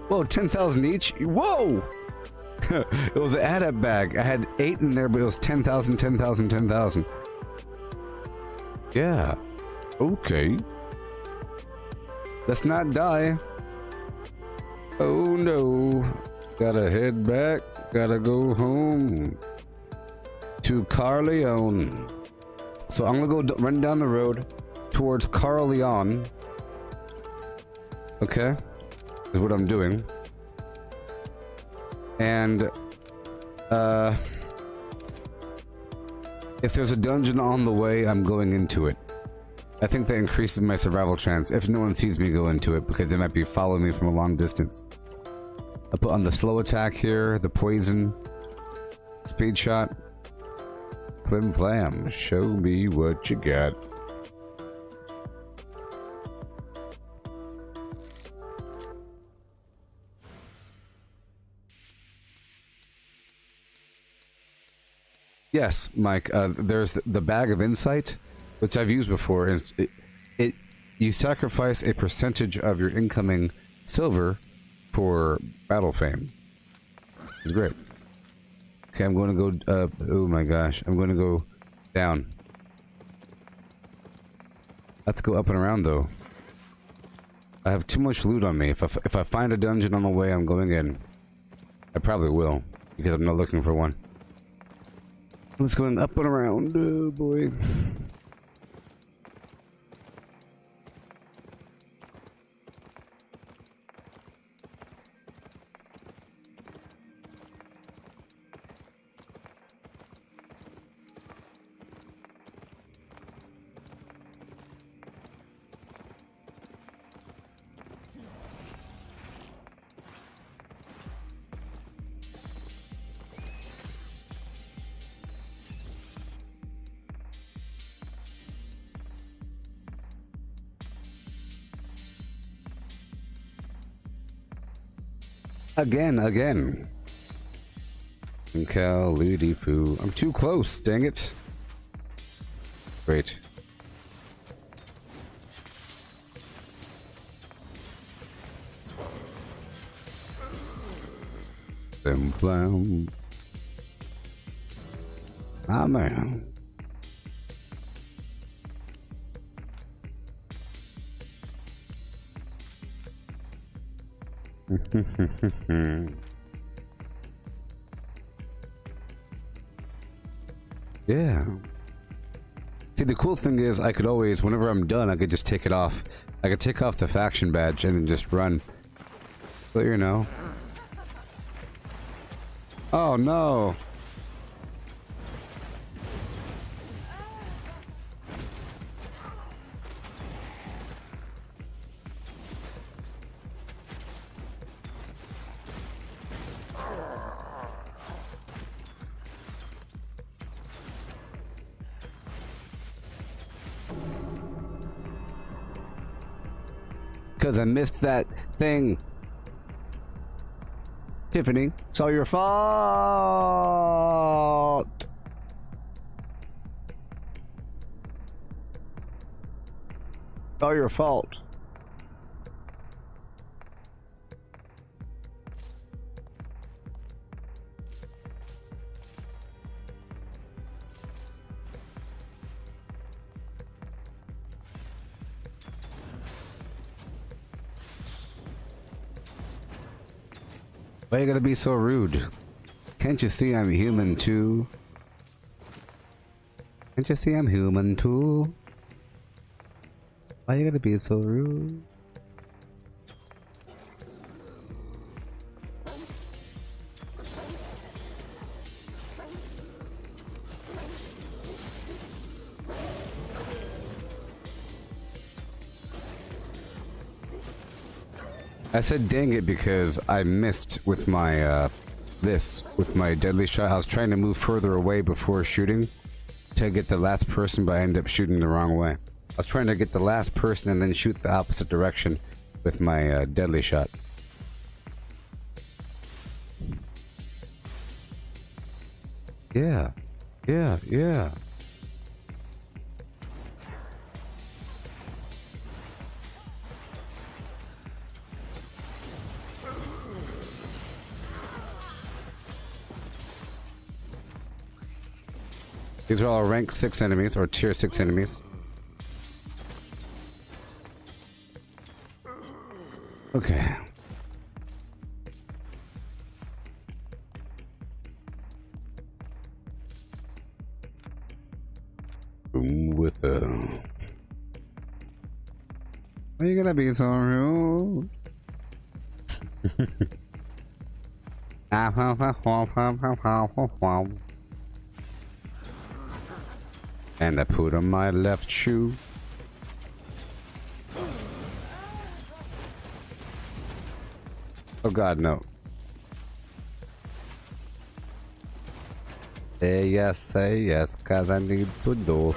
Whoa, 10,000 each? Whoa! It was an add-up bag. I had 8 in there, but it was 10,000, 10,000, 10,000. Yeah. Okay. Let's not die. Oh no. Gotta head back. Gotta go home. To Carleon. So I'm gonna go run down the road towards Carleon. Okay? Is what I'm doing. And if there's a dungeon on the way, I'm going into it. I think that increases my survival chance if no one sees me go into it, because they might be following me from a long distance. I put on the slow attack here, the poison, speed shot, flim flam, show me what you got. Yes, Mike, there's the Bag of Insight, which I've used before. And you sacrifice a percentage of your incoming silver for battle fame. It's great. Okay, I'm going to go, oh my gosh, I'm going to go down. Let's go up and around though. I have too much loot on me. If I find a dungeon on the way I'm going in, I probably will, because I'm not looking for one. Let's go up and around, oh boy. Again. Cal, Ludi, Foo. I'm too close, dang it. Great. Them flam. Ah, man. Yeah. See, the cool thing is I could always, whenever I'm done, I could just take it off. I could take off the faction badge and then just run. But you know. Oh no. Because I missed that thing. Tiffany, it's all your fault. It's all your fault. Why you gotta be so rude? Can't you see I'm human too? Can't you see I'm human too? Why you gotta be so rude? I said dang it because I missed with my with my deadly shot. I was trying to move further away before shooting to get the last person, but I ended up shooting the wrong way. I was trying to get the last person and then shoot the opposite direction with my deadly shot. Yeah. These are all rank 6 enemies, or tier 6 enemies. Okay. With a... Are you gonna be so rude? And I put on my left shoe. Oh god, no. Say yes, cause I need to do.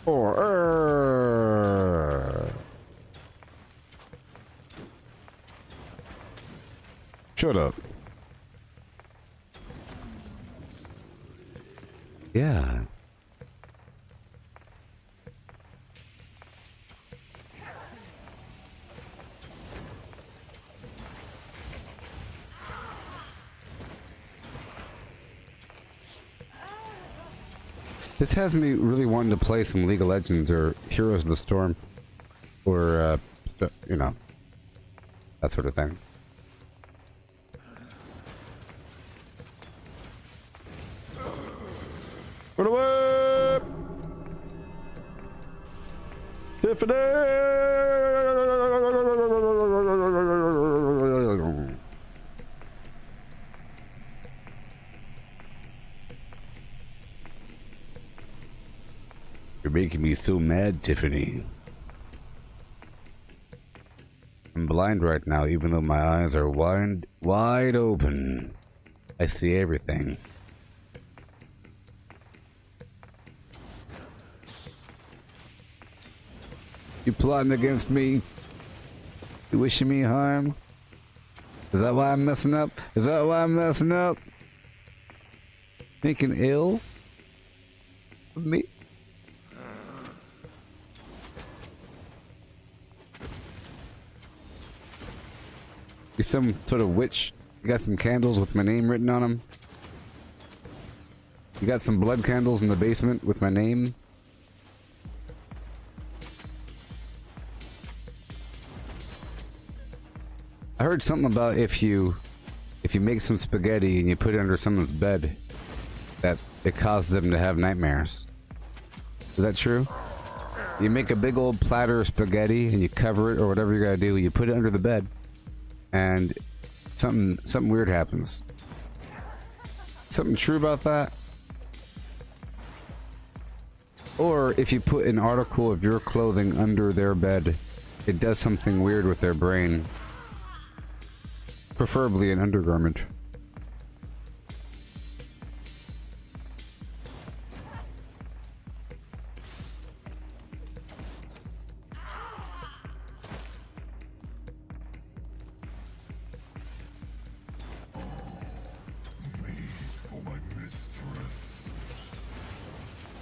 Or shut up. Yeah. This has me really wanting to play some League of Legends or Heroes of the Storm. Or, you know, that sort of thing. Run away! Tiffany! You're making me so mad, Tiffany. I'm blind right now, even though my eyes are wide open. I see everything. You plotting against me? You wishing me harm? Is that why I'm messing up? Is that why I'm messing up? Thinking ill of me? You some sort of witch? You got some candles with my name written on them? You got some blood candles in the basement with my name? I heard something about if you make some spaghetti and you put it under someone's bed, that it causes them to have nightmares. Is that true? You make a big old platter of spaghetti and you cover it or whatever you gotta do. You put it under the bed, and something weird happens. Something true about that? Or if you put an article of your clothing under their bed, it does something weird with their brain. Preferably an undergarment.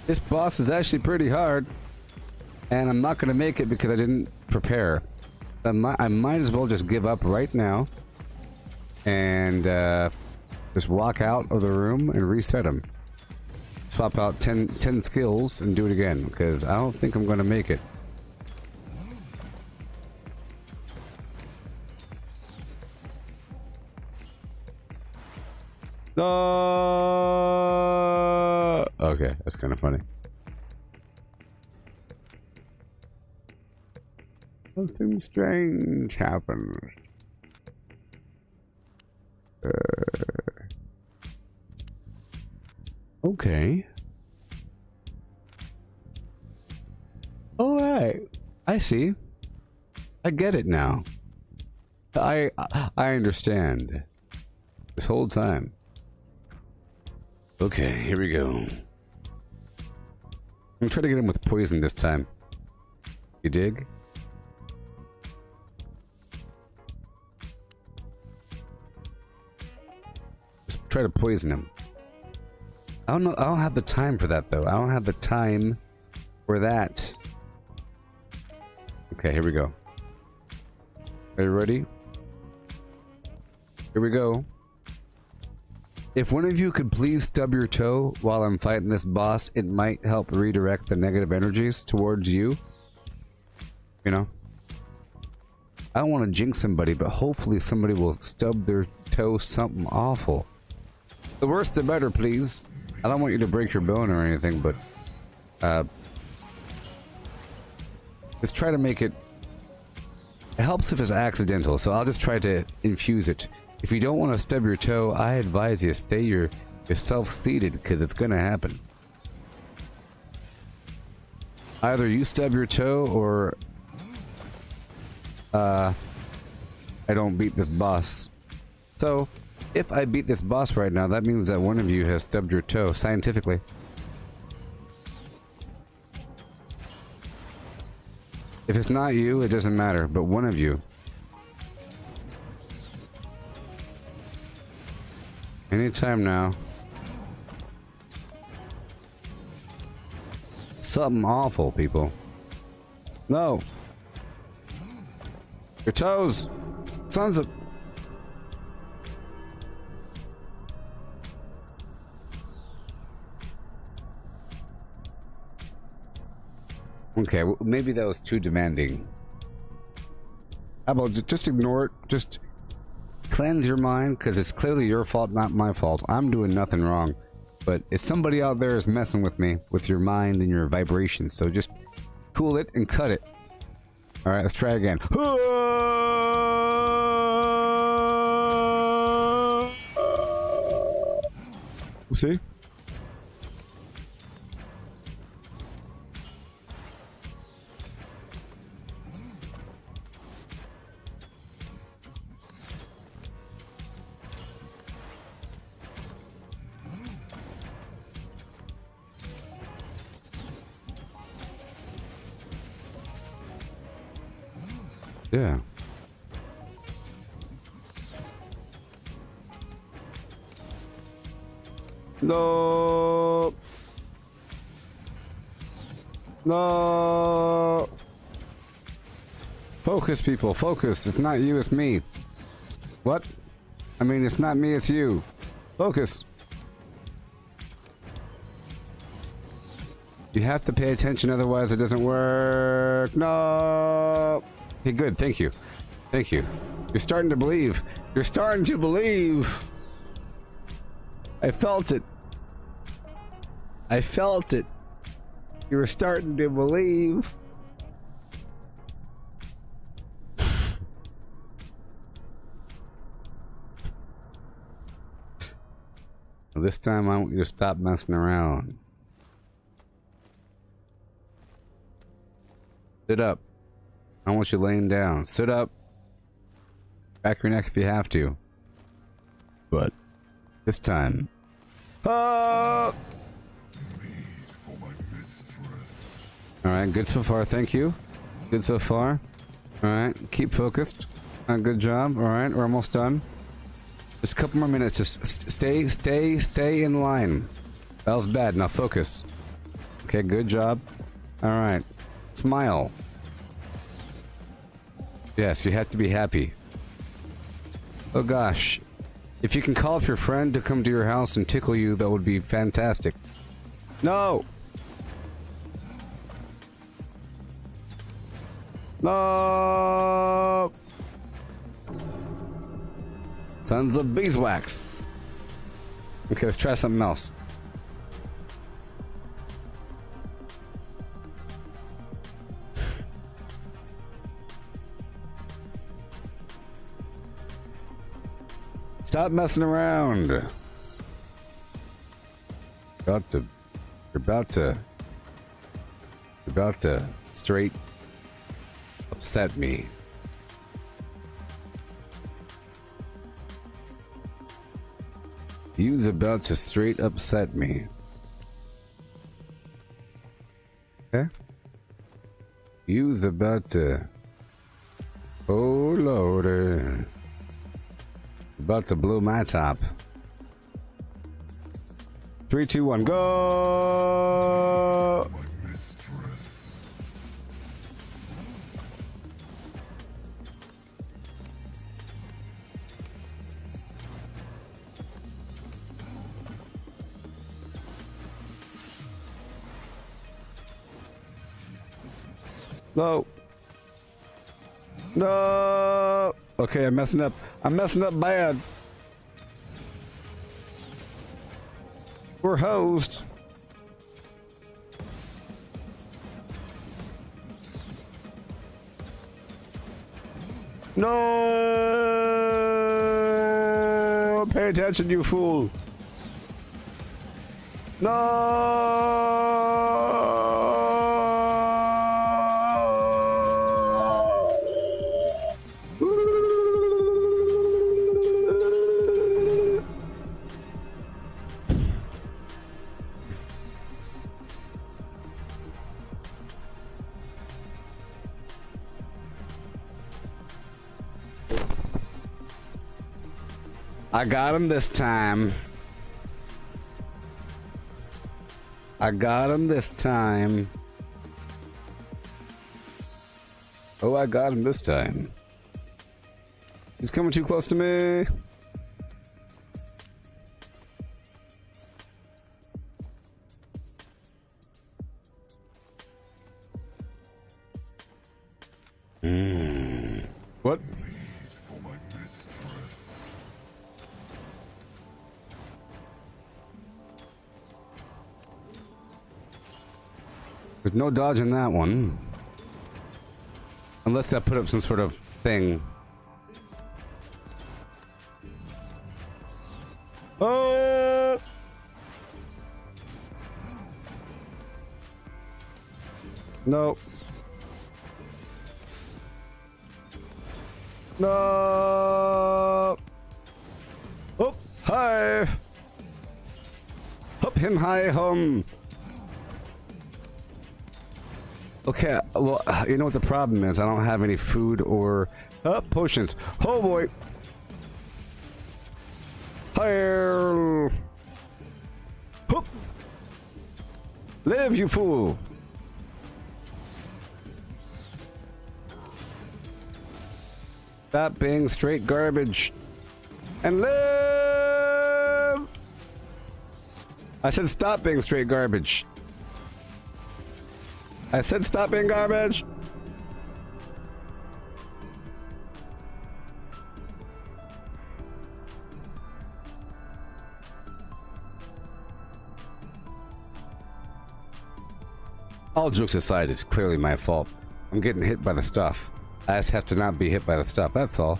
This boss is actually pretty hard, and I'm not going to make it because I didn't prepare. I might as well just give up right now and just walk out of the room and reset them. Swap out 10 skills and do it again, because I don't think I'm going to make it. Okay, that's kind of funny. Something strange happened. Okay. All right. I see. I get it now. I understand. This whole time. Okay, here we go. I'm trying to get him with poison this time. You dig? Just try to poison him. I don't know. I don't have the time for that, though. I don't have the time for that. Okay, here we go. Are you ready? Here we go. If one of you could please stub your toe while I'm fighting this boss, it might help redirect the negative energies towards you. You know? I don't want to jinx somebody, but hopefully somebody will stub their toe something awful. The worse the better, please. I don't want you to break your bone or anything, but just try to make it. It helps if it's accidental, so I'll just try to infuse it. If you don't want to stub your toe, I advise you stay yourself seated, because it's going to happen. Either you stub your toe, or I don't beat this boss. So, if I beat this boss right now, that means that one of you has stubbed your toe, scientifically. If it's not you, it doesn't matter, but one of you. Anytime now. Something awful, people. No. Your toes. Sons of... Okay, well, maybe that was too demanding. How about just ignore it? Just cleanse your mind, because it's clearly your fault, not my fault. I'm doing nothing wrong. But if somebody out there is messing with me, with your mind and your vibrations, so just cool it and cut it. Alright, let's try again. See? Yeah. No. No. Focus, people. Focus. It's not you, it's me. What? I mean, it's not me, it's you. Focus. You have to pay attention, otherwise it doesn't work. No. Okay, good. Thank you. Thank you. You're starting to believe. You're starting to believe. I felt it. I felt it. You were starting to believe. This time I want you to stop messing around. Sit up. I want you laying down. Sit up. Back your neck if you have to. But this time. Alright, good so far, thank you. Good so far. Alright, keep focused. Good job. Alright, we're almost done. Just a couple more minutes. Just stay in line. That was bad. Now focus. Okay, good job. Alright. Smile. Yes, you have to be happy. Oh gosh. If you can call up your friend to come to your house and tickle you, that would be fantastic. No! No! Sons of beeswax. Okay, let's try something else. Stop messing around. You're about to straight upset me. You's about to straight upset me. Okay? You's about to... Oh, Lordy. About to blow my top. 3, 2, 1, go! My mistress. No. No. Okay, I'm messing up. I'm messing up bad. We're hosed. No. Pay attention, you fool. I got him this time. I got him this time. Oh, I got him this time. He's coming too close to me. What? There's no dodging that one. Unless that put up some sort of thing. Oh! No. No. Oh, hi. Up him high hum. Okay, well, you know what the problem is? I don't have any food or potions. Oh boy. Higher. Hoop. Live, you fool. Stop being straight garbage. And live! I said stop being straight garbage. I said stop being garbage. All jokes aside, it's clearly my fault. I'm getting hit by the stuff. I just have to not be hit by the stuff, that's all.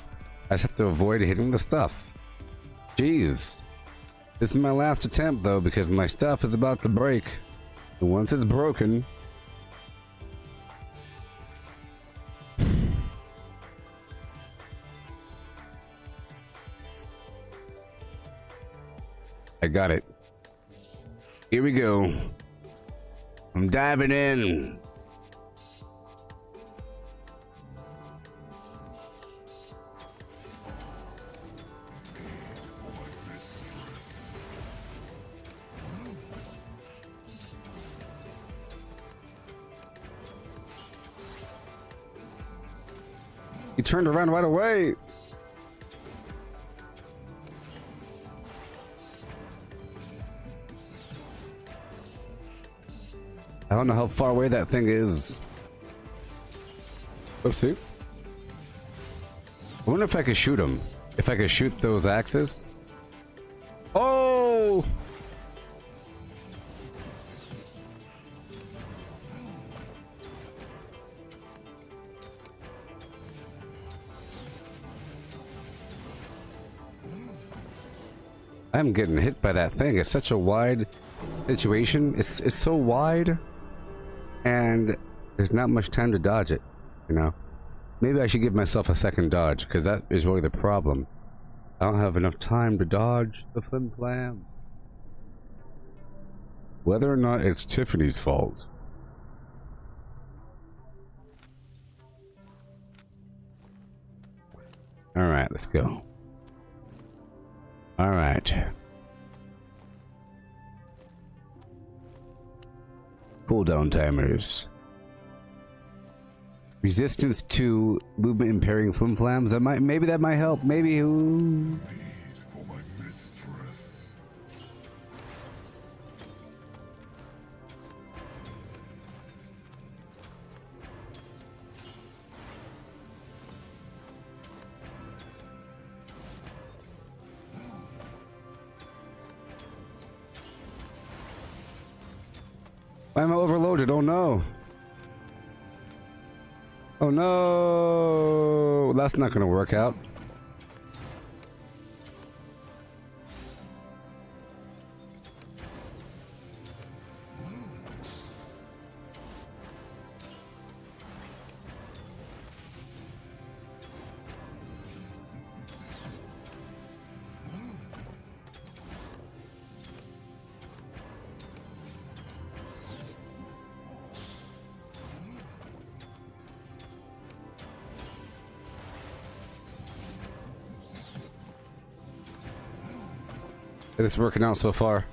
I just have to avoid hitting the stuff. Jeez. This is my last attempt, though, because my stuff is about to break. And once it's broken... I got it. Here we go. I'm diving in. He turned around right away. I don't know how far away that thing is. Oopsie. I wonder if I could shoot him. If I could shoot those axes. Oh! I'm getting hit by that thing. It's such a wide situation. It's so wide. And there's not much time to dodge it, you know? Maybe I should give myself a second dodge, because that is really the problem. I don't have enough time to dodge the flim flam. Whether or not it's Tiffany's fault. Alright, let's go. Alright. Cooldown timers. Resistance to movement impairing flimflams. That might, maybe that might help. Maybe. Ooh. Why am I overloaded? Oh no. Oh no. That's not gonna work out. It's working out so far.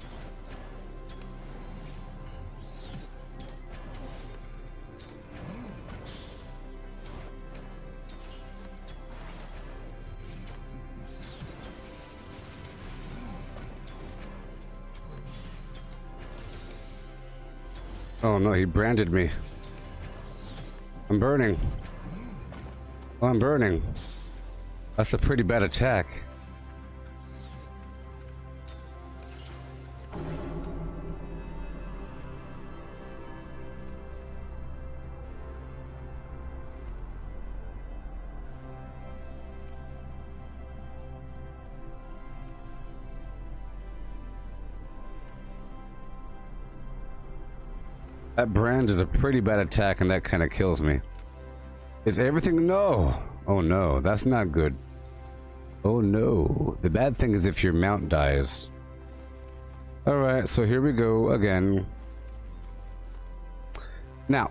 Oh no, he branded me. I'm burning. Oh, I'm burning. That's a pretty bad attack. That brand is a pretty bad attack, and that kind of kills me. Is everything? No. Oh no, that's not good. Oh no. The bad thing is if your mount dies. Alright, so here we go again. Now.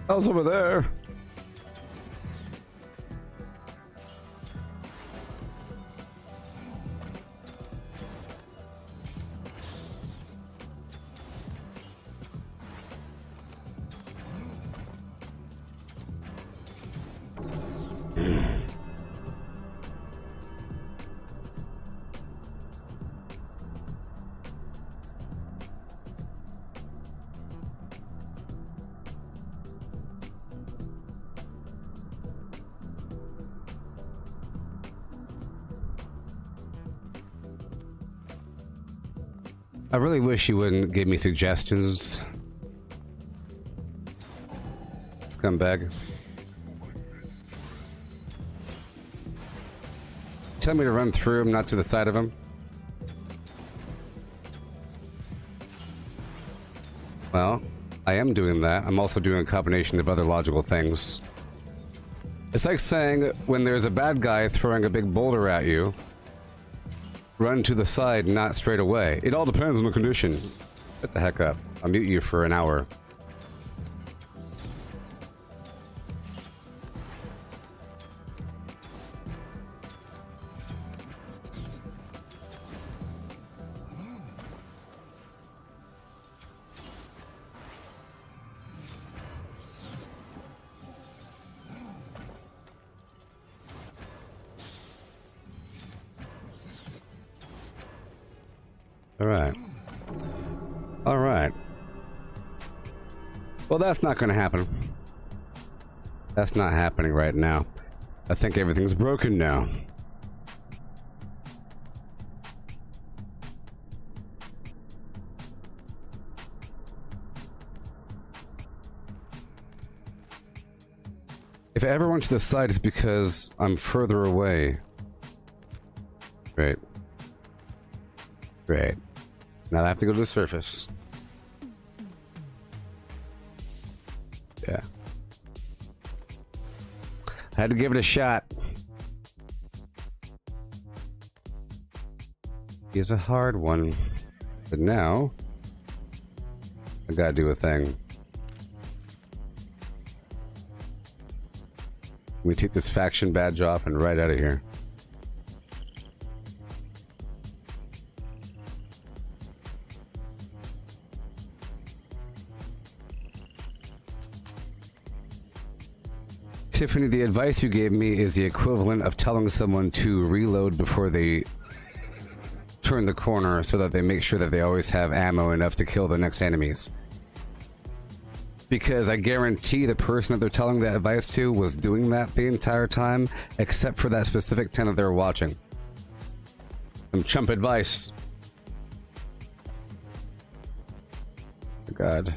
I was over there. I really wish you wouldn't give me suggestions. Scumbag. Tell me to run through him, not to the side of him. Well, I am doing that. I'm also doing a combination of other logical things. It's like saying when there's a bad guy throwing a big boulder at you, run to the side, not straight away. It all depends on the condition. Shut the heck up. I'll mute you for an hour. Alright. Alright. Well, that's not gonna happen. That's not happening right now. I think everything's broken now. If I ever went to the side, it's because I'm further away. Great. Great. Now I have to go to the surface. Yeah. I had to give it a shot. It's a hard one. But now, I gotta do a thing. Let me take this faction badge off and right out of here. Tiffany, the advice you gave me is the equivalent of telling someone to reload before they turn the corner so that they make sure that they always have ammo enough to kill the next enemies. Because I guarantee the person that they're telling that advice to was doing that the entire time, except for that specific time that they were watching. Some chump advice. Oh God.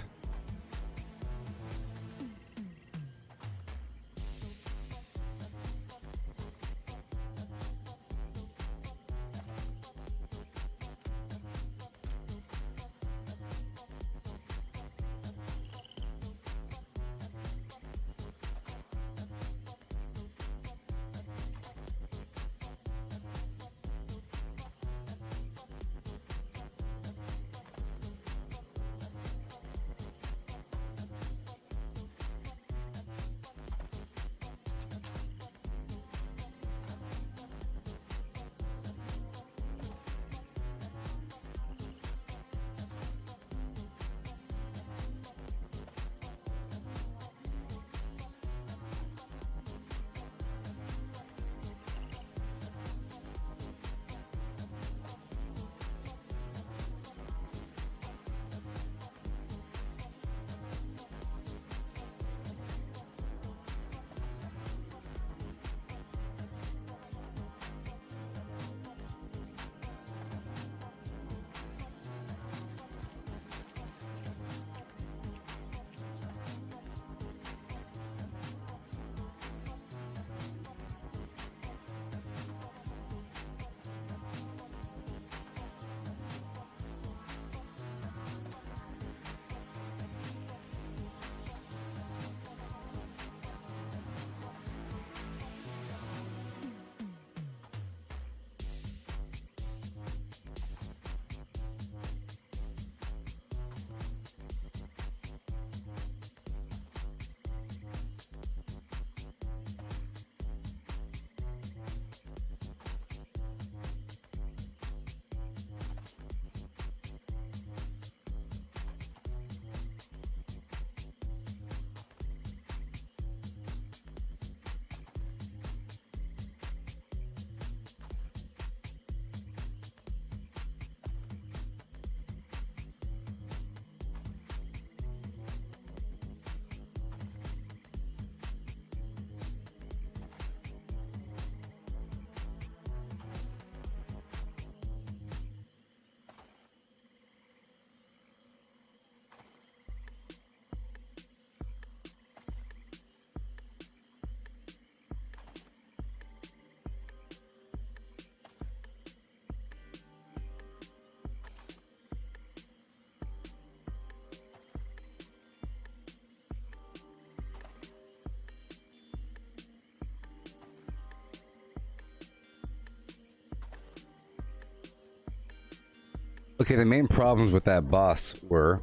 Okay, the main problems with that boss were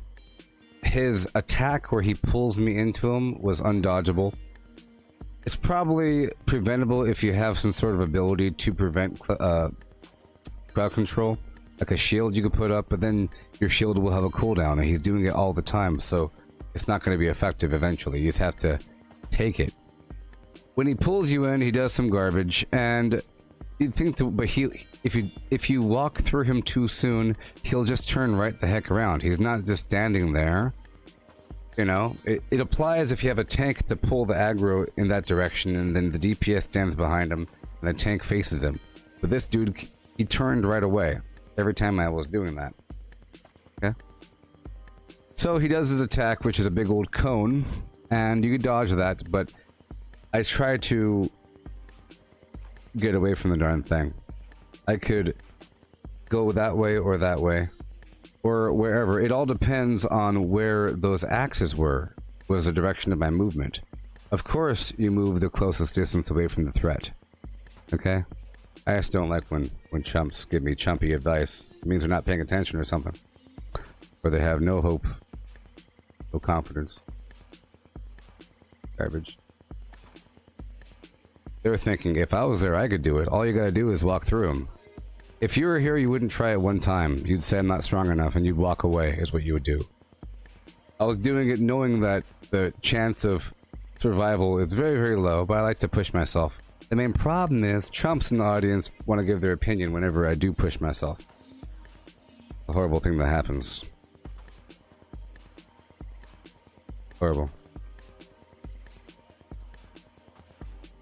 his attack where he pulls me into him was undodgeable. It's probably preventable if you have some sort of ability to prevent crowd control, like a shield you could put up, but then your shield will have a cooldown, and he's doing it all the time, so it's not going to be effective eventually. You just have to take it. When he pulls you in, he does some garbage, and you'd think, but if you walk through him too soon, he'll just turn right the heck around. He's not just standing there. You know, it applies if you have a tank to pull the aggro in that direction, and then the DPS stands behind him, and the tank faces him. But this dude, he turned right away every time I was doing that. Okay? So he does his attack, which is a big old cone, and you can dodge that, but I try to get away from the darn thing. I could go that way, or wherever. It all depends on where those axes was the direction of my movement. Of course, you move the closest distance away from the threat. Okay? I just don't like when chumps give me chumpy advice. It means they're not paying attention or something. Or they have no hope. No confidence. Garbage. They were thinking, if I was there, I could do it. All you gotta do is walk through them. If you were here, you wouldn't try it one time. You'd say, I'm not strong enough, and you'd walk away, is what you would do. I was doing it knowing that the chance of survival is very, very low, but I like to push myself. The main problem is Trumps in the audience want to give their opinion whenever I do push myself. A horrible thing that happens. Horrible.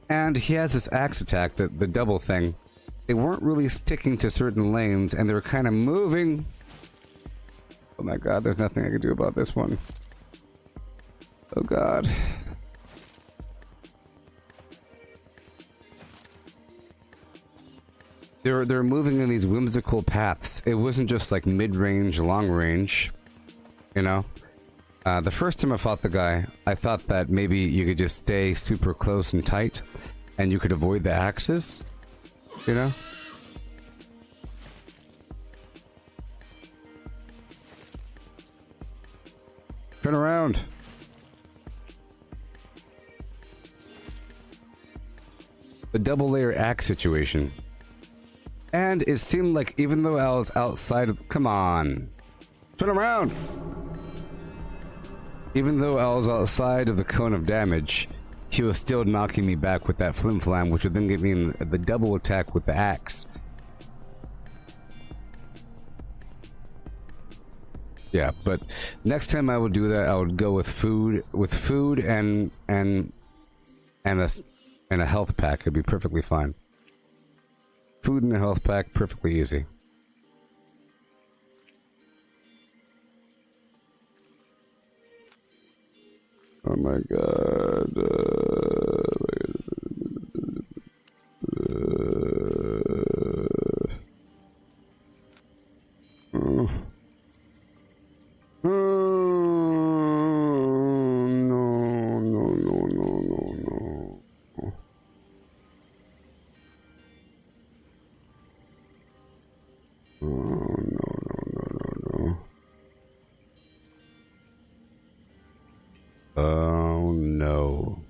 And he has this axe attack, the double thing. They weren't really sticking to certain lanes, and they were kind of moving. Oh my god, there's nothing I can do about this one. Oh god. They're moving in these whimsical paths. It wasn't just like mid-range, long-range, you know? The first time I fought the guy, I thought that maybe you could just stay super close and tight, and you could avoid the axes, you know? Turn around! The double layer axe situation. And it seemed like even though I was outside of... Come on! Turn around! Even though I was outside of the cone of damage, he was still knocking me back with that flim flam, which would then give me the double attack with the axe. Yeah, but next time I would do that, I would go with food and a health pack. It'd be perfectly fine. Food and a health pack, perfectly easy. Oh my god. Oh no.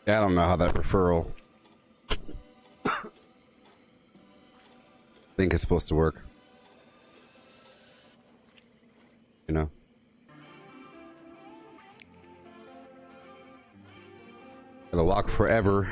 Yeah, I don't know how that referral... I think it's supposed to work. You know? Gotta walk forever.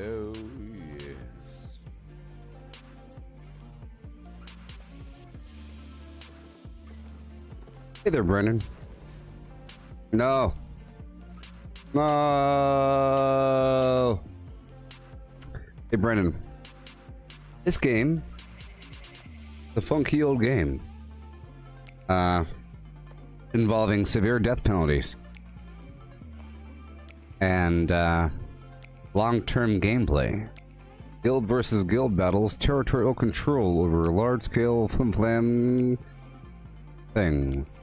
Oh, yes. Hey there, Brennan. No. No. Hey, Brennan. This game, the funky old game, involving severe death penalties and, long-term gameplay, guild versus guild battles, territorial control over large-scale flim-flam things.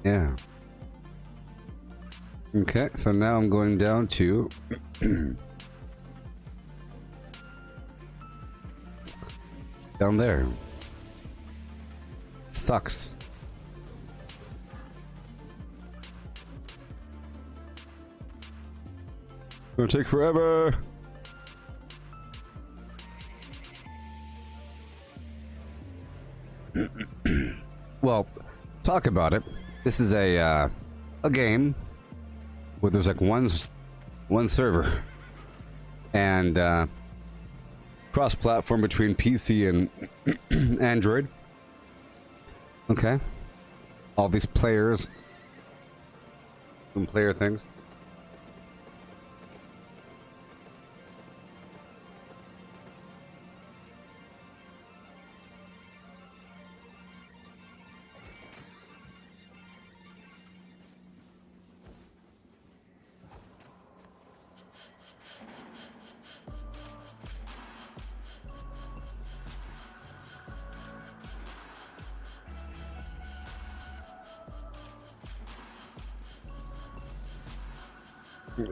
Yeah. Okay, so now I'm going down to down there. Sucks. Gonna take forever. Well, talk about it. This is a game where there's like one server and cross-platform between PC and Android. Okay. All these players and player things.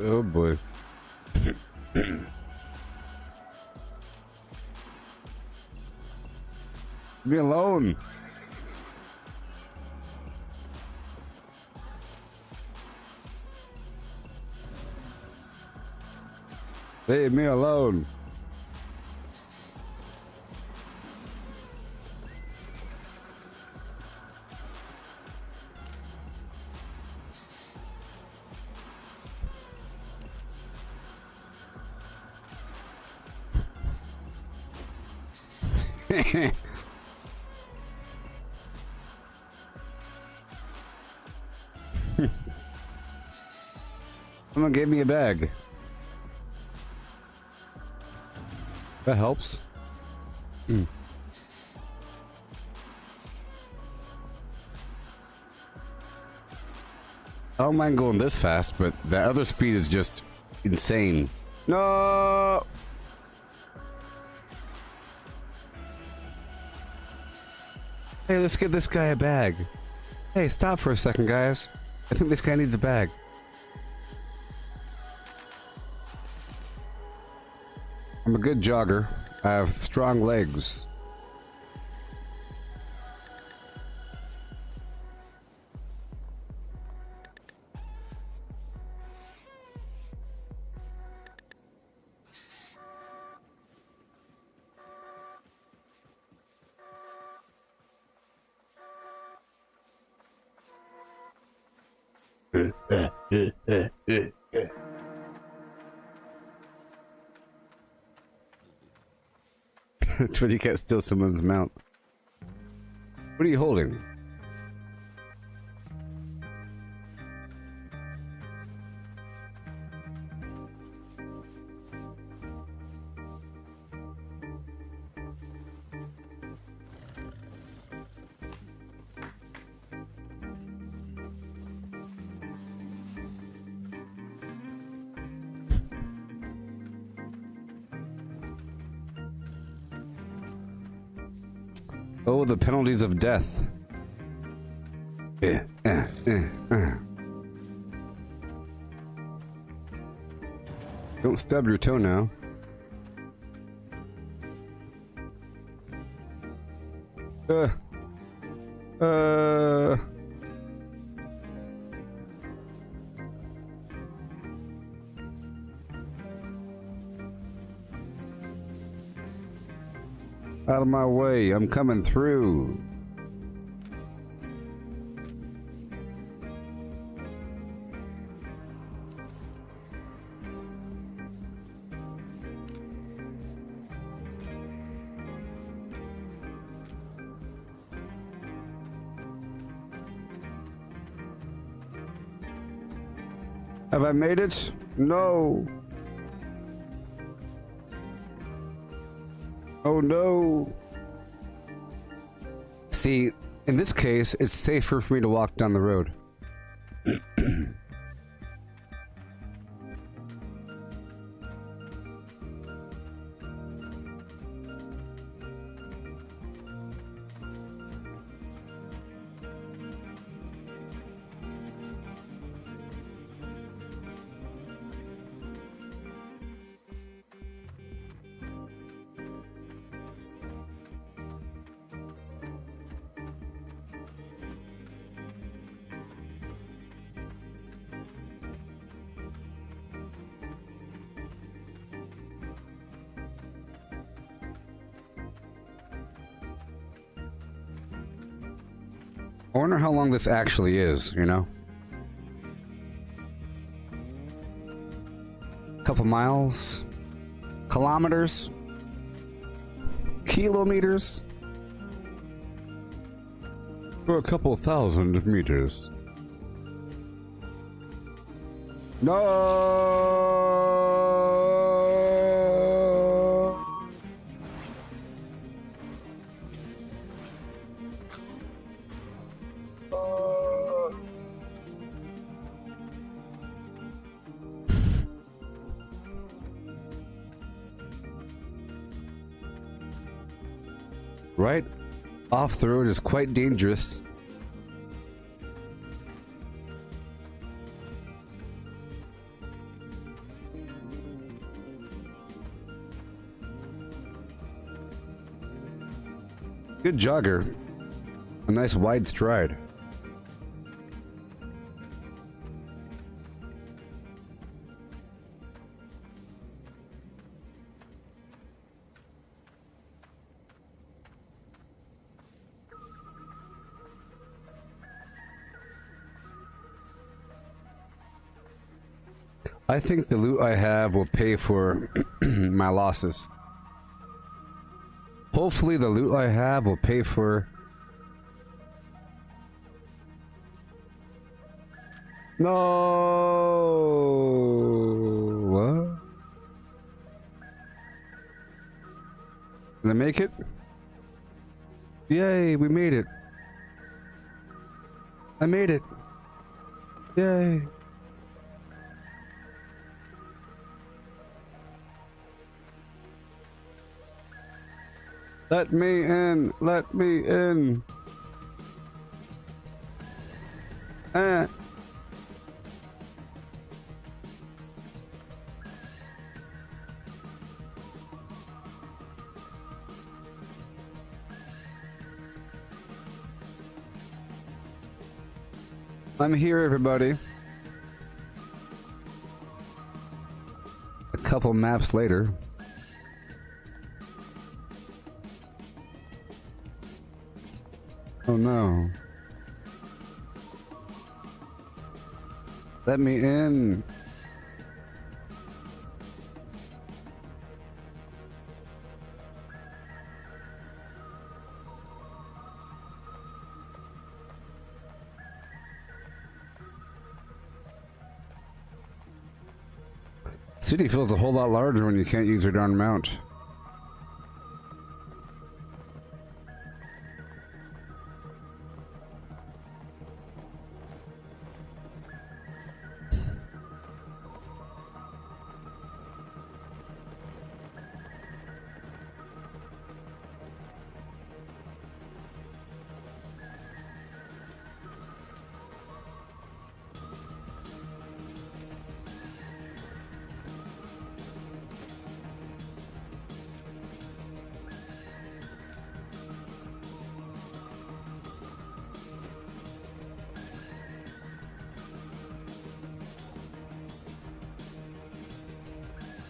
Oh boy. Leave me alone. Leave me alone. Someone gave me a bag. That helps. I don't mind going this fast, but the other speed is just insane. No! Hey, let's give this guy a bag. Hey, stop for a second, guys. I think this guy needs a bag. I'm a good jogger. I have strong legs. That's when you can't steal someone's mount. What are you holding? Oh, the penalties of death. Don't stub your toe now. Out of my way, I'm coming through. Have I made it? No. Oh no. See, in this case, it's safer for me to walk down the road. I wonder how long this actually is, you know? Couple miles? Kilometers? Kilometers? Or a couple thousand meters. No! Right off the road is quite dangerous. Good jogger. A nice wide stride. I think the loot I have will pay for my losses. Hopefully the loot I have will pay for... No! What? Did I make it? Yay, we made it. I made it. Yay. Let me in! Let me in! I'm here, everybody. A couple maps later. Oh no. Let me in. City feels a whole lot larger when you can't use your darn mount.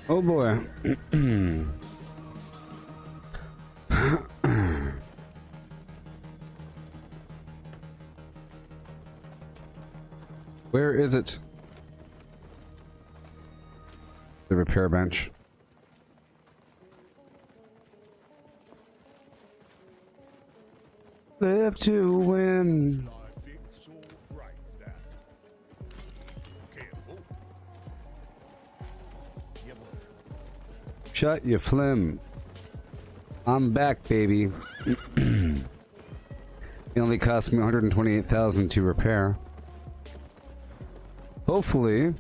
Oh boy. Where is it? The repair bench. Live to win. Shut your phlegm. I'm back, baby. It only cost me 128,000 to repair. Hopefully,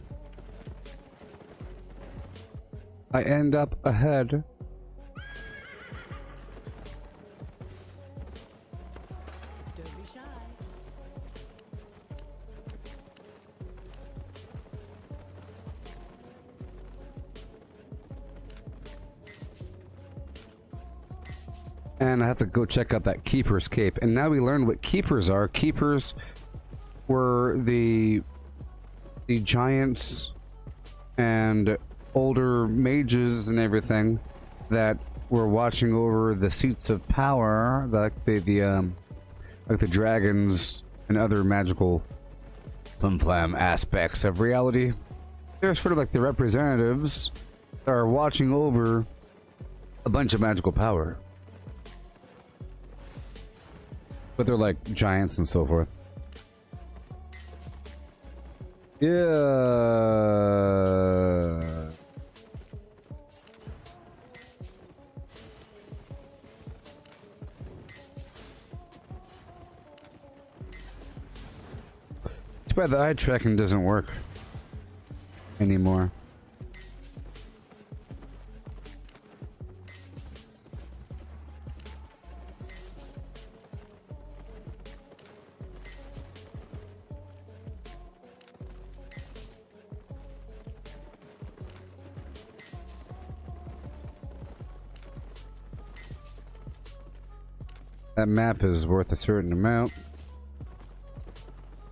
I end up ahead. Don't be shy. And I have to go check out that Keeper's Cape. And now we learn what Keepers are. Keepers were the giants and older mages and everything that were watching over the seats of power, like the dragons and other magical flim-flam aspects of reality. They're sort of like the representatives that are watching over a bunch of magical power. But they're like giants and so forth. Yeah. Too bad the eye tracking doesn't work anymore. That map is worth a certain amount.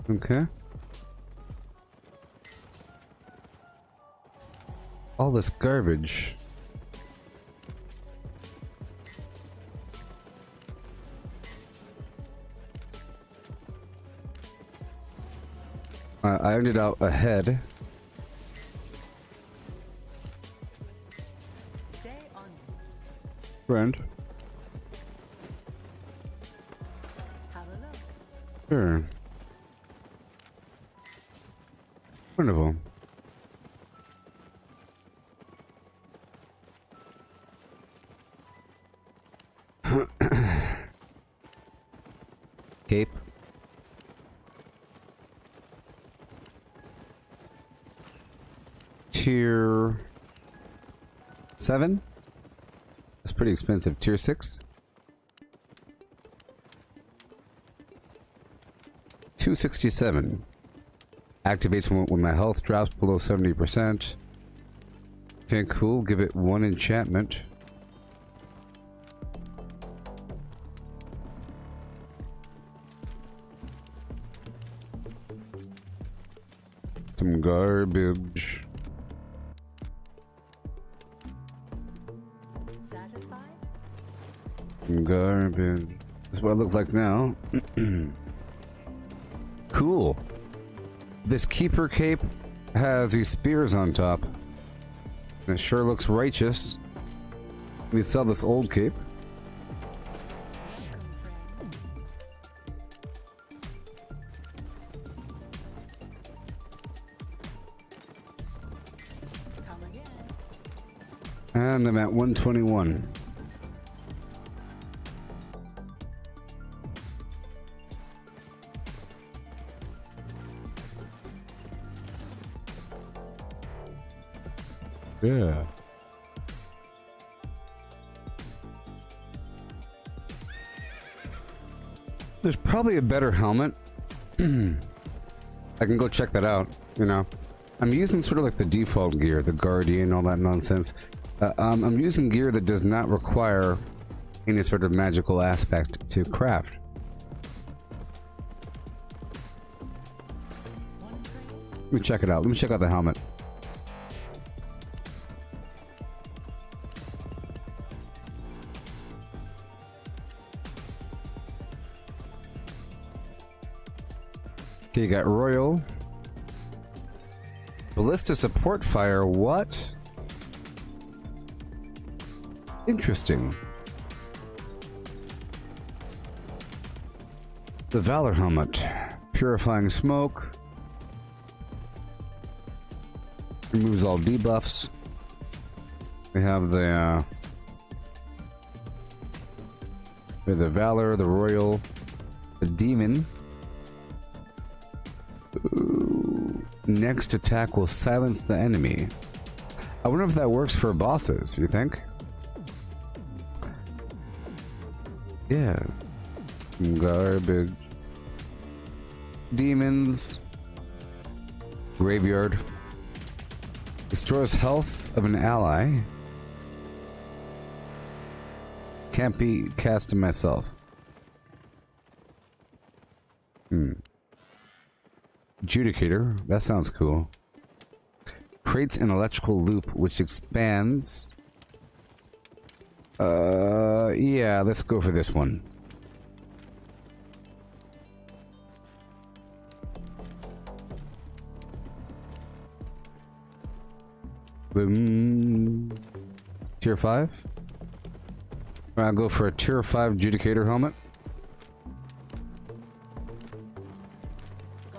Okay. All this garbage. I ended out ahead. Stay honest. Friend. Have a look. Sure. Wonderful. Cape. Tier 7. That's pretty expensive. Tier 6. 267. Activates when my health drops below 70%. Okay, cool. Give it 1 enchantment. Some garbage. Satisfied? Some garbage. That's what I look like now. Cool. This Keeper Cape has these spears on top. And it sure looks righteous. Let me sell this old cape. Welcome, friend. Come again. And I'm at 121. Yeah. There's probably a better helmet. I can go check that out, you know. I'm using sort of like the default gear, the Guardian, all that nonsense. I'm using gear that does not require any sort of magical aspect to craft. Let me check it out. Let me check out the helmet. Okay, you got Royal. Ballista support fire, what? Interesting. The Valor helmet. Purifying smoke. Removes all debuffs. We have the Valor, the Royal, the Demon. Ooh. Next attack will silence the enemy. I wonder if that works for bosses, you think? Yeah. Garbage. Demons. Graveyard. Restores health of an ally. Can't be cast to myself. Adjudicator. That sounds cool. Creates an electrical loop which expands. Yeah, let's go for this one. Boom. Tier 5. I'll go for a tier 5 Adjudicator helmet.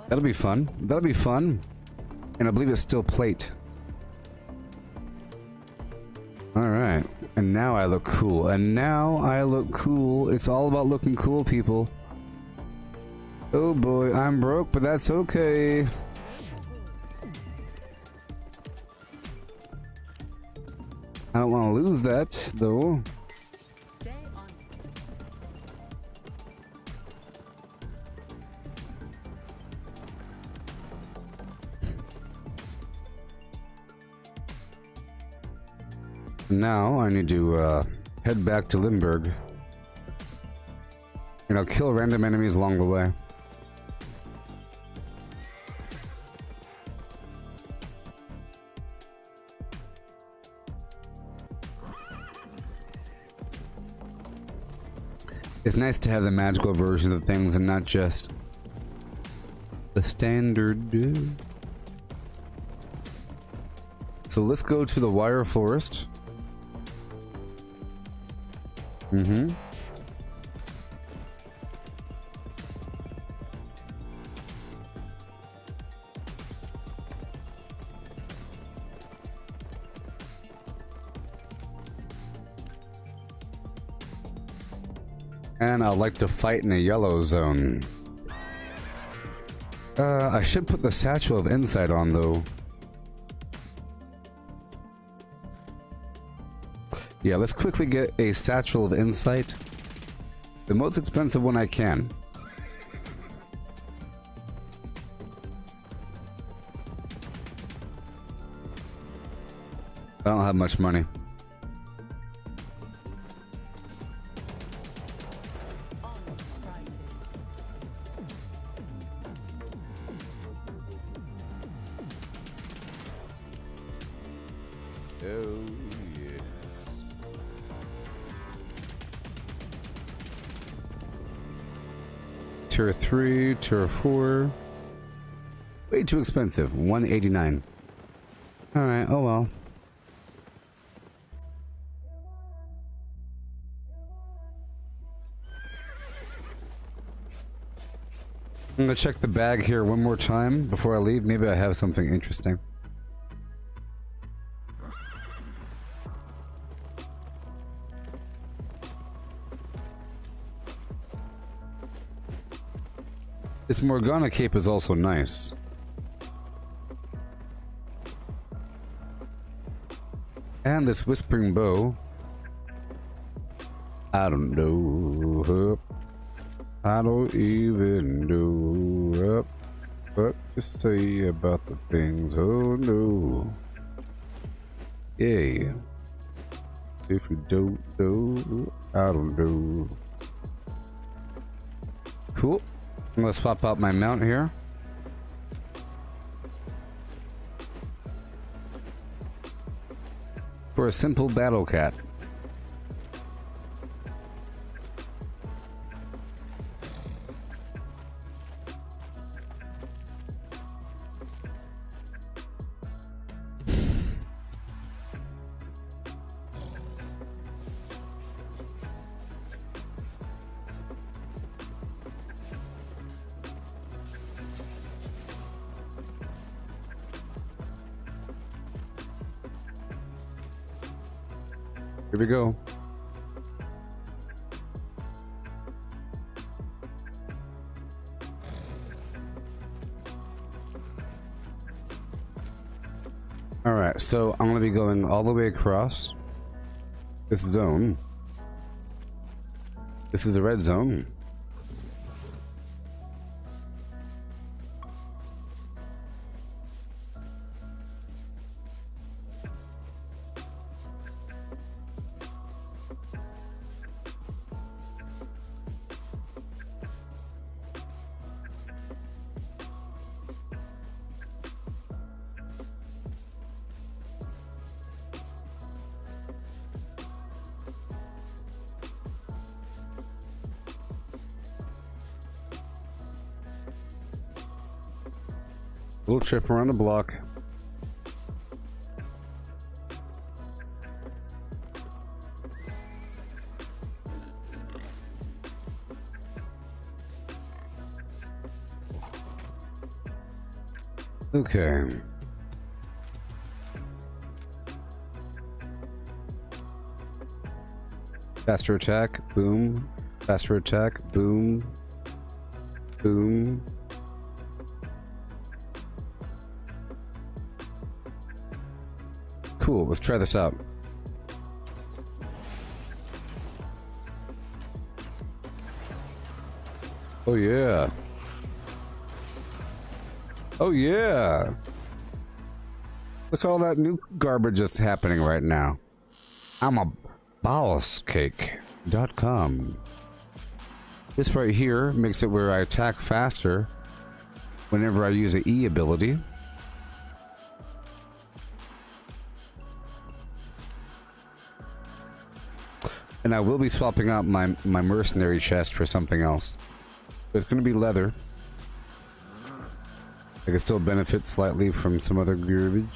That'll be fun. That'll be fun. And I believe it's still plate. Alright. And now I look cool. And now I look cool. It's all about looking cool, people. Oh boy, I'm broke, but that's okay. I don't want to lose that, though. Stay on Now I need to head back to Limburg. And I'll kill random enemies along the way. It's nice to have the magical versions of things and not just the standard. So let's go to the Wire Forest. And I'd like to fight in a yellow zone. I should put the Satchel of Insight on, though. Yeah, let's quickly get a Satchel of Insight. The most expensive one I can. I don't have much money. Oh, yes. Tier 3, Tier 4. Way too expensive. 189. Alright, oh well. I'm gonna check the bag here one more time before I leave. Maybe I have something interesting. This Morgana cape is also nice. And this Whispering Bow. I don't know. I don't even know what to say about the things. Oh no. Yeah. If you don't know, I don't know. Cool. Let's swap out my mount here. For a simple battle cat. Here we go. Alright, so I'm going to be going all the way across this zone. This is a red zone. Little trip around the block. Okay. Faster attack, boom. Faster attack, boom. Boom. Cool, let's try this out. Oh yeah. Oh yeah. Look all that new garbage that's happening right now. I'm a bosscake.com. This right here makes it where I attack faster whenever I use an E ability. And I will be swapping out my mercenary chest for something else. It's going to be leather. I can still benefit slightly from some other garbage.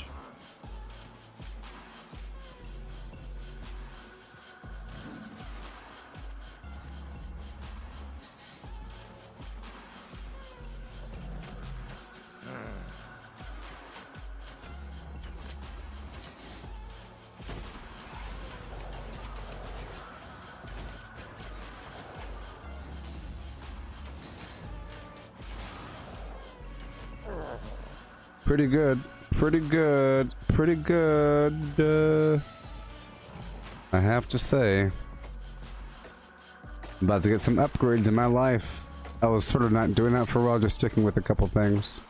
Pretty good. Pretty good. Pretty good. I have to say. I'm about to get some upgrades in my life. I was sort of not doing that for a while, just sticking with a couple things.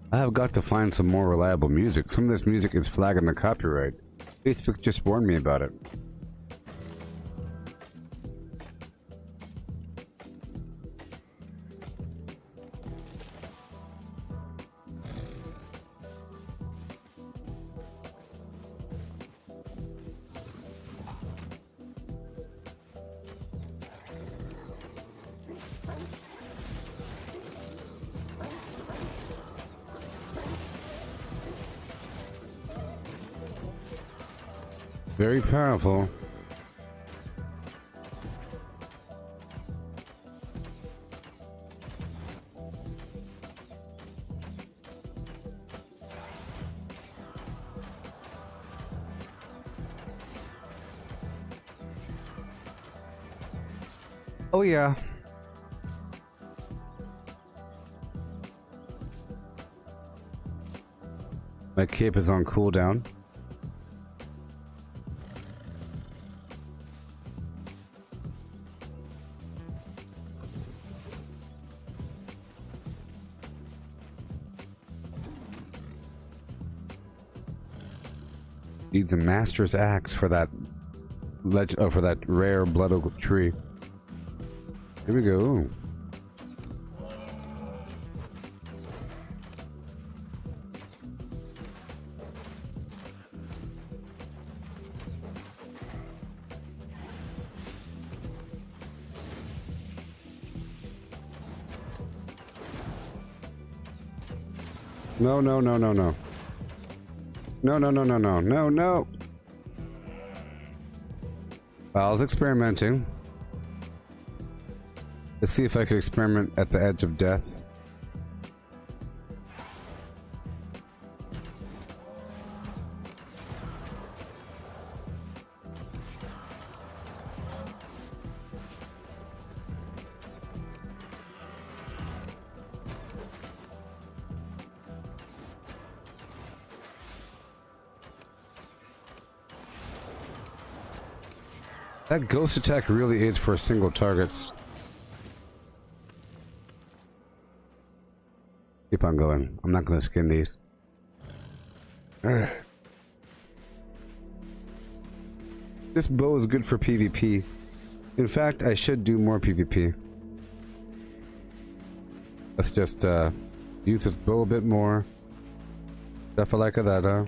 I have got to find some more reliable music. Some of this music is flagging the copyright. Facebook just warned me about it. Very powerful. Oh yeah. My cape is on cooldown. Needs a master's axe for that for that rare blood oak tree. Here we go. No, no, no, no, no. No, no, no, no, no, no, no. I was experimenting. Let's see if I could experiment at the edge of death. That ghost attack really is for single targets. Keep on going. I'm not going to skin these. Ugh. This bow is good for PvP. In fact, I should do more PvP. Let's just use this bow a bit more. Stuff like that.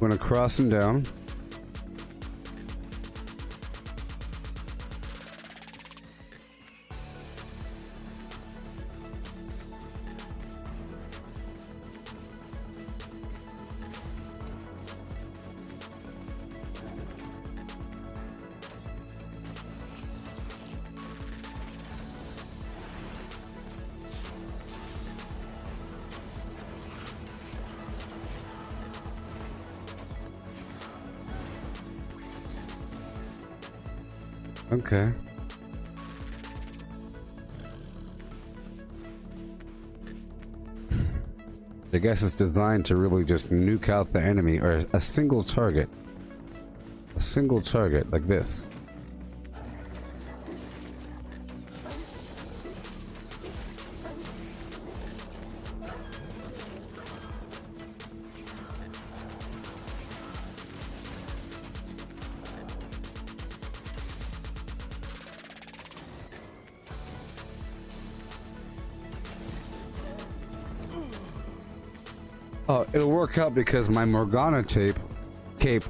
I'm gonna cross him down. Okay. I guess it's designed to really just nuke out the enemy, or a single target. A single target, like this. Oh, it'll work out because my Morgana cape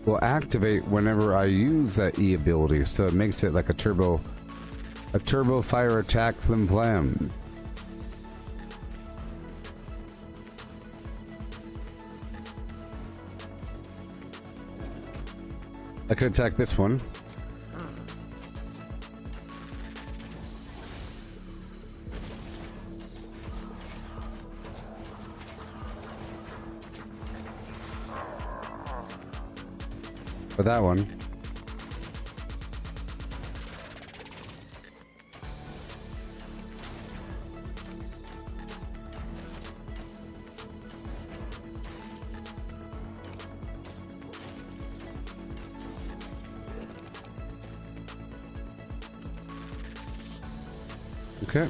will activate whenever I use that E ability, so it makes it like a turbo fire attack flim flam. I could attack this one. For that one. Okay.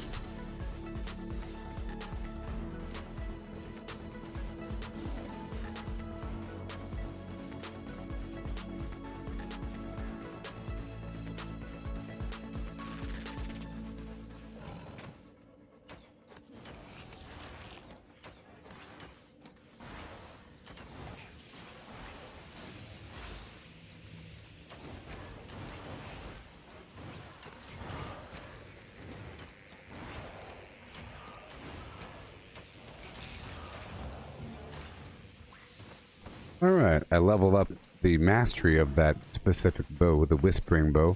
Alright, I leveled up the mastery of that specific bow, the Whispering Bow.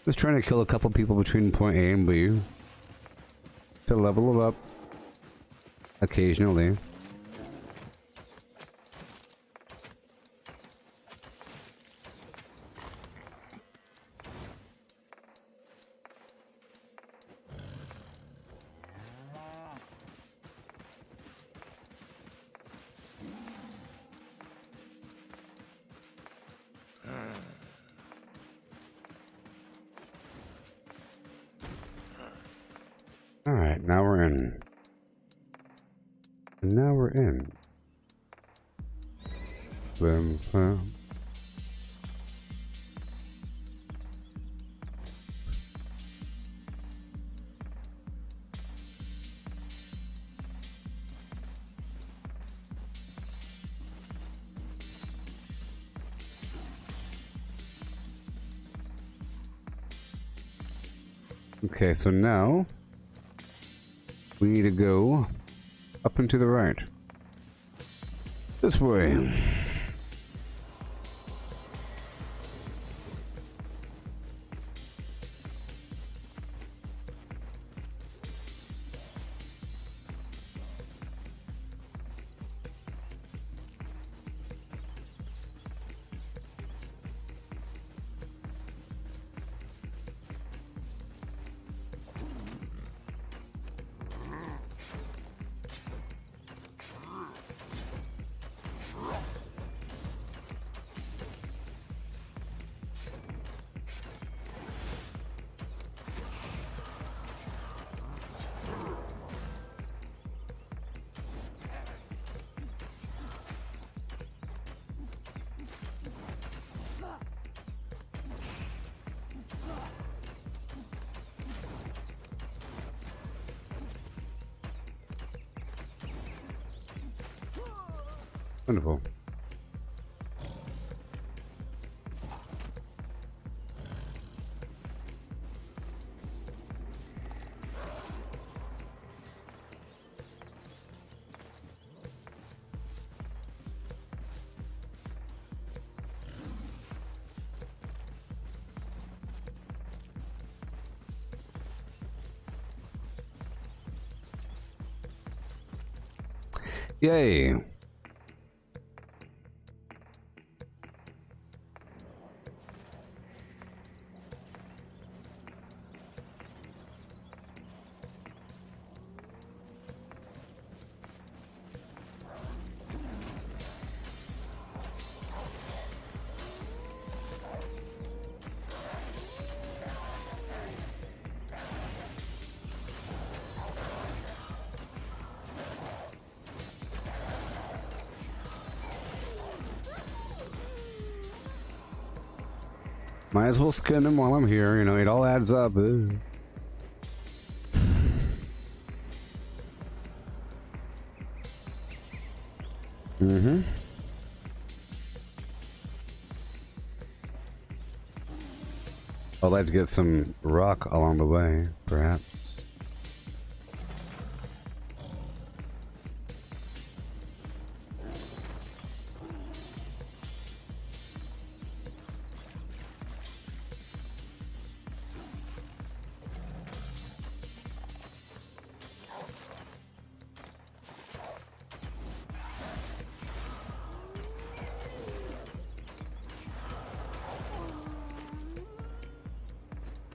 Just trying to kill a couple people between point A and B to level it up occasionally. Alright, now we're in. And now we're in. Okay, so now we need to go up and to the right. This way. Wonderful. Yay. Might as well skin him while I'm here, you know, it all adds up. Ugh. Mm-hmm. Well, let's get some rock along the way, perhaps.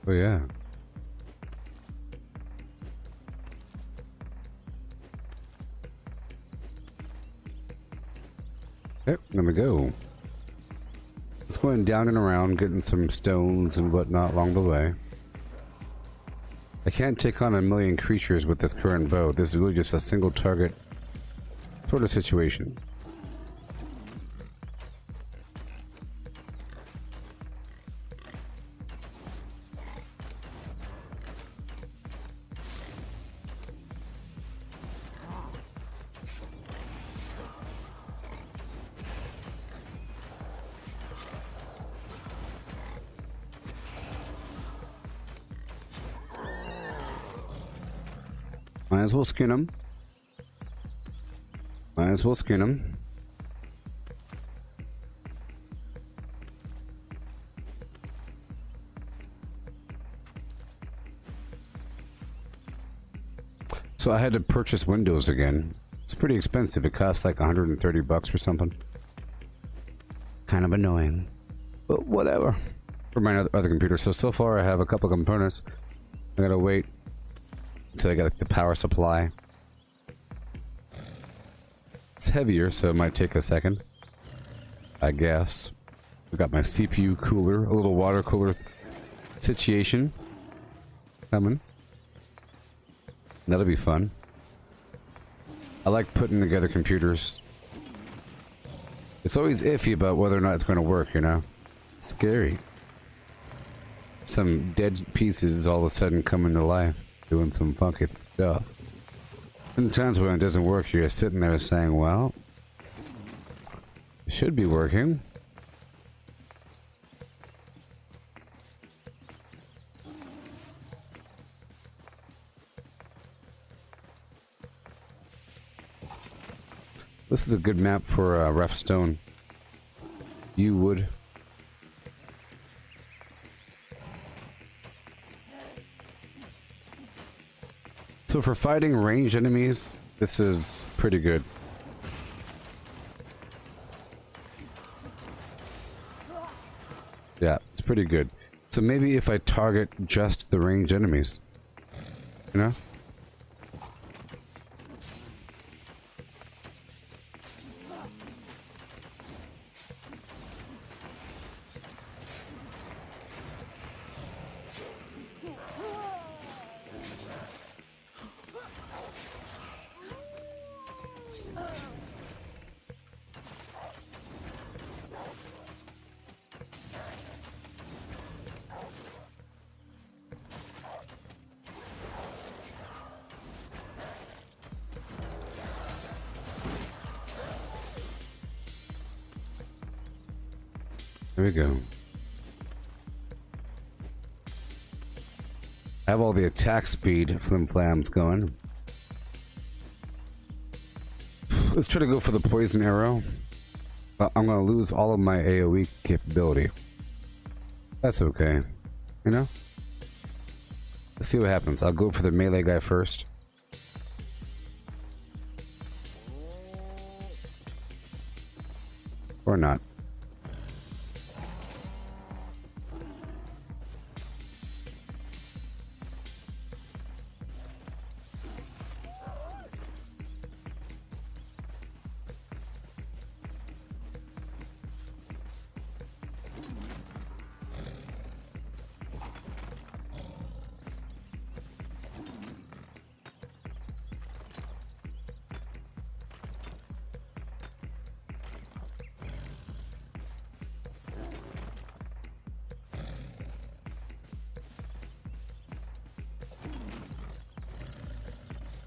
Oh yeah. Yep, there we go. Just going down and around, getting some stones and whatnot along the way. I can't take on a million creatures with this current bow. This is really just a single target sort of situation. Might as well skin him. Might as well skin him. So I had to purchase windows again. It's pretty expensive. It costs like 130 bucks or something. Kind of annoying. But whatever. For my other computer. So far I have a couple components. I gotta wait until I get like, the power supply. It's heavier, so it might take a second. I guess. I got my CPU cooler, a little water cooler situation coming. That'll be fun. I like putting together computers. It's always iffy about whether or not it's going to work, you know? It's scary. Some dead pieces all of a sudden come into life, doing some funky stuff. Sometimes when it doesn't work, you're sitting there saying, well, it should be working. This is a good map for rough stone. You would. So for fighting ranged enemies, this is pretty good. Yeah, it's pretty good. So maybe if I target just the ranged enemies, you know? There we go. I have all the attack speed flim flams going. Let's try to go for the poison arrow. I'm gonna lose all of my AoE capability. That's okay. You know? Let's see what happens. I'll go for the melee guy first. Or not.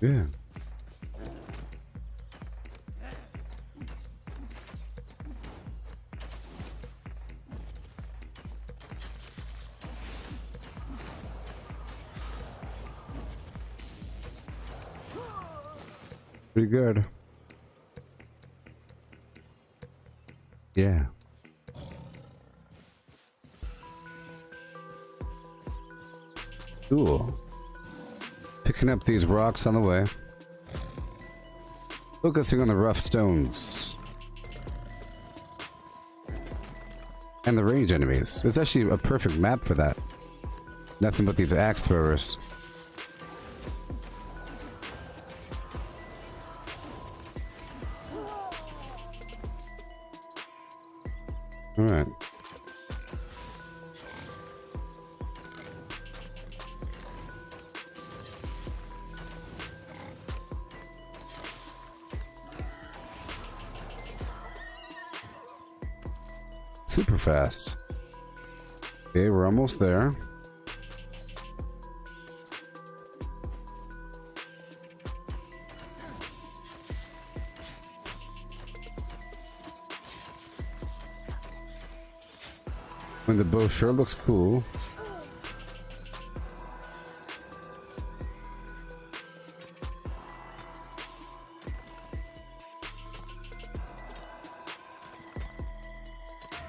Yeah. Pretty good. Yeah. Cool. Picking up these rocks on the way. Focusing on the rough stones. And the range enemies. It's actually a perfect map for that. Nothing but these axe throwers. Alright. Super fast. Okay, we're almost there. When the bow sure looks cool.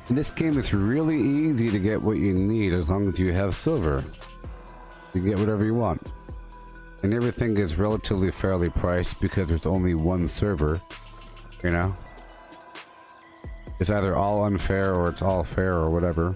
In this game, it's really easy to get what you need as long as you have silver. You get whatever you want. And everything is relatively fairly priced because there's only one server, you know? It's either all unfair or it's all fair or whatever.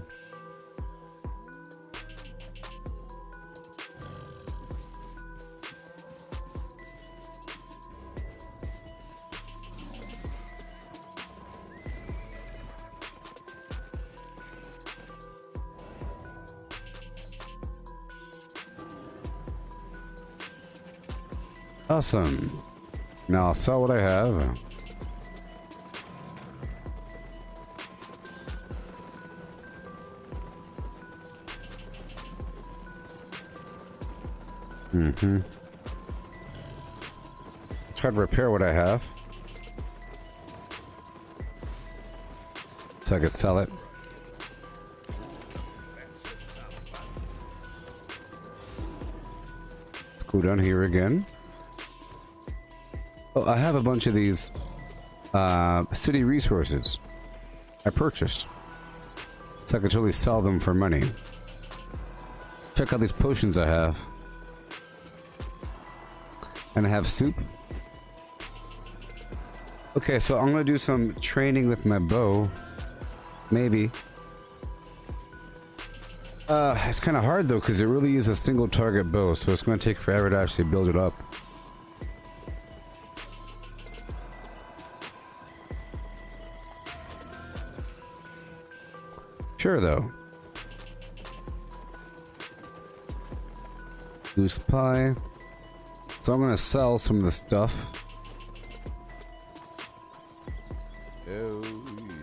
Awesome. Now I'll sell what I have. Try to repair what I have. So I could sell it. Let's go down here again. Oh, I have a bunch of these City resources. I purchased. So I can totally sell them for money. Check out these potions I have. And I have soup. Okay, so I'm gonna do some training with my bow. Maybe. It's kind of hard though, because it really is a single target bow, so it's gonna take forever to actually build it up. Sure though. Goose pie. So I'm gonna sell some of the stuff. Oh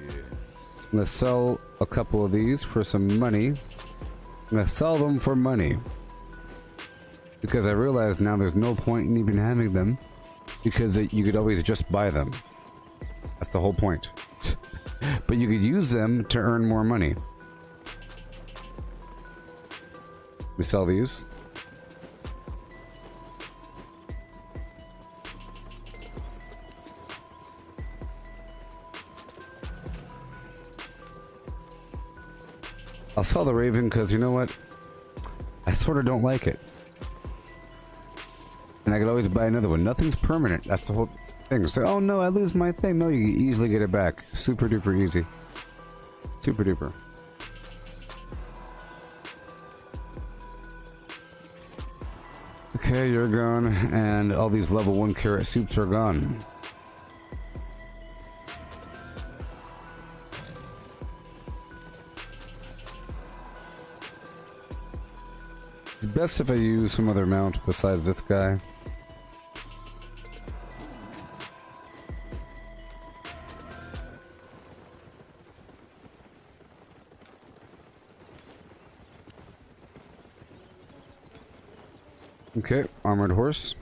yes. I'm gonna sell a couple of these for some money. I'm gonna sell them for money. Because I realize now there's no point in even having them. Because you could always just buy them. That's the whole point. But you could use them to earn more money. We sell these. I'll sell the Raven because you know what? I sort of don't like it. And I could always buy another one. Nothing's permanent. That's the whole thing. So, oh no, I lose my thing. No, you can easily get it back. Super duper easy. Super duper. Okay, you're gone. And all these level 1 carrot soups are gone. It's best if I use some other mount besides this guy. Okay, armored horse.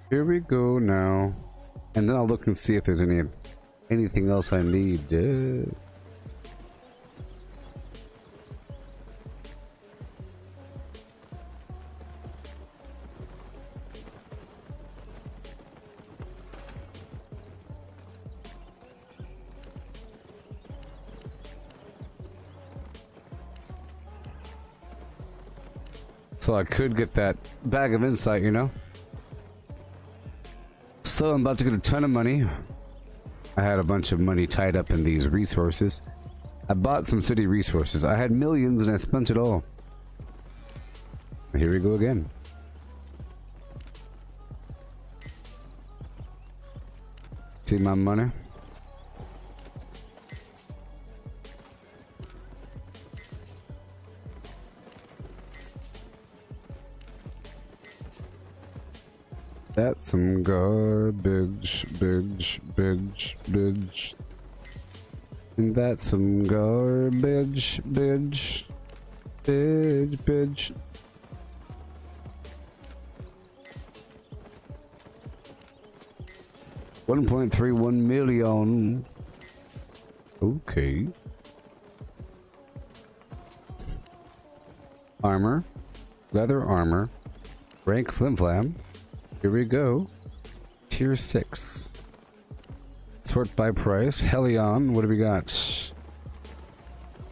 Here we go now. And then I'll look and see if there's anything else I need. So I could get that bag of insight, you know? So I'm about to get a ton of money. I had a bunch of money tied up in these resources. I bought some city resources. I had millions and I spent it all. Here we go again. See my money? That's some garbage, bitch. And that's some garbage, bitch. 1.31 million. Okay. Armor. Leather armor. Rank flimflam. Here we go. Tier 6. Sort by price. Helion. What do we got?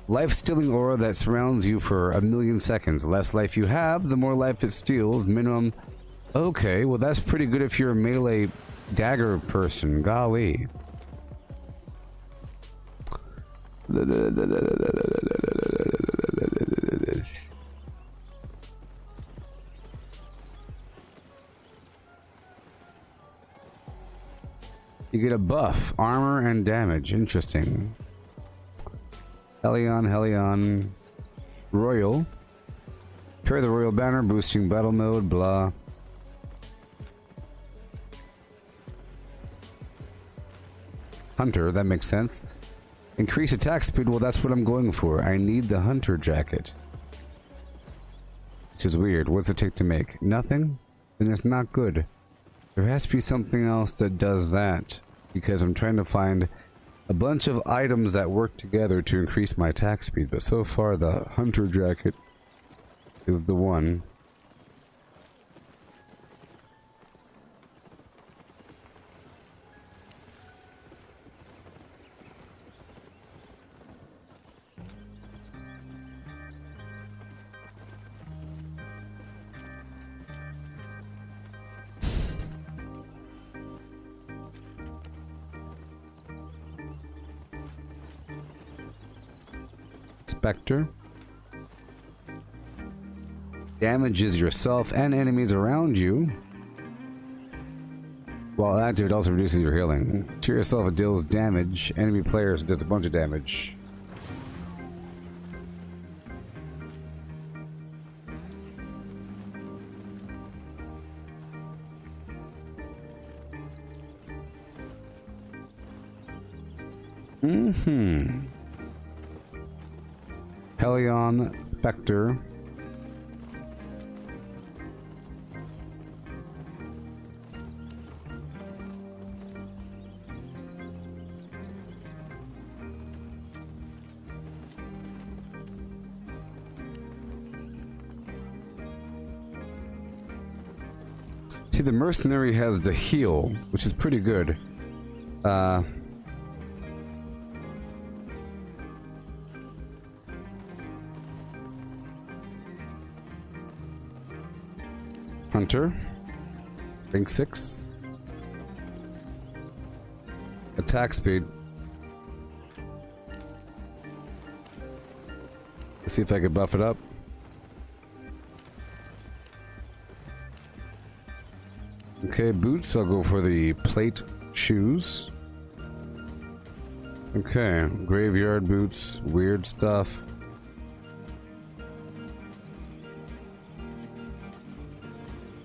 Life-stealing aura that surrounds you for 1,000,000 seconds. The less life you have, the more life it steals. Minimum. Okay, well that's pretty good if you're a melee dagger person. Golly. You get a buff, armor and damage. Interesting. Helion. Royal. Carry the royal banner, boosting battle mode, blah. Hunter, that makes sense. Increase attack speed, well that's what I'm going for. I need the hunter jacket. Which is weird. What's it take to make? Nothing? Then it's not good. There has to be something else that does that, because I'm trying to find a bunch of items that work together to increase my attack speed, but so far the hunter jacket is the one. Spectre. Damages yourself and enemies around you. While active, it also reduces your healing. To yourself, it deals damage. Enemy players, it does a bunch of damage. Helion Spectre. See, the mercenary has the heal, which is pretty good. Hunter. Rank 6. Attack speed. Let's see if I can buff it up. Okay, boots. I'll go for the plate shoes. Okay, graveyard boots. Weird stuff.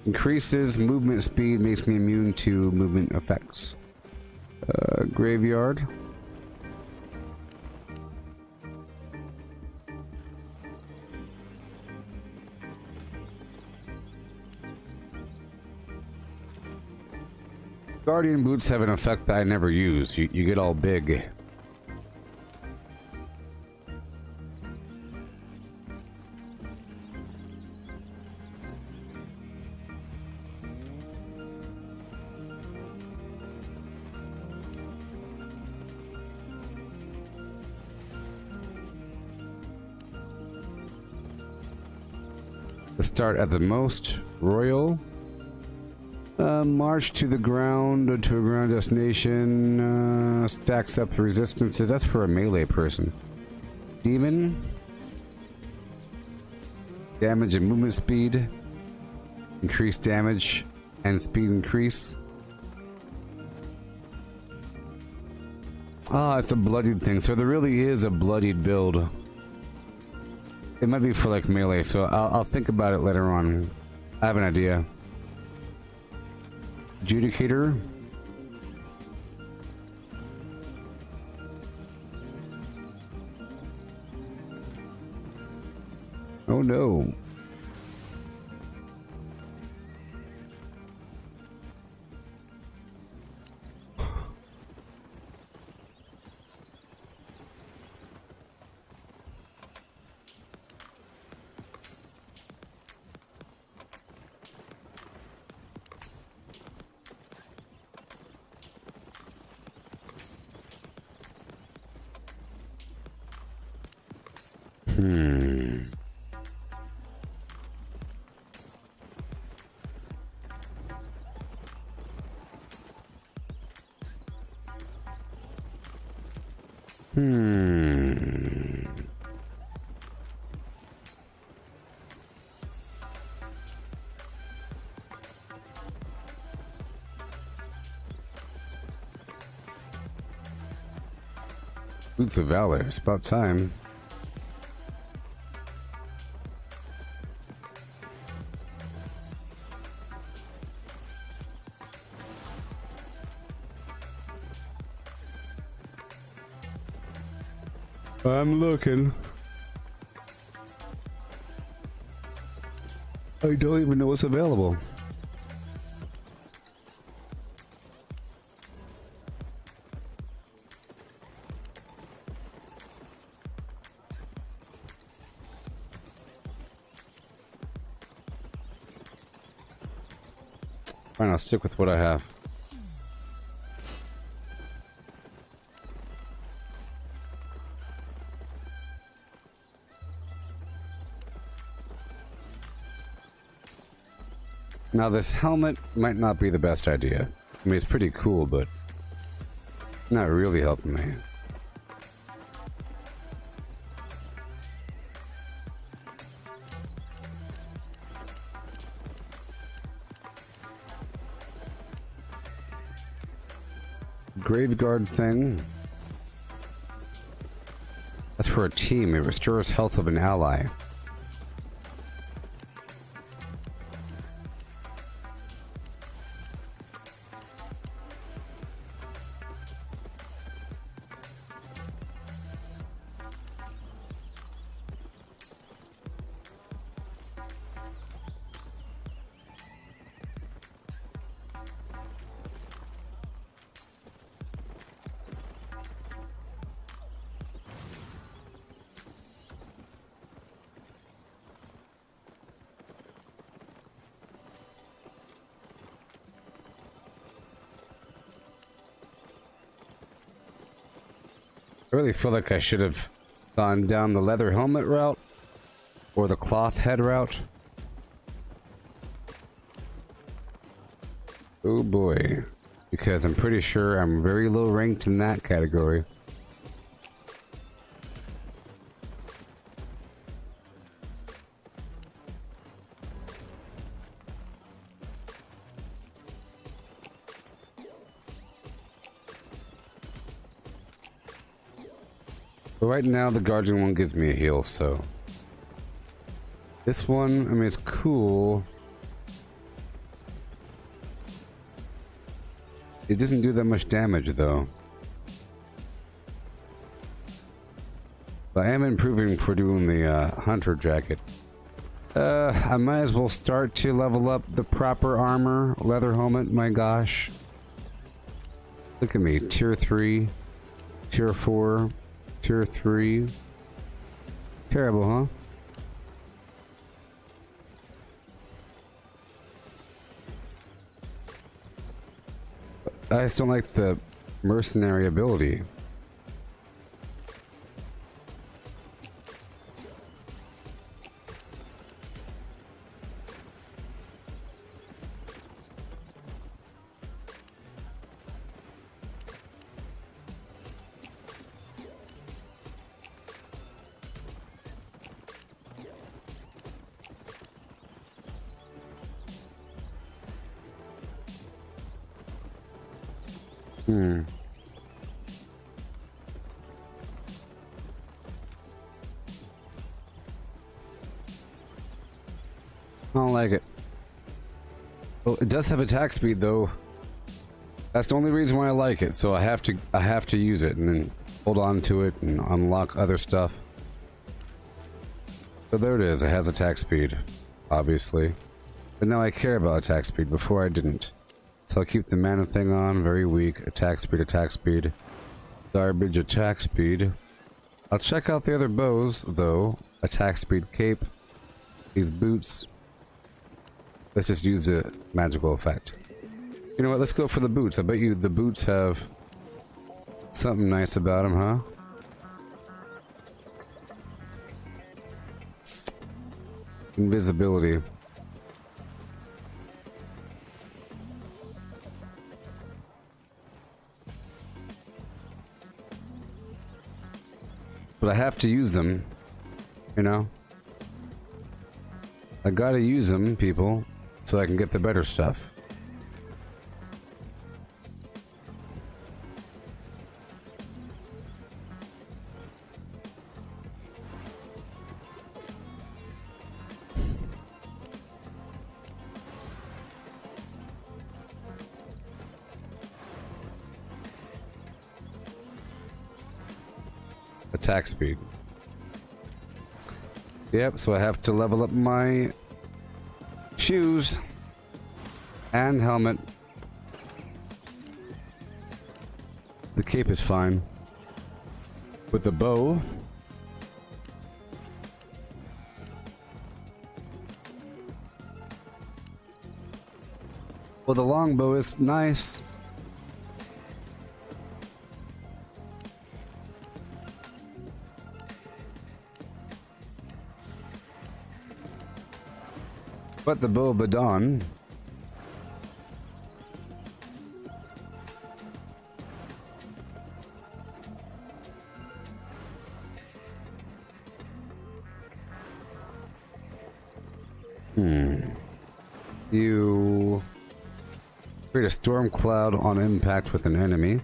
Increases movement speed, makes me immune to movement effects. Graveyard. Guardian boots have an effect that I never use. You get all big. Let's start at the most royal. March to the ground, to a ground destination, stacks up resistances. That's for a melee person. Demon. Damage and movement speed. Increased damage and speed increase. Ah, it's a bloodied thing. So there really is a bloodied build. It might be for like melee, so I'll think about it later on. I have an idea. Judicator. Oh no. Boots of Valor. It's about time. I'm looking. I don't even know what's available. Fine, I'll stick with what I have. Now this helmet might not be the best idea. I mean, it's pretty cool, but not really helping me. Graveguard thing. That's for a team. It restores health of an ally. I really feel like I should have gone down the leather helmet route or the cloth head route. Oh boy, because I'm pretty sure I'm very low ranked in that category. But right now, the Guardian one gives me a heal, so... This one, I mean, it's cool. It doesn't do that much damage, though. But I am improving for doing the Hunter Jacket. I might as well start to level up the proper armor. Leather helmet, my gosh. Look at me, tier 3, tier 4... Tier 3. Terrible, huh? I just don't like the mercenary ability. I don't like it. Well, it does have attack speed though. That's the only reason why I like it. So I have to use it and then hold on to it and unlock other stuff. So there it is. It has attack speed, obviously. But now I care about attack speed. Before I didn't. So I'll keep the mana thing on. Very weak. Attack speed, attack speed. Garbage, attack speed. I'll check out the other bows, though. Attack speed cape. These boots. Let's just use the magical effect. You know what? Let's go for the boots. I bet you the boots have something nice about them, huh? Invisibility. But I have to use them, you know? I gotta use them, people, so I can get the better stuff. Attack speed. Yep, so I have to level up my shoes and helmet. The cape is fine. With the bow, well, the longbow is nice. But the bow badon. You create a storm cloud on impact with an enemy.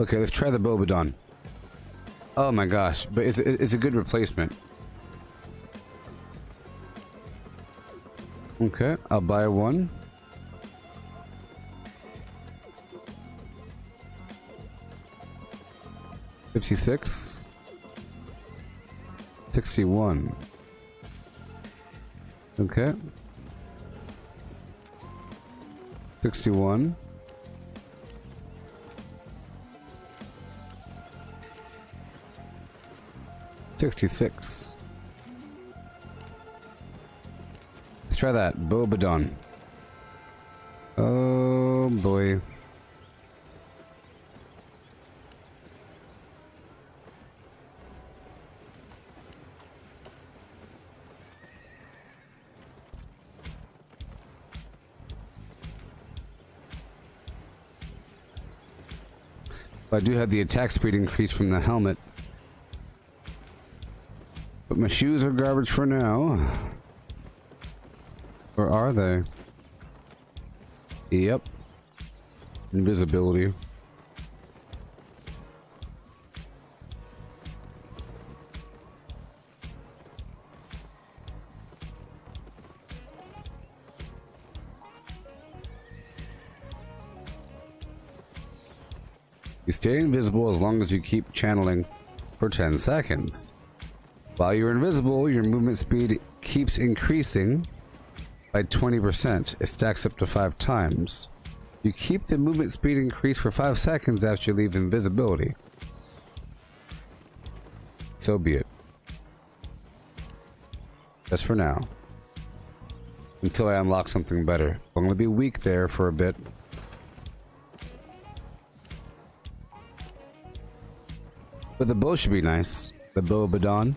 Okay, let's try the Bobodon. Oh my gosh, but it's a good replacement. Okay, I'll buy one. $56. 61. Okay. 61. 66. Let's try that. Bobodon. Oh boy. I do have the attack speed increase from the helmet. But my shoes are garbage for now. Or are they? Yep. Invisibility. You stay invisible as long as you keep channeling for 10 seconds. While you're invisible, your movement speed keeps increasing by 20%. It stacks up to 5 times. You keep the movement speed increase for 5 seconds after you leave invisibility. So be it. Just for now. Until I unlock something better. I'm gonna be weak there for a bit. But the bow should be nice. The Bobodon.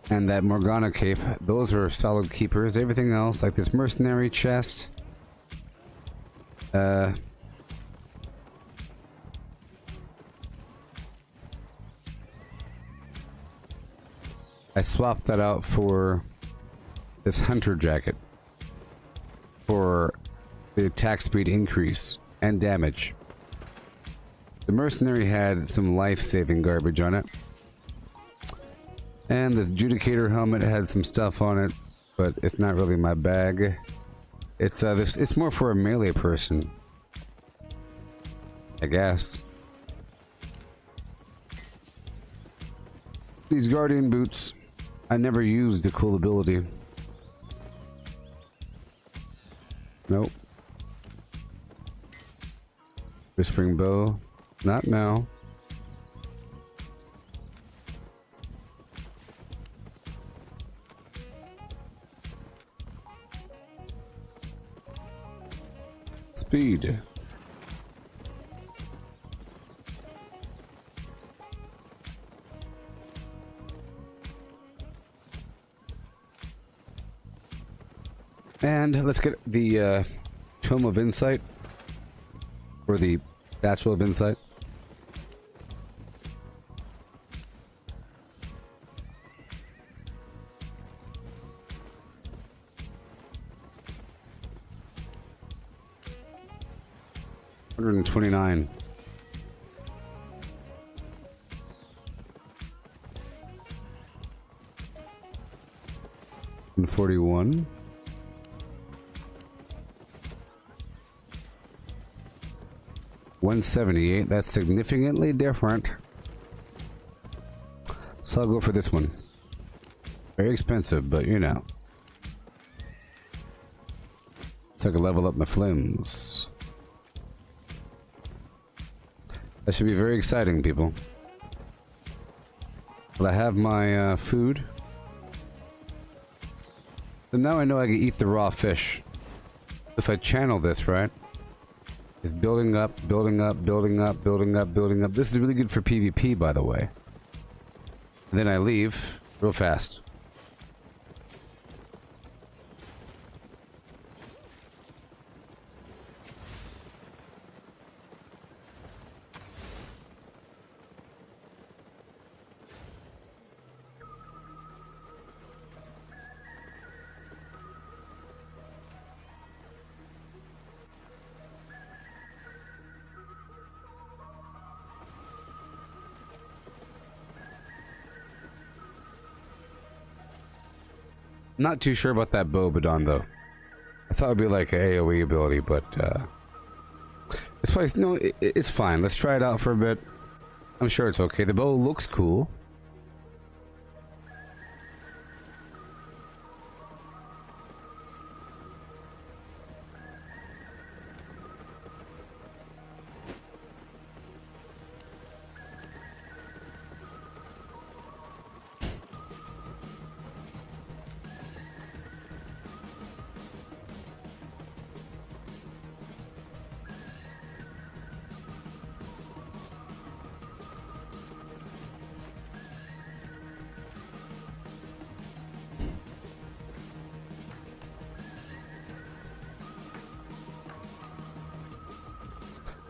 And that Morgana cape. Those are solid keepers. Everything else, like this mercenary chest. I swapped that out for this hunter jacket. For the attack speed increase and damage. The mercenary had some life-saving garbage on it. And the Judicator helmet had some stuff on it, but it's not really my bag. It's more for a melee person, I guess. These Guardian boots, I never used the cool ability. Nope. Whispering bow. Not now. Speed. And let's get the Tome of Insight. Or the Satchel of Insight. $129. And 41. $178. That's significantly different. So I'll go for this one. Very expensive, but you know. So I can level up my flims. That should be very exciting, people. Well, I have my food. So now I know I can eat the raw fish. If I channel this, right? It's building up, building up, building up, building up, building up. This is really good for PvP, by the way. And then I leave real fast. Not too sure about that Bobodon though. I thought it'd be like an AoE ability, but it's probably no. It's fine. Let's try it out for a bit. I'm sure it's okay. The bow looks cool.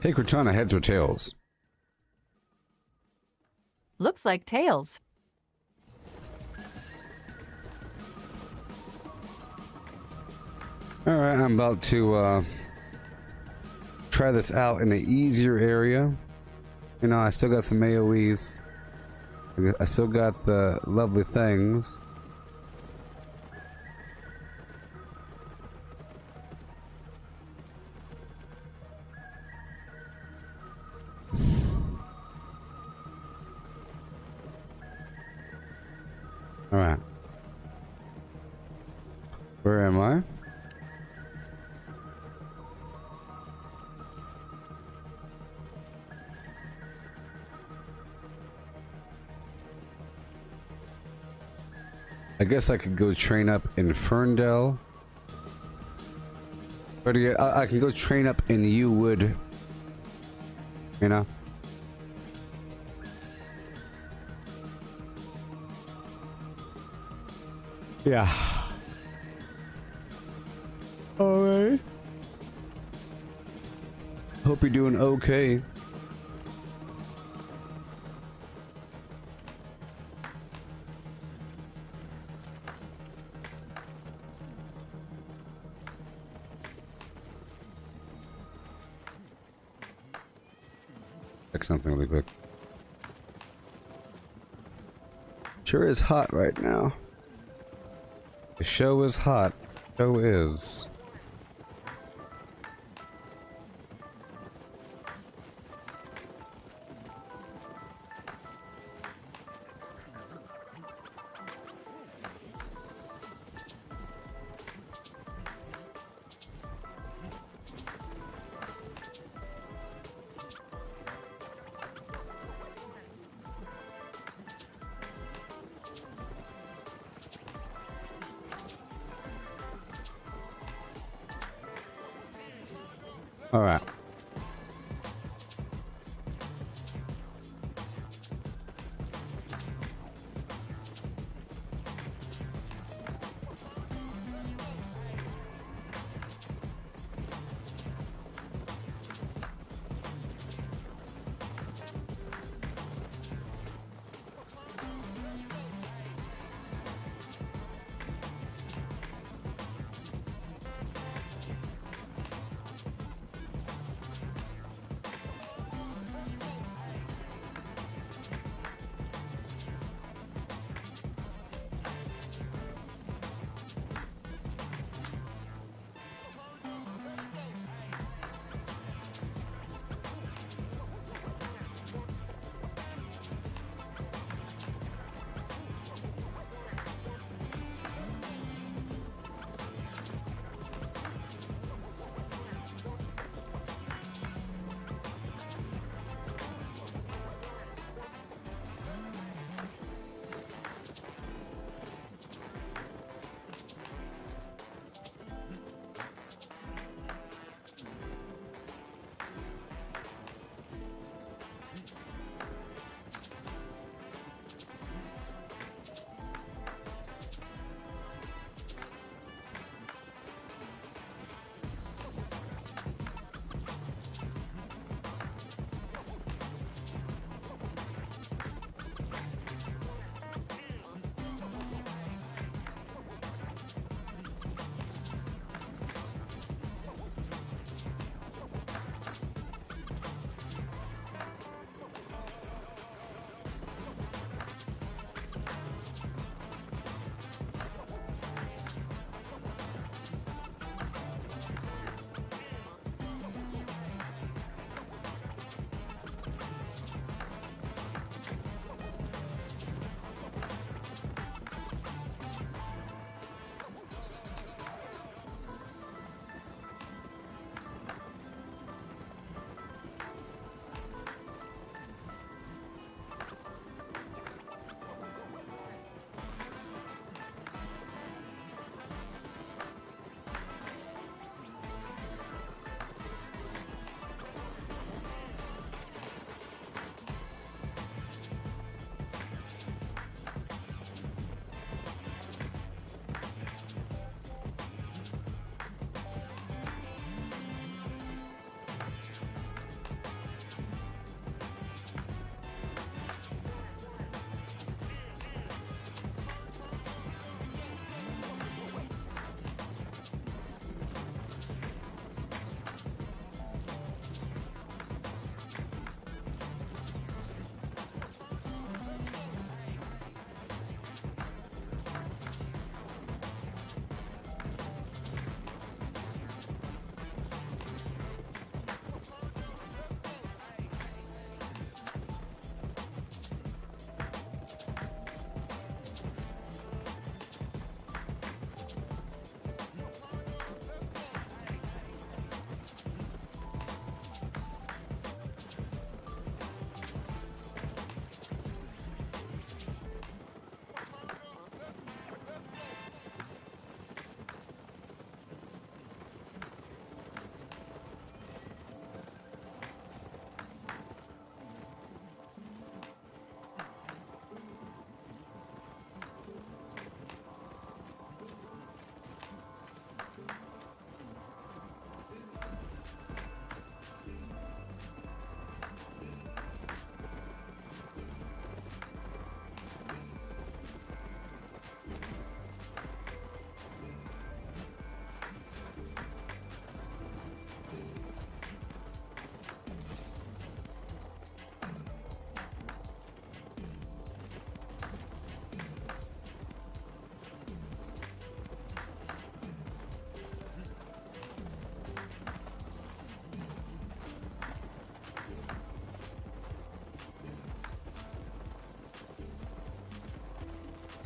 Hey, Cortana, heads or tails? Looks like tails. Alright, I'm about to try this out in an easier area. You know, I still got some AoEs. I still got the lovely things. Alright. Where am I? I guess I could go train up in Ferndale. But yeah, I can go train up in U Wood. You know? Yeah. Alright. Hope you're doing okay. Check something really quick. Sure is hot right now. The show is hot. Show is. All right.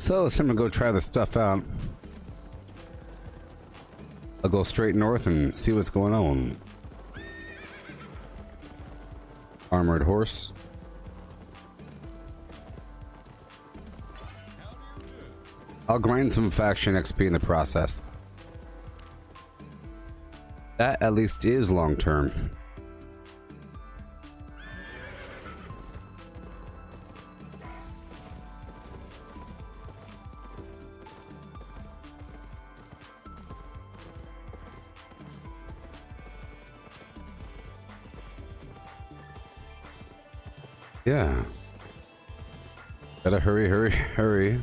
So it's time to go try this stuff out. I'll go straight north and see what's going on. Armored horse. I'll grind some faction XP in the process. That at least is long term. Yeah. Gotta hurry, hurry, hurry.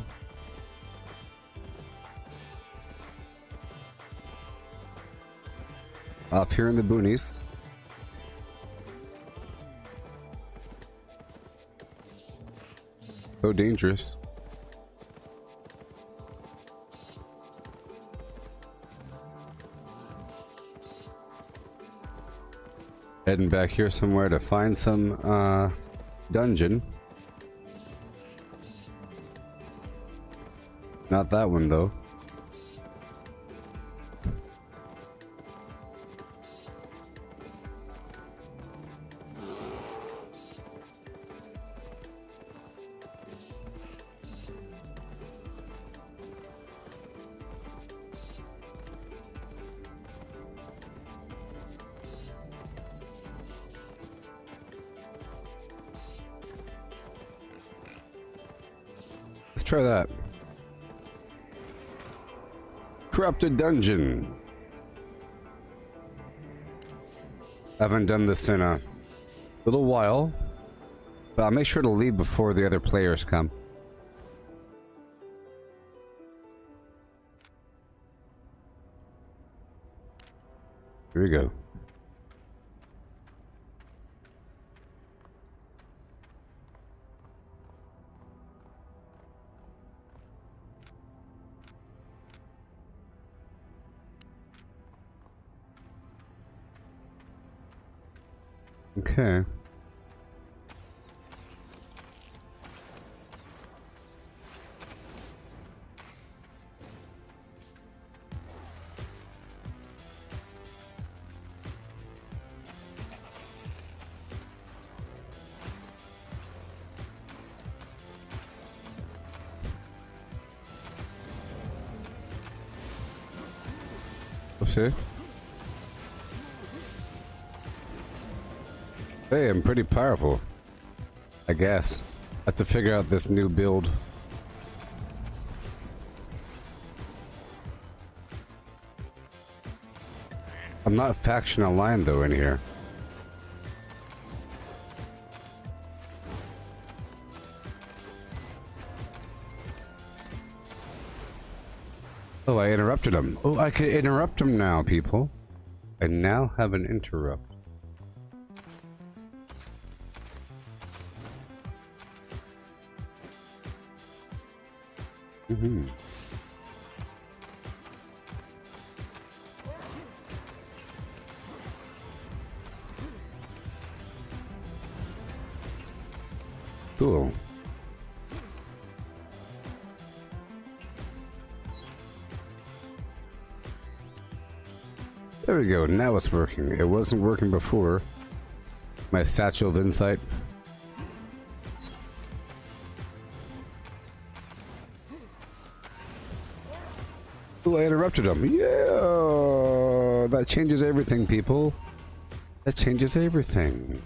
Up here in the boonies. So dangerous. Heading back here somewhere to find some dungeon. Not that one though. Let's try that. Corrupted dungeon. Haven't done this in a little while, but I'll make sure to leave before the other players come. Here we go. Okay. Oopsie. Hey, I'm pretty powerful, I guess. I have to figure out this new build. I'm not faction aligned though in here. Oh, I interrupted him. Oh, I can interrupt him now, people. I now have an interrupt. Mm-hmm. Cool. There we go, now it's working. It wasn't working before. My Satchel of Insight. Oh, I interrupted him. Yeah, that changes everything, people. That changes everything.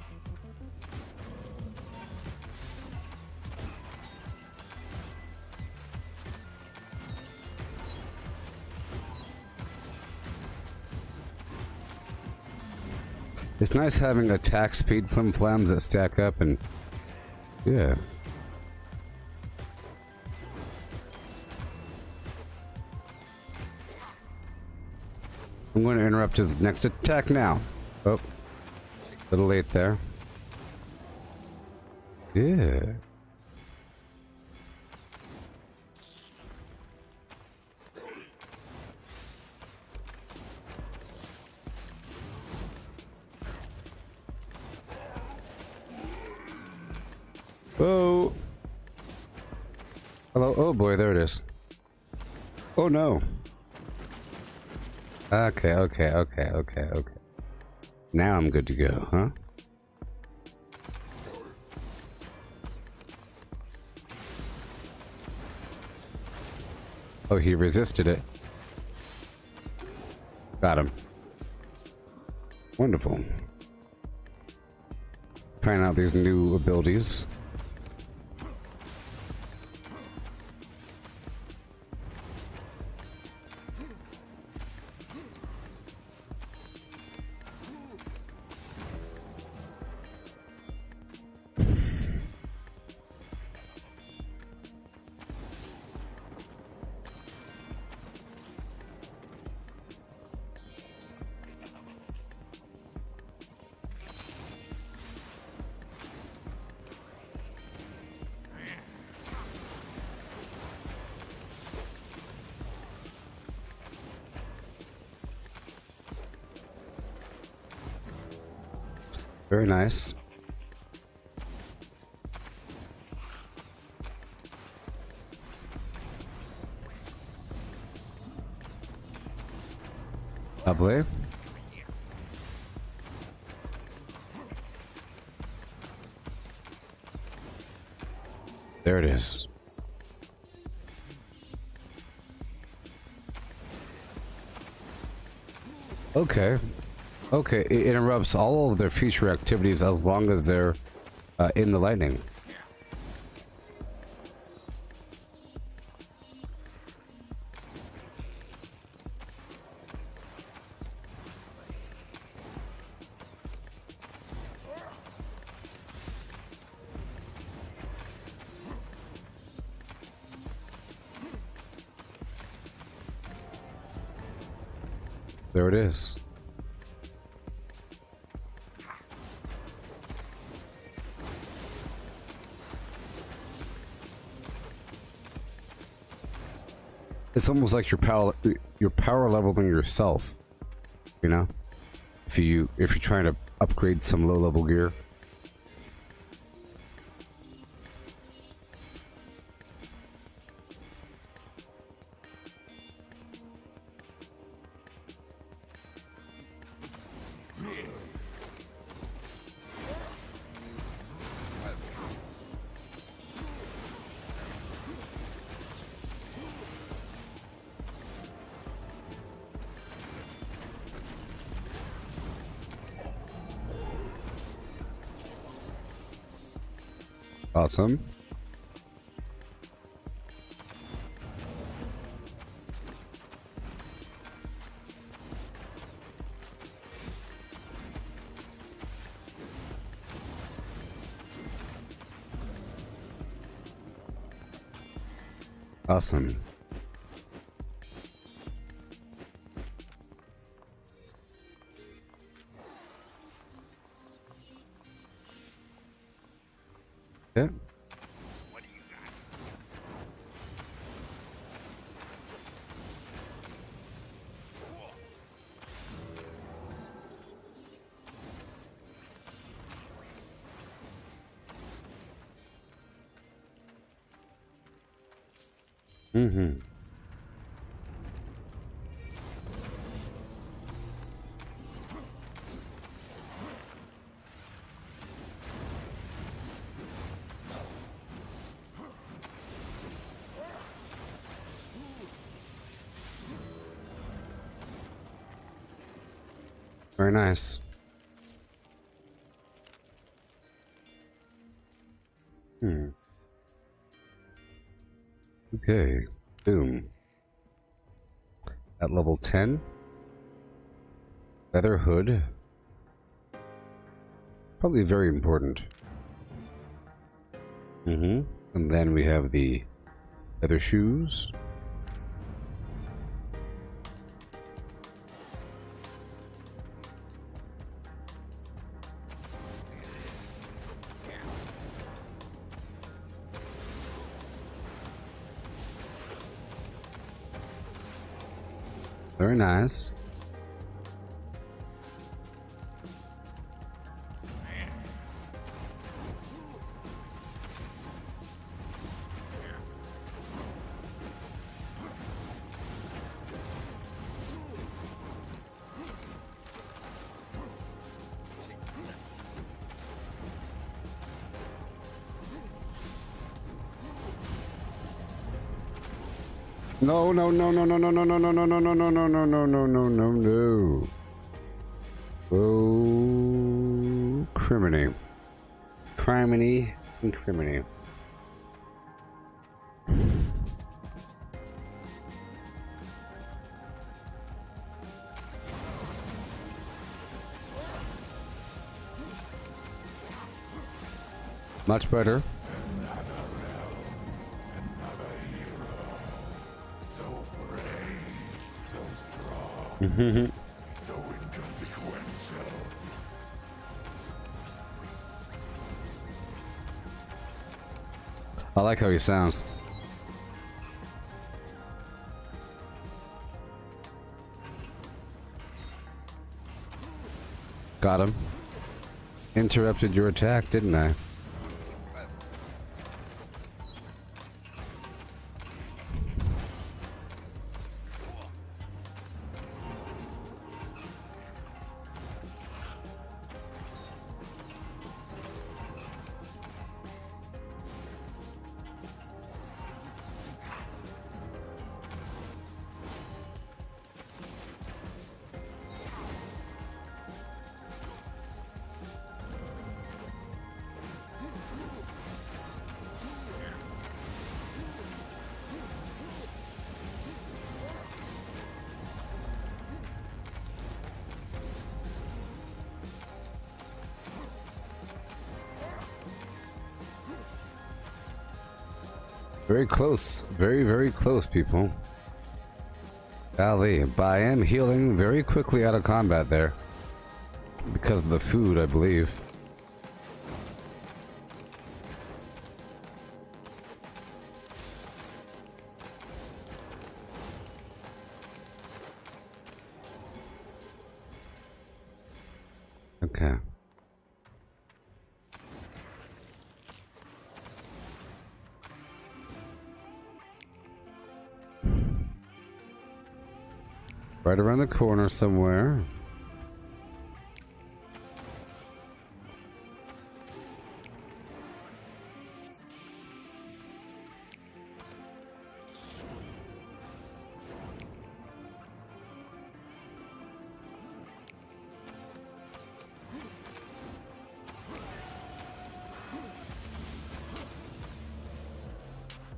It's nice having attack speed flim-flams that stack up and... yeah. I'm going to interrupt his next attack now. Oh. A little late there. Yeah. Oh. Hello? Oh boy, there it is. Oh no. Okay, okay, okay, okay, okay. Now I'm good to go, huh? Oh, he resisted it. Got him. Wonderful. Trying out these new abilities. Very nice. Lovely. There it is. Okay. Okay, it interrupts all of their future activities as long as they're in the lightning. There it is. It's almost like you're power leveling yourself, you know? If you're trying to upgrade some low level gear. Awesome. Awesome. Yeah. Mm-hmm. Very nice. Okay. Boom. At level 10. Leather hood. Probably very important. And then we have the leather shoes. Very nice. No, no, no, no, no, no, no, no, no, no, no, no, no, no, no, no, no, no, no, no. Oh, criminy. Criminy and criminy. Much better. So brave, so strong, Mm-hmm. so inconsequential. I like how he sounds. Got him. Interrupted your attack, didn't I? Very close. Very, very close, people. Golly, but I am healing very quickly out of combat there. Because of the food, I believe. Okay. Right around the corner somewhere.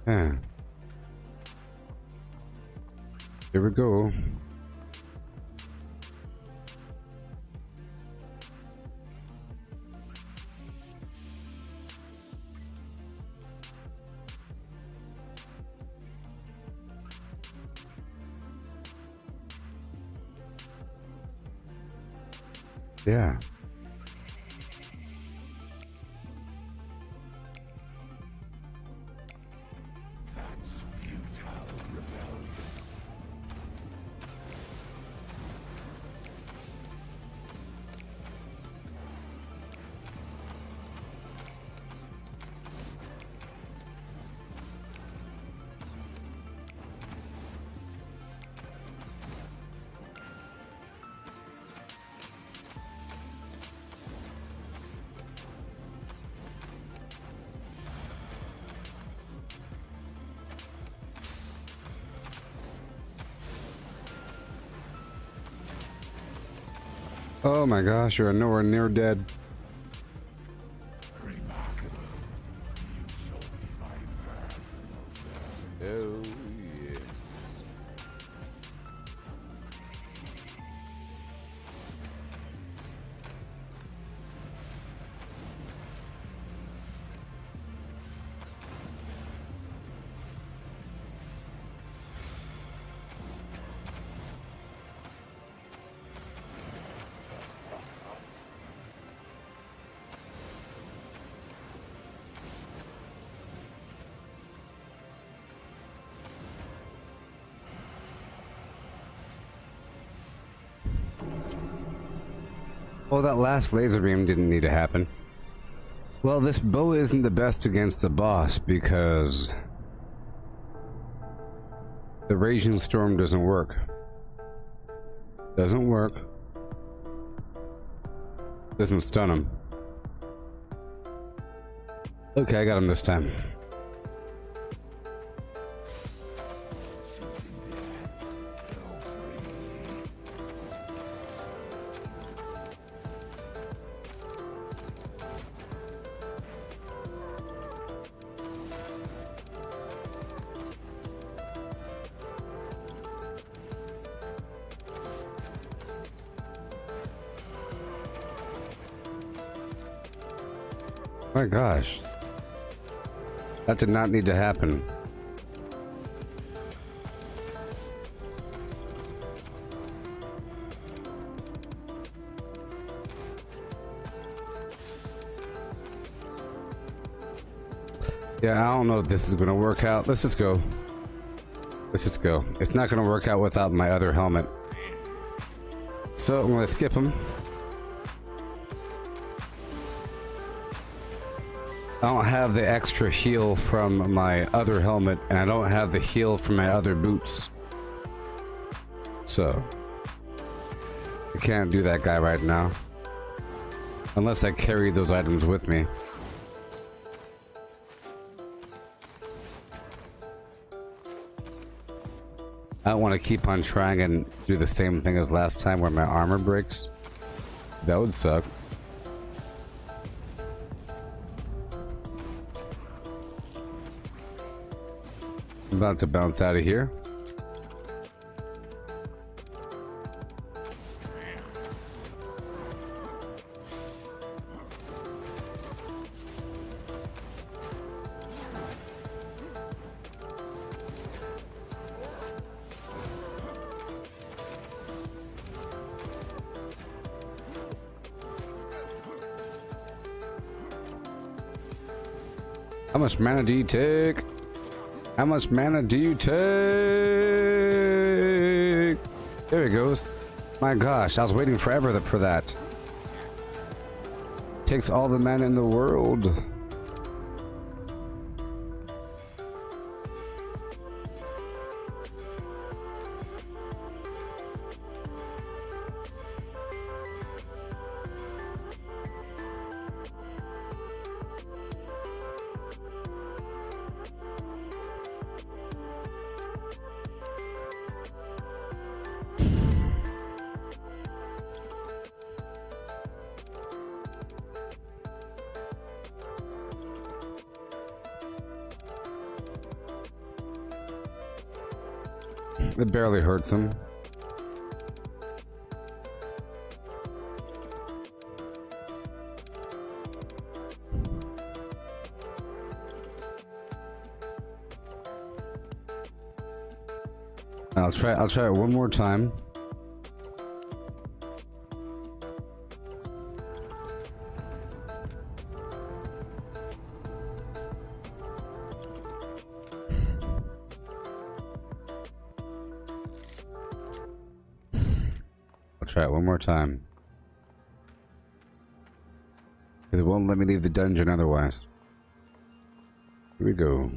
Yeah. Here we go. Yeah. Oh my gosh, you're nowhere near dead. Remarkable. You shall be my personal Oh, yes. Well, that last laser beam didn't need to happen. Well, this bow isn't the best against the boss because the Raging Storm doesn't work. Doesn't work. Doesn't stun him. Okay, I got him this time. My gosh. That did not need to happen. Yeah, I don't know if this is gonna work out. Let's just go. Let's just go. It's not gonna work out without my other helmet. So I'm gonna skip him. I don't have the extra heal from my other helmet, and I don't have the heal from my other boots. So I can't do that guy right now. Unless I carry those items with me. I don't want to keep on trying and do the same thing as last time where my armor breaks. That would suck. I'm about to bounce out of here. How much mana do you take? How much mana do you take? There it goes. My gosh, I was waiting forever for that. Takes all the mana in the world. It barely hurts him. I'll try it one more time. Try it one more time. Because it won't let me leave the dungeon otherwise. Here we go.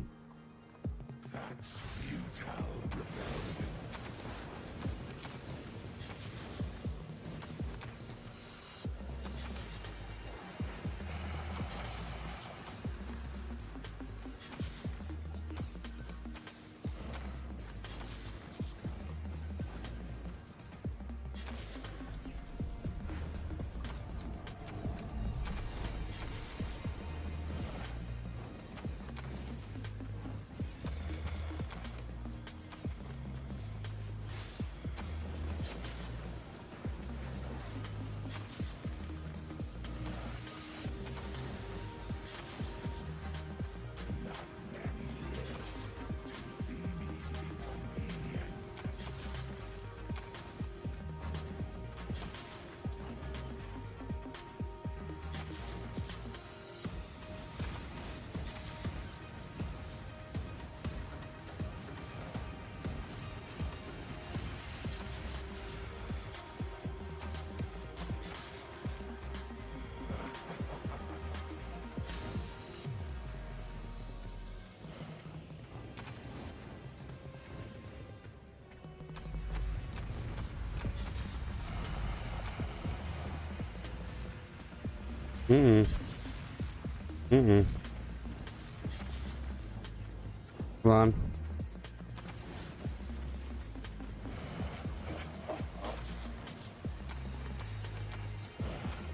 Come on.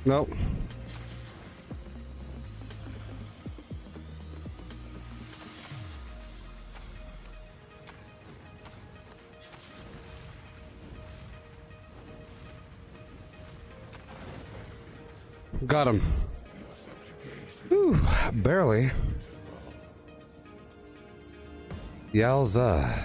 Nope. Got him. Whew. Whew, barely. Yowza.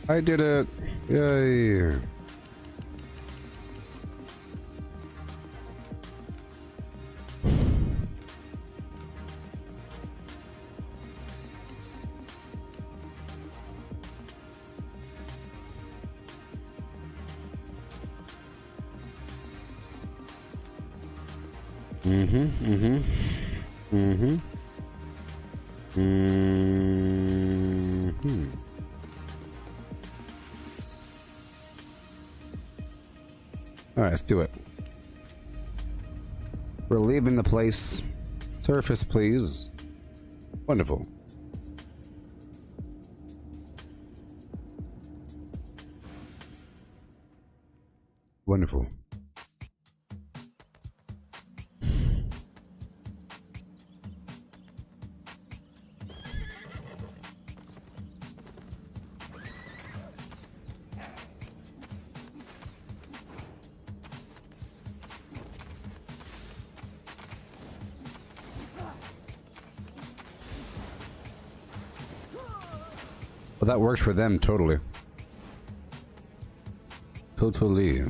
I did it. Yay. Alright, let's do it. We're leaving the place. Surface, please. Wonderful. Wonderful. Well, that worked for them totally. Totally.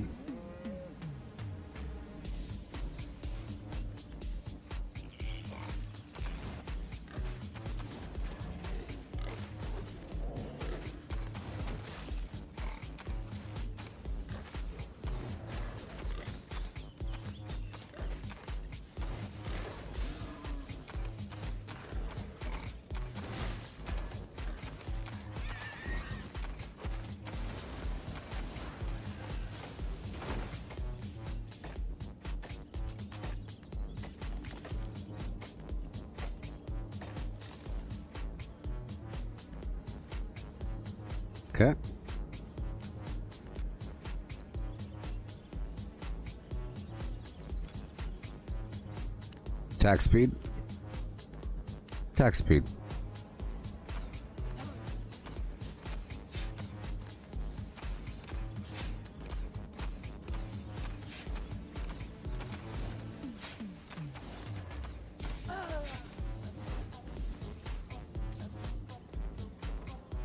Okay. Attack speed. Attack speed.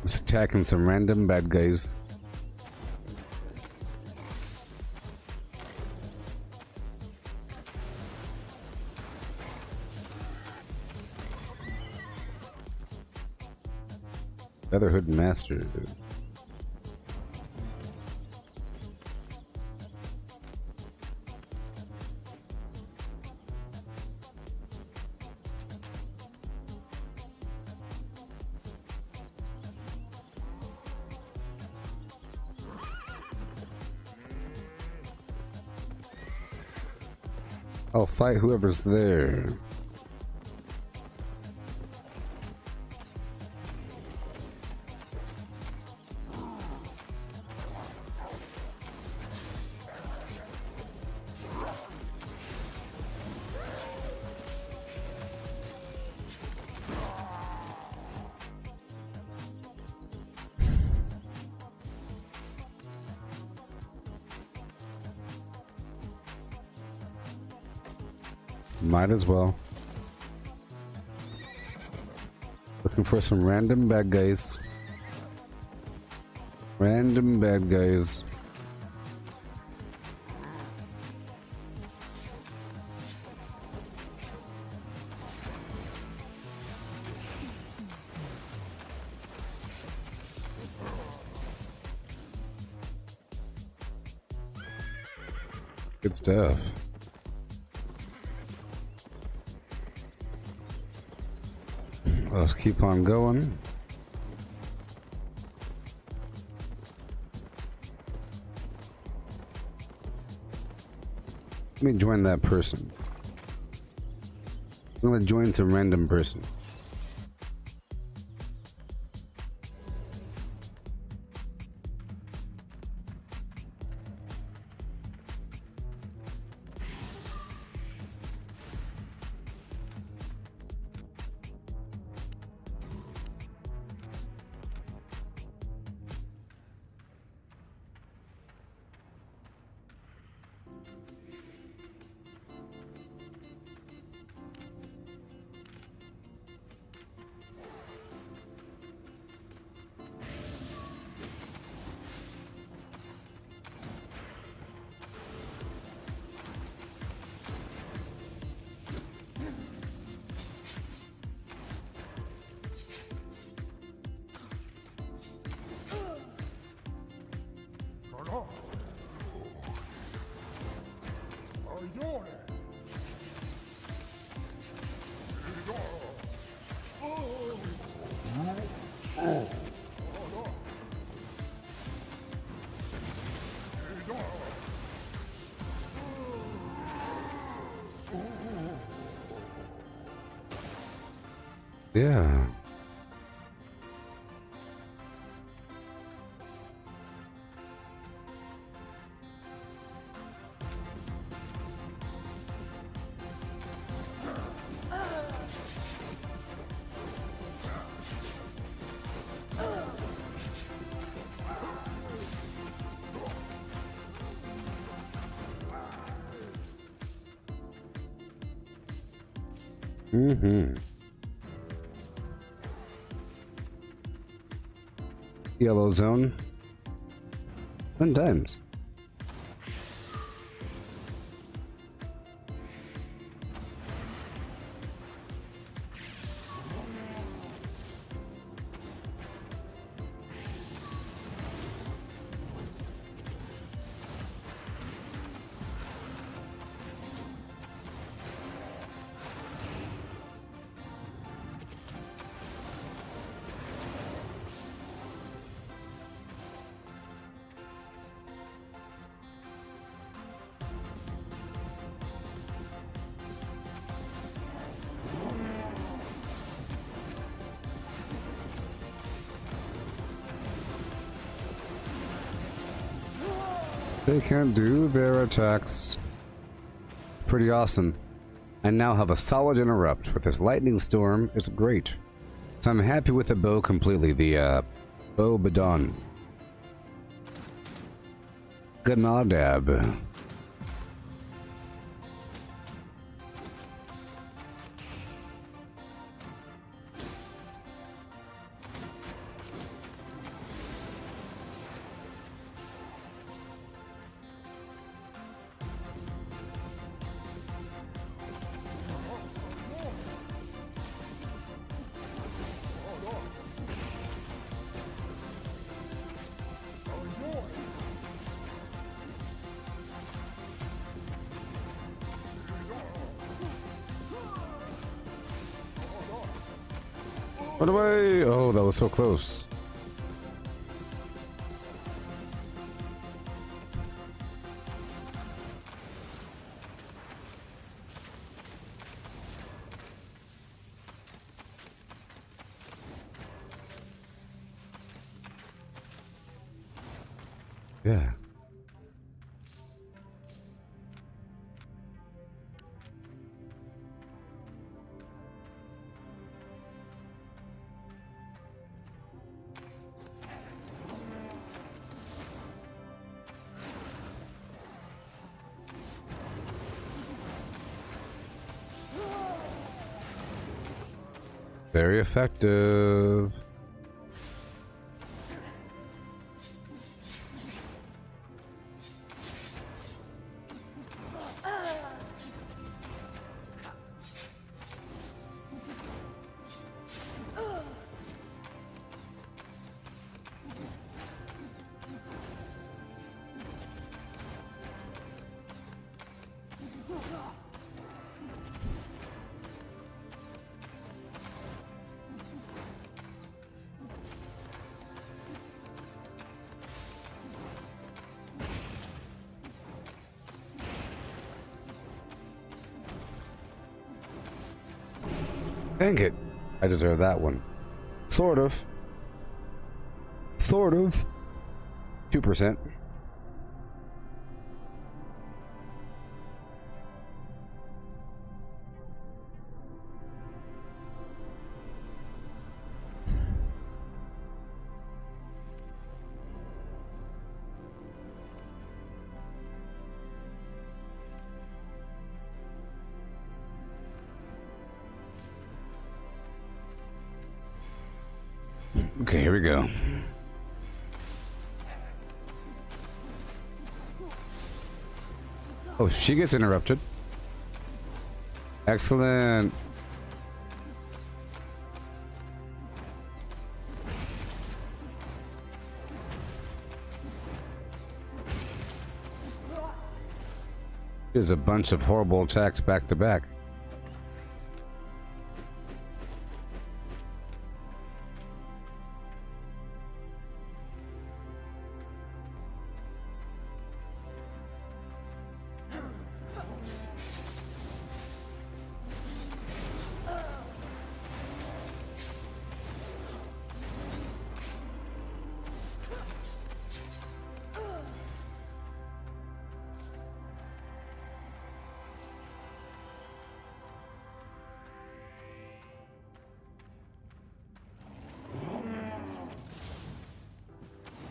Let's attacking some random bad guys. Featherhood Master, dude. I'll fight whoever's there. Might as well. Looking for some random bad guys. Random bad guys. Good stuff. Let's keep on going. Let me join that person. I'm gonna join some random person. Yeah. Mm-hmm. Yellow zone. 10 times. They can do their attacks. Pretty awesome. I now have a solid interrupt with this lightning storm. It's great. So I'm happy with the bow completely. The bow badon. Ganadab. Run away! Oh, that was so close. Yeah. Very effective. Dang it. I deserve that one. Sort of. Sort of. 2%. Okay, here we go. Oh, she gets interrupted. Excellent. There's a bunch of horrible attacks back to back.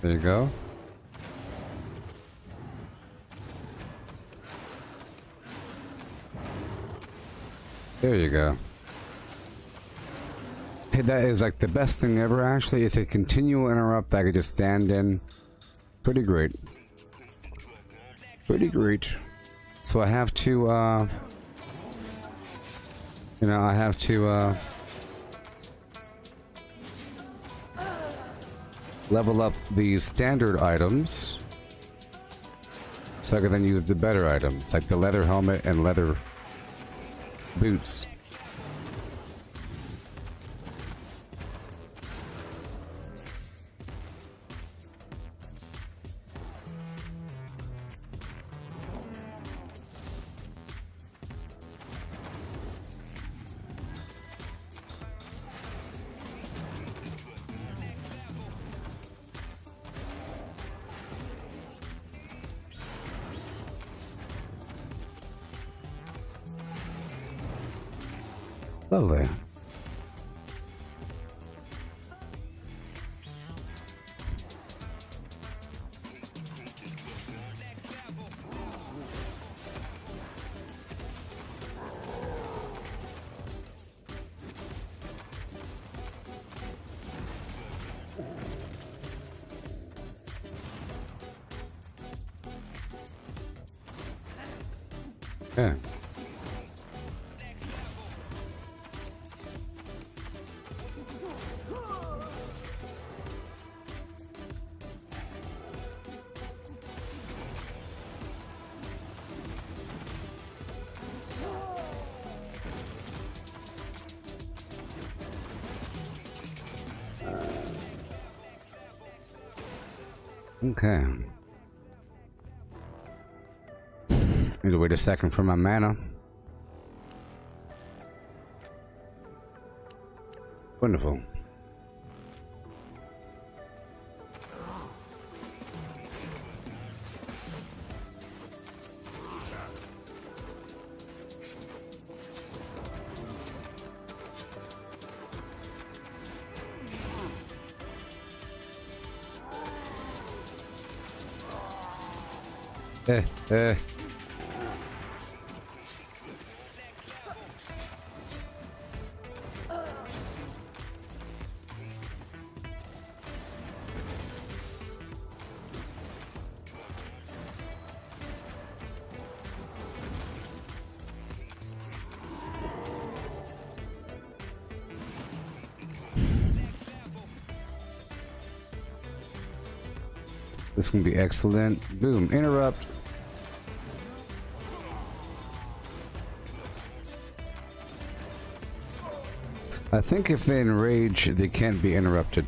There you go. There you go. Hey, that is like the best thing ever, actually. It's a continual interrupt that I could just stand in. Pretty great. Pretty great. So I have to, you know, I have to, level up these standard items so I can then use the better items, like the leather helmet and leather boots. Lovely. Yeah. Okay. Need to wait a second for my mana. Wonderful. Eh. This can be excellent. Boom, interrupt. I think if they enrage, they can't be interrupted.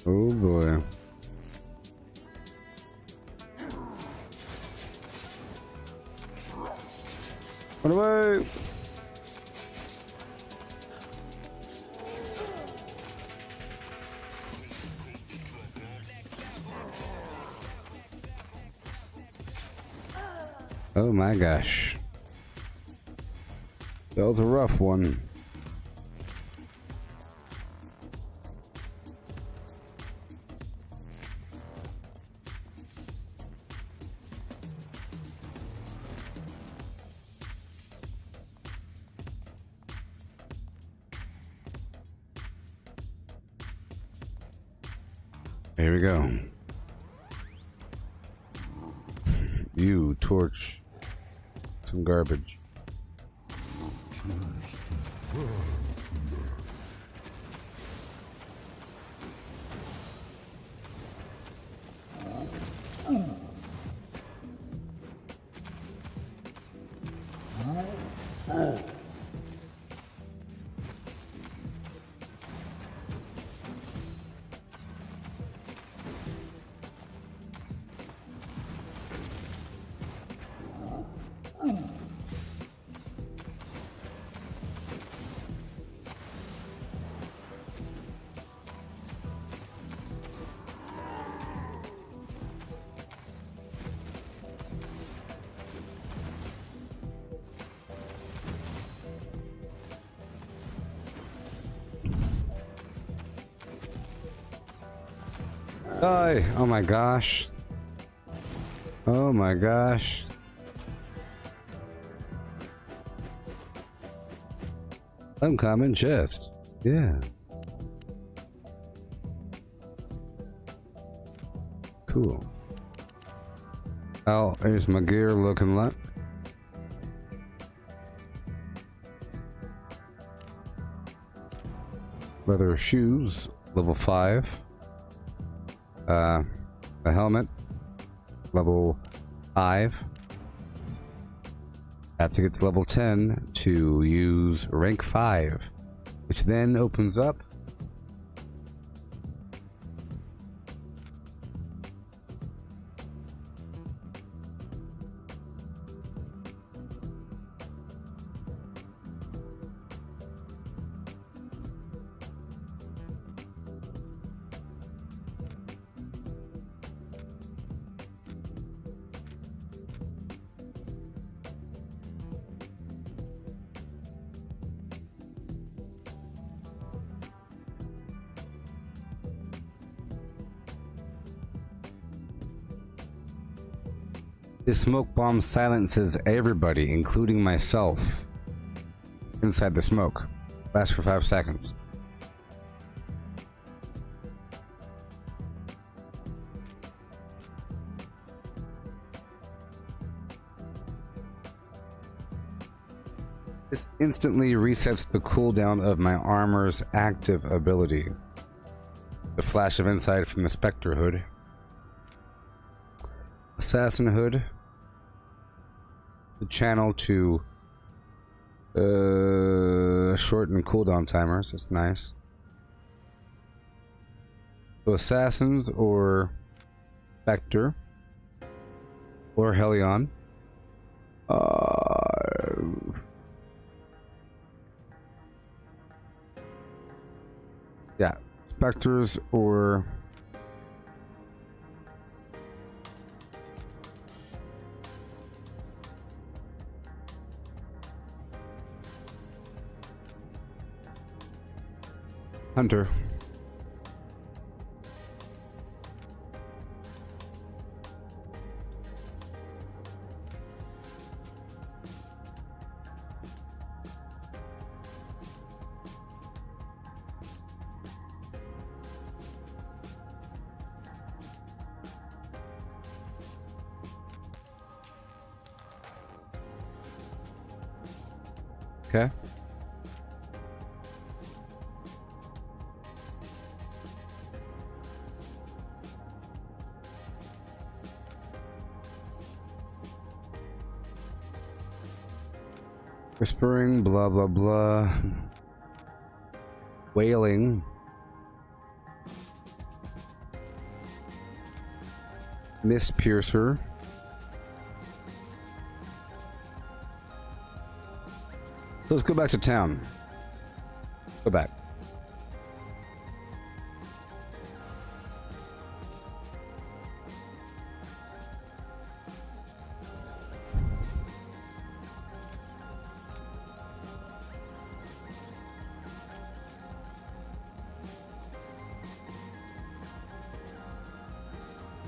Oh boy. Run away! Oh my gosh. That was a rough one. Here we go. You torch some garbage. Die! Oh my gosh. Oh my gosh. Uncommon chest. Yeah. Cool. Oh, here's my gear looking like. Leather shoes, level 5. A helmet, level 5. Have to get to level 10 to use rank 5, which then opens up this smoke bomb silences everybody, including myself, inside the smoke. Lasts for 5 seconds. This instantly resets the cooldown of my armor's active ability. The flash of insight from the Spectre hood. Assassin hood. The channel to shorten cooldown timers. That's nice. So assassins or Spectre or Helion. Yeah, Spectres or Hunter. Okay. Whispering, blah blah blah. Wailing. Mist Piercer. So let's go back to town. Go back.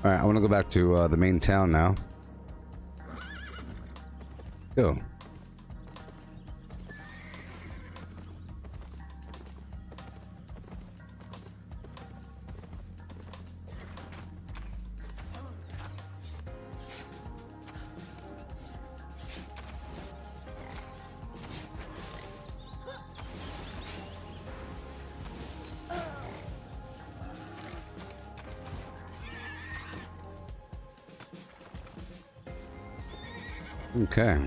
Alright, I want to go back to the main town now. Go. Okay.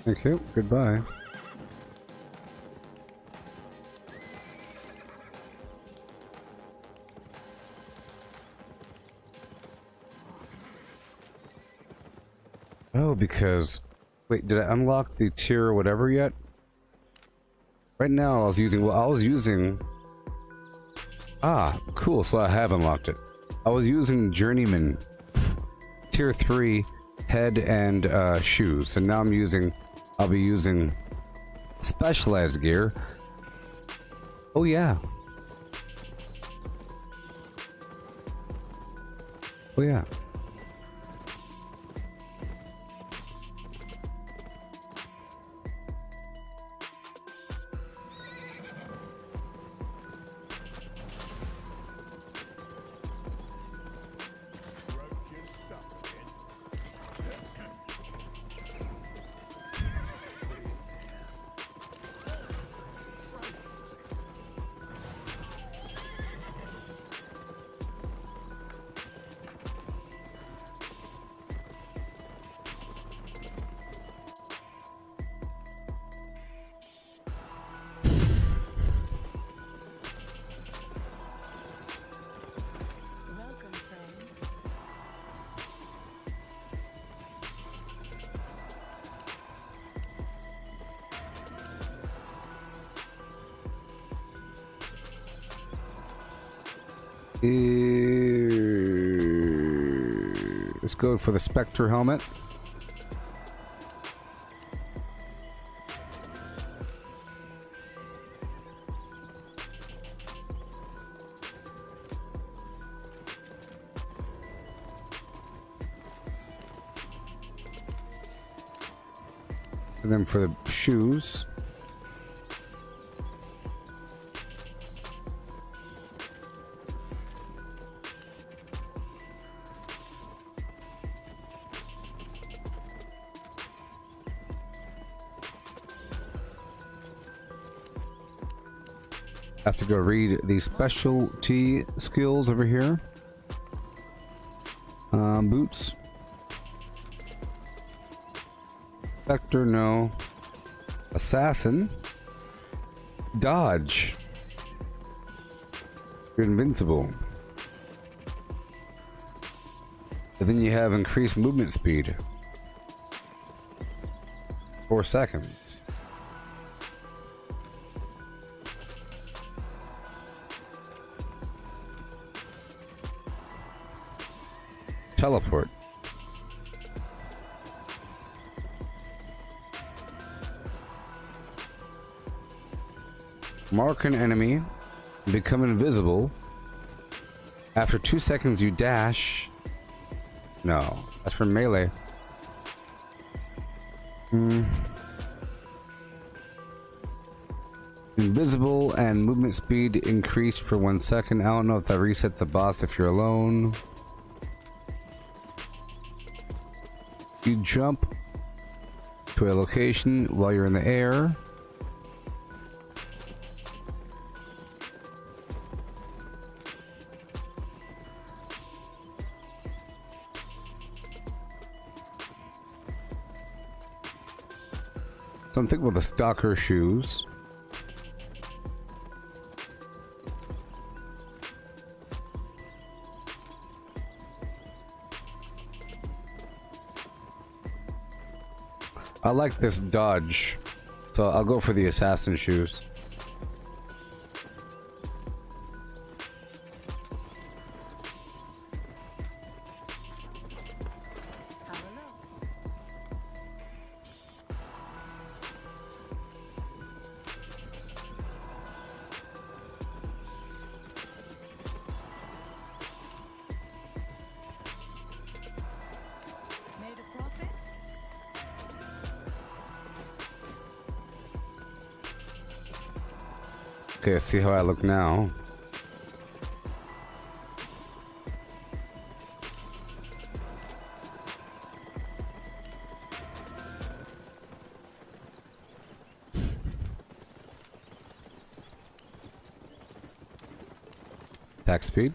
Thank you. Goodbye. Oh, because... Wait, did I unlock the tier or whatever yet? Right now I was using... Well, I was using... Ah, cool, so I have unlocked it. I was using Journeyman. Tier 3 head and shoes. And now I'm using... I'll be using... Specialized gear. Oh yeah. Oh yeah. Welcome, friend. Let's go for the Spectre helmet. And then for the shoes. I have to go read the specialty skills over here. Boots. Spectre, no. Assassin. Dodge. You're invincible. And then you have increased movement speed. 4 seconds. Teleport. Mark an enemy, become invisible. After 2 seconds you dash. No, that's for melee. Invisible and movement speed increased for 1 second. I don't know if that resets a boss if you're alone. You jump to a location while you're in the air. So I'm thinking about the stalker shoes. I like this dodge, so I'll go for the assassin shoes. Have a look. Made a profit? Okay, let's see how I look now. Attack speed.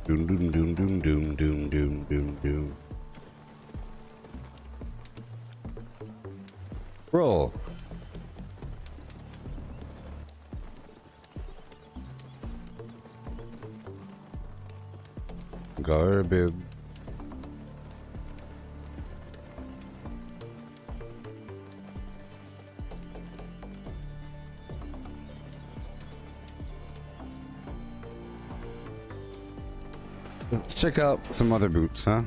Doom doom doom doom doom doom doom doom doom. Roll. Garbage. Let's check out some other boots, huh?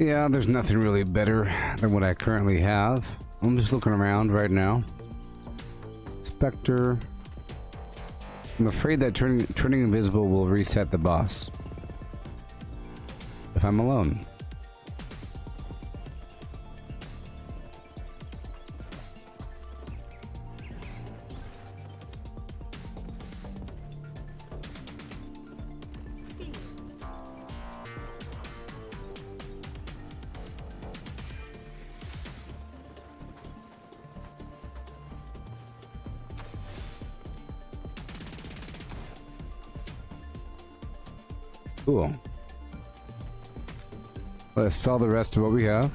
Yeah, there's nothing really better than what I currently have. I'm just looking around right now. Spectre. I'm afraid that turning invisible will reset the boss. If I'm alone. Cool. Let's sell the rest of what we have.